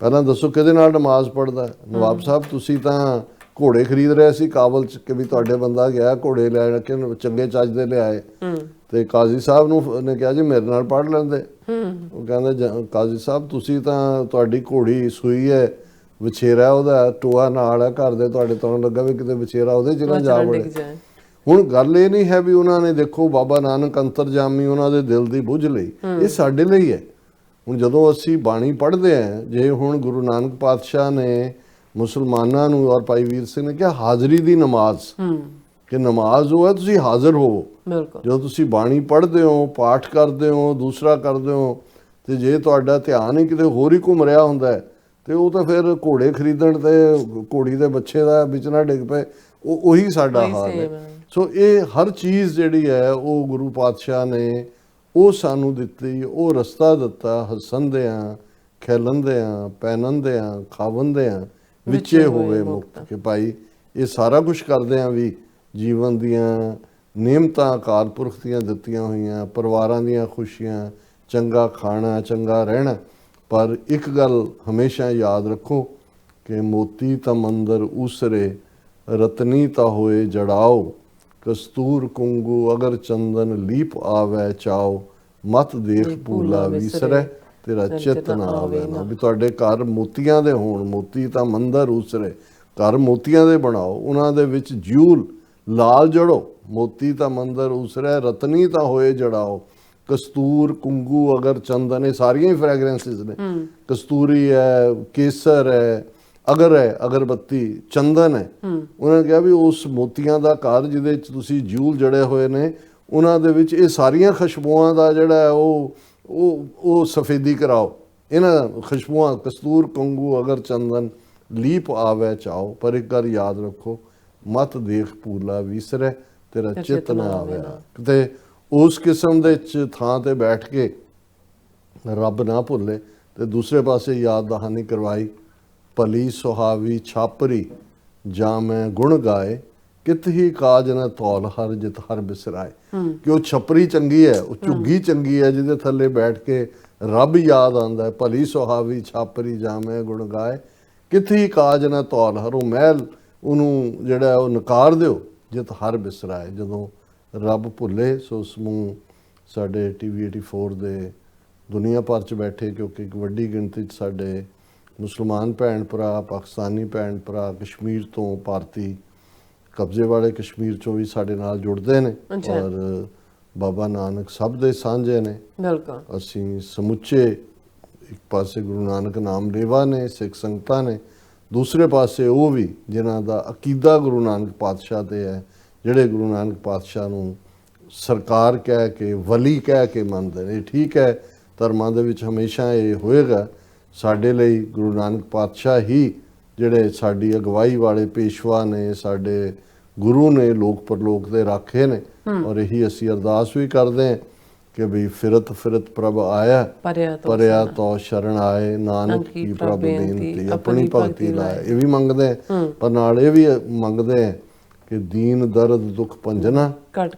ਪਹਿਲਾਂ ਦੱਸੋ ਕਿਹਦੇ ਨਾਲ ਨਮਾਜ਼ ਪੜ੍ਹਦਾ। ਨਵਾਬ ਸਾਹਿਬ ਤੁਸੀਂ ਤਾਂ ਘੋੜੇ ਖਰੀਦ ਰਹੇ ਸੀ ਕਾਬਲ 'ਚ ਕਿ ਵੀ ਤੁਹਾਡੇ ਬੰਦਾ ਗਿਆ ਘੋੜੇ ਲੈ ਕੇ ਚੰਗੇ ਚੱਜ ਦੇ ਲਿਆਏ, ਤੇ ਕਾਜ਼ੀ ਸਾਹਿਬ ਨੂੰ ਨੇ ਕਿਹਾ ਜੀ ਮੇਰੇ ਨਾਲ ਪੜ੍ਹ ਲੈਂਦੇ। ਉਹ ਕਹਿੰਦੇ ਕਾਜ਼ੀ ਸਾਹਿਬ ਤੁਸੀਂ ਤਾਂ, ਤੁਹਾਡੀ ਘੋੜੀ ਸੂਈ ਹੈ, ਵਿਛੇਰਾ ਉਹਦਾ ਟੋਆ ਨਾਲ ਹੈ ਘਰ ਦੇ, ਤੁਹਾਡੇ ਤੋਂ ਲੱਗਾ ਵੀ ਕਿਤੇ ਵਿਛੇਰਾ ਉਹਦੇ 'ਚ ਨਾ ਜਾ ਵੜੇ। ਹੁਣ ਗੱਲ ਇਹ ਨਹੀਂ ਹੈ ਵੀ ਉਹਨਾਂ ਨੇ ਦੇਖੋ ਬਾਬਾ ਨਾਨਕ ਅੰਤਰਜਾਮੀ ਉਹਨਾਂ ਦੇ ਦਿਲ ਦੀ ਬੁੱਝ ਲਈ, ਇਹ ਸਾਡੇ ਲਈ ਹੈ। ਹੁਣ ਜਦੋਂ ਅਸੀਂ ਬਾਣੀ ਪੜ੍ਹਦੇ ਹਾਂ, ਜੇ ਹੁਣ ਗੁਰੂ ਨਾਨਕ ਪਾਤਸ਼ਾਹ ਨੇ ਮੁਸਲਮਾਨਾਂ ਨੂੰ ਔਰ ਭਾਈ ਵੀਰ ਸਿੰਘ ਨੇ ਕਿਹਾ ਹਾਜ਼ਰੀ ਦੀ ਨਮਾਜ਼, ਕਿ ਨਮਾਜ਼ ਉਹ ਹੈ ਤੁਸੀਂ ਹਾਜ਼ਰ ਹੋਵੋ। ਜਦੋਂ ਤੁਸੀਂ ਬਾਣੀ ਪੜ੍ਹਦੇ ਹੋ, ਪਾਠ ਕਰਦੇ ਹੋ, ਦੂਸਰਾ ਕਰਦੇ ਹੋ, ਤੇ ਜੇ ਤੁਹਾਡਾ ਧਿਆਨ ਹੀ ਕਿਤੇ ਹੋਰ ਹੀ ਘੁੰਮ ਰਿਹਾ ਹੁੰਦਾ ਹੈ ਤੇ ਉਹ ਤਾਂ ਫਿਰ ਘੋੜੇ ਖਰੀਦਣ ਤੇ ਘੋੜੀ ਦੇ ਬੱਚੇ ਦਾ ਵਿੱਚ ਨਾ ਡਿੱਗ ਪਏ, ਉਹੀ ਸਾਡਾ ਹਾਲ ਹੈ। ਸੋ ਇਹ ਹਰ ਚੀਜ਼ ਜਿਹੜੀ ਹੈ ਉਹ ਗੁਰੂ ਪਾਤਸ਼ਾਹ ਨੇ ਉਹ ਸਾਨੂੰ ਦਿੱਤੀ, ਉਹ ਰਸਤਾ ਦਿੱਤਾ, ਹੱਸਣਦਿਆਂ, ਖੇਲਣਦਿਆਂ, ਪਹਿਨਣਦਿਆਂ, ਖਾਵਣਦਿਆਂ ਵਿੱਚੇ ਹੋਵੇ ਮੁਕਤ, ਕਿ ਭਾਈ ਇਹ ਸਾਰਾ ਕੁਝ ਕਰਦੇ ਆ ਵੀ ਜੀਵਨ ਦੀਆਂ ਨਿਯਮਤਾਂ ਅਕਾਲ ਪੁਰਖ ਦੀਆਂ ਦਿੱਤੀਆਂ ਹੋਈਆਂ, ਪਰਿਵਾਰਾਂ ਦੀਆਂ ਖੁਸ਼ੀਆਂ, ਚੰਗਾ ਖਾਣਾ, ਚੰਗਾ ਰਹਿਣਾ। ਪਰ ਇੱਕ ਗੱਲ ਹਮੇਸ਼ਾ ਯਾਦ ਰੱਖੋ ਕਿ ਮੋਤੀ ਤਾਂ ਮੰਦਰ ਉਸਰੇ, ਰਤਨੀ ਤਾਂ ਹੋਏ ਜੜਾਓ, ਕਸਤੂਰ ਕੁੰਗੂ ਅਗਰ ਚੰਦਨ ਲੀਪ ਆਵੈ ਚਾਓ, ਮਤ ਦੇਖ ਭੂਲਾ ਵਿਸਰੈ ਤੇਰਾ ਚਿੱਤ ਨਾ ਆਵੇ ਨਾ। ਵੀ ਤੁਹਾਡੇ ਘਰ ਮੋਤੀਆਂ ਦੇ ਹੋਣ, ਮੋਤੀ ਤਾਂ ਮੰਦਰ ਉਸਰੇ, ਘਰ ਮੋਤੀਆਂ ਦੇ ਬਣਾਓ, ਉਹਨਾਂ ਦੇ ਵਿੱਚ ਜਿਊਲ ਲਾਲ ਜੜੋ, ਮੋਤੀ ਤਾਂ ਮੰਦਰ ਉਸਰੇ, ਰਤਨੀ ਤਾਂ ਹੋਏ ਜੜਾਓ, ਕਸਤੂਰ ਕੁੰਗੂ ਅਗਰ ਚੰਦਨ, ਇਹ ਸਾਰੀਆਂ ਹੀ ਫ੍ਰੈਗਰੈਂਸਿਸ ਨੇ। ਕਸਤੂਰੀ ਹੈ, ਕੇਸਰ ਹੈ, ਅਗਰ ਹੈ, ਅਗਰਬੱਤੀ, ਚੰਦਨ ਹੈ। ਉਹਨਾਂ ਨੇ ਕਿਹਾ ਵੀ ਉਸ ਮੋਤੀਆਂ ਦਾ ਘਰ ਜਿਹਦੇ ਵਿੱਚ ਤੁਸੀਂ ਜਿਊਲ ਜੜੇ ਹੋਏ ਨੇ, ਉਹਨਾਂ ਦੇ ਵਿੱਚ ਇਹ ਸਾਰੀਆਂ ਖੁਸ਼ਬੂਆਂ ਦਾ ਜਿਹੜਾ ਹੈ ਉਹ ਸਫੇਦੀ ਕਰਾਓ। ਇਹਨਾਂ ਖੁਸ਼ਬੂਆਂ ਕਸਤੂਰ ਕੁੰਗੂ ਅਗਰ ਚੰਦਨ ਲੀਪ ਆਵੇ ਚਾਓ, ਪਰ ਇੱਕ ਗੱਲ ਯਾਦ ਰੱਖੋ, ਮਤ ਦੇਖ ਭੂਲਾ ਵਿਸਰੈ ਤੇਰਾ ਚਿੱਤ ਨਾ ਆਵੇ ਨਾ। ਕਿਤੇ ਉਸ ਕਿਸਮ ਦੇ ਥਾਂ ਤੇ ਬੈਠ ਕੇ ਰੱਬ ਨਾ ਭੁੱਲੇ ਤੇ ਦੂਸਰੇ ਪਾਸੇ ਯਾਦ ਦਹਾਨੀ ਕਰਵਾਈ, ਭਲੀ ਸੁਹਾਵੀ ਛਾਪਰੀ ਜਾਂ ਮੈਂ ਗੁਣ ਗਾਏ, ਕਿਤ ਹੀ ਕਾਜ ਨਾ ਧੌਲ ਹਰ ਜਿਤ ਹਰ ਬਿਸਰਾਏ। ਕਿ ਉਹ ਛਪਰੀ ਚੰਗੀ ਹੈ, ਉਹ ਝੁੱਗੀ ਚੰਗੀ ਹੈ ਜਿਹਦੇ ਥੱਲੇ ਬੈਠ ਕੇ ਰੱਬ ਯਾਦ ਆਉਂਦਾ ਹੈ। ਭਲੀ ਸੁਹਾਵੀ ਛਾਪਰੀ ਜਾਂ ਮੈਂ ਗੁਣ ਗਾਏ, ਕਿਤ ਹੀ ਕਾਜ ਨਾ ਧੌਲ ਹਰ, ਉਹ ਮਹਿਲ ਉਹਨੂੰ ਜਿਹੜਾ ਉਹ ਨਕਾਰ ਦਿਓ ਜਿਤ ਹਰ ਬਿਸਰਾਏ। ਜਦੋਂ ਰੱਬ ਭੁੱਲੇ ਸੋ ਸਮੂਹ ਸਾਡੇ TV 84 ਦੇ ਦੁਨੀਆ ਭਰ 'ਚ ਬੈਠੇ, ਕਿਉਂਕਿ ਇੱਕ ਵੱਡੀ ਗਿਣਤੀ 'ਚ ਸਾਡੇ ਮੁਸਲਮਾਨ ਭੈਣ ਭਰਾ, ਪਾਕਿਸਤਾਨੀ ਭੈਣ ਭਰਾ, ਕਸ਼ਮੀਰ ਤੋਂ, ਭਾਰਤੀ ਕਬਜ਼ੇ ਵਾਲੇ ਕਸ਼ਮੀਰ 'ਚੋਂ ਵੀ ਸਾਡੇ ਨਾਲ ਜੁੜਦੇ ਨੇ, ਔਰ ਬਾਬਾ ਨਾਨਕ ਸਭ ਦੇ ਸਾਂਝੇ ਨੇ। ਅਸੀਂ ਸਮੁੱਚੇ, ਇੱਕ ਪਾਸੇ ਗੁਰੂ ਨਾਨਕ ਨਾਮ ਲੇਵਾ ਨੇ, ਸਿੱਖ ਸੰਗਤਾਂ ਨੇ, ਦੂਸਰੇ ਪਾਸੇ ਉਹ ਵੀ ਜਿਨ੍ਹਾਂ ਦਾ ਅਕੀਦਾ ਗੁਰੂ ਨਾਨਕ ਪਾਤਸ਼ਾਹ 'ਤੇ ਹੈ, ਜਿਹੜੇ ਗੁਰੂ ਨਾਨਕ ਪਾਤਸ਼ਾਹ ਨੂੰ ਸਰਕਾਰ ਕਹਿ ਕੇ, ਵਲੀ ਕਹਿ ਕੇ ਮੰਨਦੇ ਨੇ। ਠੀਕ ਹੈ, ਧਰਮਾਂ ਦੇ ਵਿੱਚ ਹਮੇਸ਼ਾ ਇਹ ਹੋਏਗਾ। ਸਾਡੇ ਲਈ ਗੁਰੂ ਨਾਨਕ ਪਾਤਸ਼ਾਹ ਹੀ ਜਿਹੜੇ ਸਾਡੀ ਅਗਵਾਈ ਵਾਲੇ ਪੇਸ਼ਵਾ ਨੇ, ਸਾਡੇ ਗੁਰੂ ਨੇ, ਲੋਕ ਪਰਲੋਕ ਦੇ ਰਾਖੇ ਨੇ। ਔਰ ਇਹੀ ਅਸੀਂ ਅਰਦਾਸ ਵੀ ਕਰਦੇ ਹਾਂ ਕਿ ਵੀ ਫਿਰਤ ਫਿਰਤ ਪ੍ਰਭ ਆਇਆ, ਪਰਿਆ ਤੋ ਸ਼ਰਨ ਆਏ, ਨਾਨਕ ਕੀ ਪ੍ਰਭ ਬੇਨਤੀ ਆਪਣੀ ਭਗਤੀ ਲਾਏ। ਇਹ ਵੀ ਮੰਗਦੇ ਹਾਂ, ਪਰ ਨਾਲ ਇਹ ਵੀ ਮੰਗਦੇ ਹਾਂ ਕਿ ਦੀਨ ਦਰਦ ਦੁੱਖ ਭੰਜਨਾ, ਘਟ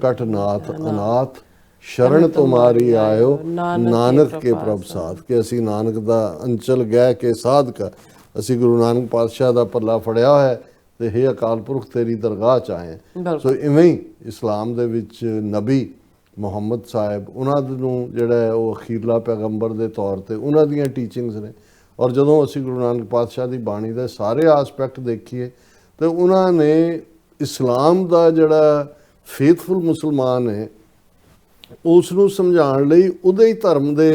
ਘਟ ਨਾਥ ਅਨਾਥ, ਸ਼ਰਨ ਤੁਮਾਰੀ ਆਇਓ, ਨਾਨਕ ਕੇ ਪ੍ਰਭ ਸਾਧ। ਕਿ ਅਸੀਂ ਨਾਨਕ ਦਾ ਅੰਚਲ ਗਹਿ ਕੇ ਸਾਧਕ, ਅਸੀਂ ਗੁਰੂ ਨਾਨਕ ਪਾਤਸ਼ਾਹ ਦਾ ਪੱਲਾ ਫੜਿਆ ਹੋਇਆ ਤੇ ਹੇ ਅਕਾਲ ਪੁਰਖ ਤੇਰੀ ਦਰਗਾਹ 'ਚ ਆਏ। ਸੋ ਇਵੇਂ ਹੀ ਇਸਲਾਮ ਦੇ ਵਿੱਚ ਨਬੀ ਮੁਹੰਮਦ ਸਾਹਿਬ, ਉਹਨਾਂ ਨੂੰ ਜਿਹੜਾ ਉਹ ਅਖੀਰਲਾ ਪੈਗੰਬਰ ਦੇ ਤੌਰ ਤੇ ਉਹਨਾਂ ਦੀਆਂ ਟੀਚਿੰਗਸ ਨੇ। ਔਰ ਜਦੋਂ ਅਸੀਂ ਗੁਰੂ ਨਾਨਕ ਪਾਤਸ਼ਾਹ ਦੀ ਬਾਣੀ ਦੇ ਸਾਰੇ ਆਸਪੈਕਟ ਦੇਖੀਏ ਤੇ ਉਹਨਾਂ ਨੇ ਇਸਲਾਮ ਦਾ ਜਿਹੜਾ ਫੇਥਫੁਲ ਮੁਸਲਮਾਨ ਹੈ ਉਸ ਨੂੰ ਸਮਝਾਉਣ ਲਈ ਉਹਦੇ ਹੀ ਧਰਮ ਦੇ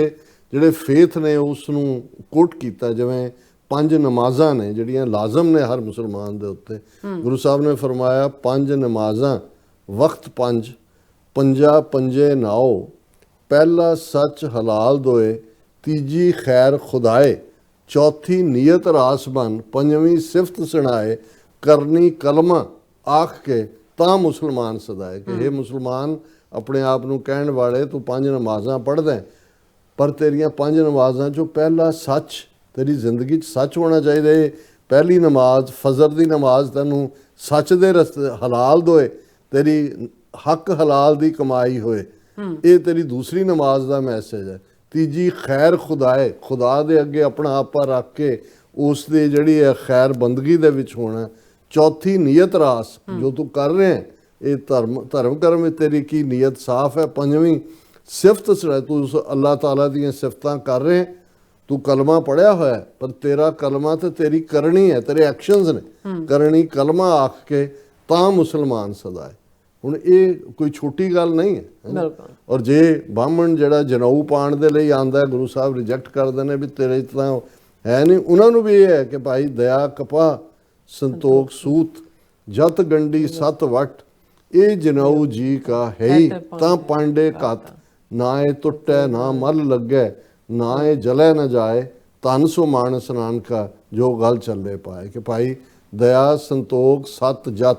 ਜਿਹੜੇ ਫੇਥ ਨੇ ਉਸ ਨੂੰ ਕੋਟ ਕੀਤਾ। ਜਿਵੇਂ ਪੰਜ ਨਮਾਜ਼ਾਂ ਨੇ ਜਿਹੜੀਆਂ ਲਾਜ਼ਮ ਨੇ ਹਰ ਮੁਸਲਮਾਨ ਦੇ ਉੱਤੇ। ਗੁਰੂ ਸਾਹਿਬ ਨੇ ਫਰਮਾਇਆ ਪੰਜ ਨਮਾਜ਼ਾਂ ਵਕਤ ਪੰਜ, ਪੰਜਾ ਪੰਜੇ ਨਾਓ, ਪਹਿਲਾ ਸੱਚ ਹਲਾਲ ਦੋਏ, ਤੀਜੀ ਖੈਰ ਖੁਦਾਏ, ਚੌਥੀ ਨੀਅਤ ਰਾਸ ਬਨ, ਪੰਜਵੀਂ ਸਿਫਤ ਸੁਣਾਏ, ਕਰਨੀ ਕਲਮਾ ਆਖ ਕੇ ਤਾਂ ਮੁਸਲਮਾਨ ਸਦਾਏ। ਕਿ ਇਹ ਮੁਸਲਮਾਨ ਆਪਣੇ ਆਪ ਨੂੰ ਕਹਿਣ ਵਾਲੇ ਤੂੰ ਪੰਜ ਨਮਾਜ਼ਾਂ ਪੜ੍ਹਦਾ ਪਰ ਤੇਰੀਆਂ ਪੰਜ ਨਮਾਜ਼ਾਂ ਚੋਂ ਪਹਿਲਾ ਸੱਚ, ਤੇਰੀ ਜ਼ਿੰਦਗੀ 'ਚ ਸੱਚ ਹੋਣਾ ਚਾਹੀਦਾ। ਇਹ ਪਹਿਲੀ ਨਮਾਜ਼ ਫਜਰ ਦੀ ਨਮਾਜ਼ ਤੈਨੂੰ ਸੱਚ ਦੇ ਰਸਤੇ ਹਲਾਲ ਦੋਏ, ਤੇਰੀ ਹੱਕ ਹਲਾਲ ਦੀ ਕਮਾਈ ਹੋਏ, ਇਹ ਤੇਰੀ ਦੂਸਰੀ ਨਮਾਜ਼ ਦਾ ਮੈਸੇਜ ਹੈ। ਤੀਜੀ ਖੈਰ ਖੁਦਾਏ, ਖੁਦਾ ਦੇ ਅੱਗੇ ਆਪਣਾ ਆਪਾ ਰੱਖ ਕੇ ਉਸ ਦੀ ਜਿਹੜੀ ਹੈ ਖੈਰ ਬੰਦਗੀ ਦੇ ਵਿੱਚ ਹੋਣਾ। ਚੌਥੀ ਨੀਅਤ ਰਾਸ, ਜੋ ਤੂੰ ਕਰ ਰਿਹਾ ਹੈ ਇਹ ਧਰਮ ਕਰਮ ਵਿੱਚ ਤੇਰੀ ਕੀ ਨੀਅਤ ਸਾਫ਼ ਹੈ। ਪੰਜਵੀਂ ਸਿਫਤ ਸੁਣਾ, ਤੂੰ ਉਸ ਅੱਲਾਹ ਤਾਲਾ ਦੀਆਂ ਸਿਫਤਾਂ ਕਰ ਰਹੇ, ਤੂੰ ਕਲਮਾ ਪੜਿਆ ਹੋਇਆ ਪਰ ਤੇਰਾ ਕਲਮਾ ਤੇ ਤੇਰੀ ਕਰਨੀ ਹੈ, ਤੇਰੇ ਐਕਸ਼ਨਸ ਨੇ। ਕਰਨੀ ਕਲਮਾ ਆਖ ਕੇ ਤਾਂ ਮੁਸਲਮਾਨ ਸਦਾ ਹੈ। ਹੁਣ ਇਹ ਕੋਈ ਛੋਟੀ ਗੱਲ ਨਹੀਂ ਹੈ। ਔਰ ਜੇ ਬਾਹਮਣ ਜਿਹੜਾ ਜਨਊ ਪਾਣ ਦੇ ਲਈ ਆਂਦਾ, ਗੁਰੂ ਸਾਹਿਬ ਰਿਜੈਕਟ ਕਰਦੇ ਨੇ ਵੀ ਤੇਰੇ ਤਾਂ ਹੈ ਨਹੀਂ। ਉਹਨਾਂ ਨੂੰ ਵੀ ਇਹ ਹੈ ਕਿ ਭਾਈ ਦਇਆ ਕਪਾ ਸੰਤੋਖ ਸੂਤ, ਜਤ ਗੰਢੀ ਸਤ ਵਟ, ਇਹ ਜਨਊ ਜੀ ਕਾ ਹੈ ਹੀ ਤਾਂ ਪਾਂਡੇ ਘਤ, ਨਾ ਇਹ ਟੁੱਟੈ ਨਾ ਮਲ ਲੱਗੈ, ਨਾ ਇਹ ਜਲੇ ਨਾ ਜਾਏ, ਧਨ ਸੋ ਮਾਨਸ ਨਾਨਕਾ ਜੋ ਗੱਲ ਚੱਲੇ ਪਾਏ। ਕਿ ਭਾਈ ਦਇਆ ਸੰਤੋਖ ਸਤ ਜਤ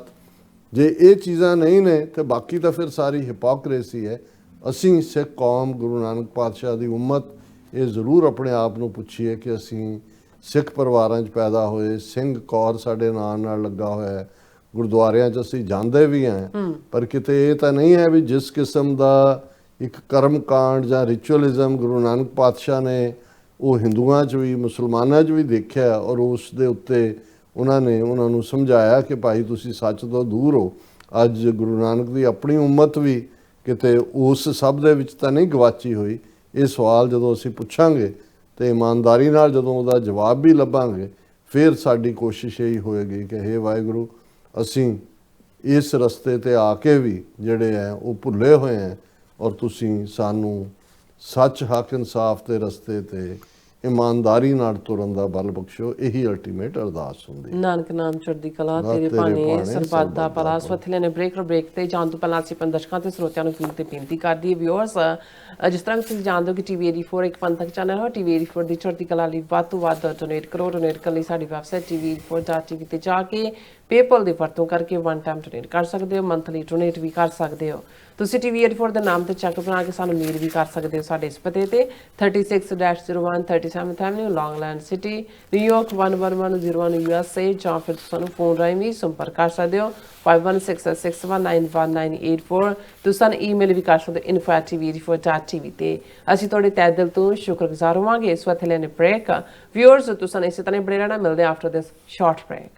ਜੇ ਇਹ ਚੀਜ਼ਾਂ ਨਹੀਂ ਨੇ ਤੇ ਬਾਕੀ ਤਾਂ ਫਿਰ ਸਾਰੀ ਹਿਪੋਕਰੇਸੀ ਹੈ। ਅਸੀਂ ਸਿੱਖ ਕੌਮ, ਗੁਰੂ ਨਾਨਕ ਪਾਤਸ਼ਾਹ ਦੀ ਉਮਤ, ਇਹ ਜ਼ਰੂਰ ਆਪਣੇ ਆਪ ਨੂੰ ਪੁੱਛੀਏ ਕਿ ਅਸੀਂ ਸਿੱਖ ਪਰਿਵਾਰਾਂ 'ਚ ਪੈਦਾ ਹੋਏ, ਸਿੰਘ ਕੌਰ ਸਾਡੇ ਨਾਲ ਲੱਗਾ ਹੋਇਆ ਹੈ, ਗੁਰਦੁਆਰਿਆਂ 'ਚ ਅਸੀਂ ਜਾਂਦੇ ਵੀ ਹਾਂ, ਪਰ ਕਿਤੇ ਇਹ ਤਾਂ ਨਹੀਂ ਹੈ ਵੀ ਜਿਸ ਕਿਸਮ ਦਾ ਇੱਕ ਕਰਮ ਕਾਂਡ ਜਾਂ ਰਿਚੁਅਲਿਜ਼ਮ ਗੁਰੂ ਨਾਨਕ ਪਾਤਸ਼ਾਹ ਨੇ ਉਹ ਹਿੰਦੂਆਂ 'ਚ ਵੀ ਮੁਸਲਮਾਨਾਂ 'ਚ ਵੀ ਦੇਖਿਆ ਔਰ ਉਸ ਦੇ ਉੱਤੇ ਉਹਨਾਂ ਨੂੰ ਸਮਝਾਇਆ ਕਿ ਭਾਈ ਤੁਸੀਂ ਸੱਚ ਤੋਂ ਦੂਰ ਹੋ। ਅੱਜ ਗੁਰੂ ਨਾਨਕ ਦੀ ਆਪਣੀ ਉਮਤ ਵੀ ਕਿਤੇ ਉਸ ਸਭ ਦੇ ਵਿੱਚ ਤਾਂ ਨਹੀਂ ਗਵਾਚੀ ਹੋਈ। ਇਹ ਸਵਾਲ ਜਦੋਂ ਅਸੀਂ ਪੁੱਛਾਂਗੇ ਤੇ ਇਮਾਨਦਾਰੀ ਨਾਲ ਜਦੋਂ ਉਹਦਾ ਜਵਾਬ ਵੀ ਲੱਭਾਂਗੇ, ਫਿਰ ਸਾਡੀ ਕੋਸ਼ਿਸ਼ ਇਹੀ ਹੋਏਗੀ ਕਿ ਹੇ ਵਾਹਿਗੁਰੂ, ਅਸੀਂ ਇਸ ਰਸਤੇ ਤੇ ਆ ਕੇ ਵੀ ਜਿਹੜੇ ਹੈ ਉਹ ਭੁੱਲੇ ਹੋਏ ਹੈ ਔਰ ਤੁਸੀਂ ਸਾਨੂੰ ਸੱਚ ਹੱਕ ਇਨਸਾਫ ਦੇ ਰਸਤੇ ਤੇ ਇਮਾਨਦਾਰੀ ਨਾਲ ਤੁਰਨ ਦਾ ਬਲ ਬਖਸ਼ੋ। ਇਹੀ ਅਲਟੀਮੇਟ ਅਰਦਾਸ ਹੁੰਦੀ। ਨਾਨਕ ਨਾਮ ਚੜ੍ਹਦੀ ਕਲਾ, ਤੇਰੇ ਭਾਣੇ ਸਰਬੱਤ ਦਾ ਭਲਾ। ਸਵਥਲੇ ਨੇ ਬ੍ਰੇਕ ਤੇ ਜਾਣ ਤੋਂ ਪਹਿਲਾਂ ਅਸੀਂ ਆਪਣੇ ਦਰਸ਼ਕਾਂ ਤੇ ਸਰੋਤਿਆਂ ਨੂੰ ਬੇਨਤੀ ਕਰਦੀ ਹੈ ਵਿਊਅਰਸ, ਜਿਸ ਤਰ੍ਹਾਂ ਤੁਸੀਂ ਜਾਣਦੇ ਹੋ ਕਿ TV 84 ਇੱਕ ਪੰਥਕ ਚੈਨਲ ਹੈ। TV 84 ਦੀ ਚੜ੍ਹਦੀ ਕਲਾ ਲਈ ਵੱਧ ਤੋਂ ਵੱਧ ਡੋਨੇਟ ਕਰੋ। ਡੋਨੇਟ ਕਰਨ ਲਈ ਸਾਡੀ ਵੈਬਸਾਈਟ tv84.tv ਤੇ ਜਾ ਕੇ ਪੇਪਲ ਦੀ ਵਰਤੋਂ ਕਰਕੇ ਵਨ ਟਾਈਮ ਡੋਨੇਟ ਕਰ ਸਕਦੇ ਹੋ, ਮੰਥਲੀ ਡੋਨੇਟ ਵੀ ਕਰ ਸਕਦੇ ਹੋ। ਤੁਸੀਂ TV 84 ਦੇ ਨਾਮ ਤੇ ਚੈੱਕ ਬਣਾ ਕੇ ਸਾਨੂੰ ਮੇਲ ਵੀ ਕਰ ਸਕਦੇ ਹੋ ਸਾਡੇ ਇਸ ਪਤੇ ਤੇ 36-01 37th Avenue, Long Island City, New York 11101 USA, ਜਾਂ ਫਿਰ ਸਾਨੂੰ ਫੋਨ ਰਾਹੀਂ ਵੀ ਸੰਪਰਕ ਕਰ ਸਕਦੇ ਹੋ 5166191984। ਤੁਸੀਂ ਸਾਨੂੰ ਈਮੇਲ ਵੀ ਕਰ ਸਕਦੇ ਹੋ info@tv84.tv ਤੇ ਅਸੀਂ ਤੁਹਾਡੇ ਤਹਿ ਦਿਲ ਤੋਂ ਸ਼ੁਕਰਗੁਜ਼ਾਰ ਹੋਵਾਂਗੇ। ਇਸ ਵਕਤ ਲੈਣੇ ਬ੍ਰੇਕ ਵਿਊਅਰਸ, ਤੁਸੀਂ ਇਸੇ ਤਰ੍ਹਾਂ ਬਣੇ ਰਹਿਣਾ। ਮਿਲਦੇ ਆਫਟਰ ਦਿਸ ਸ਼ਾਰਟ ਬ੍ਰੇਕ।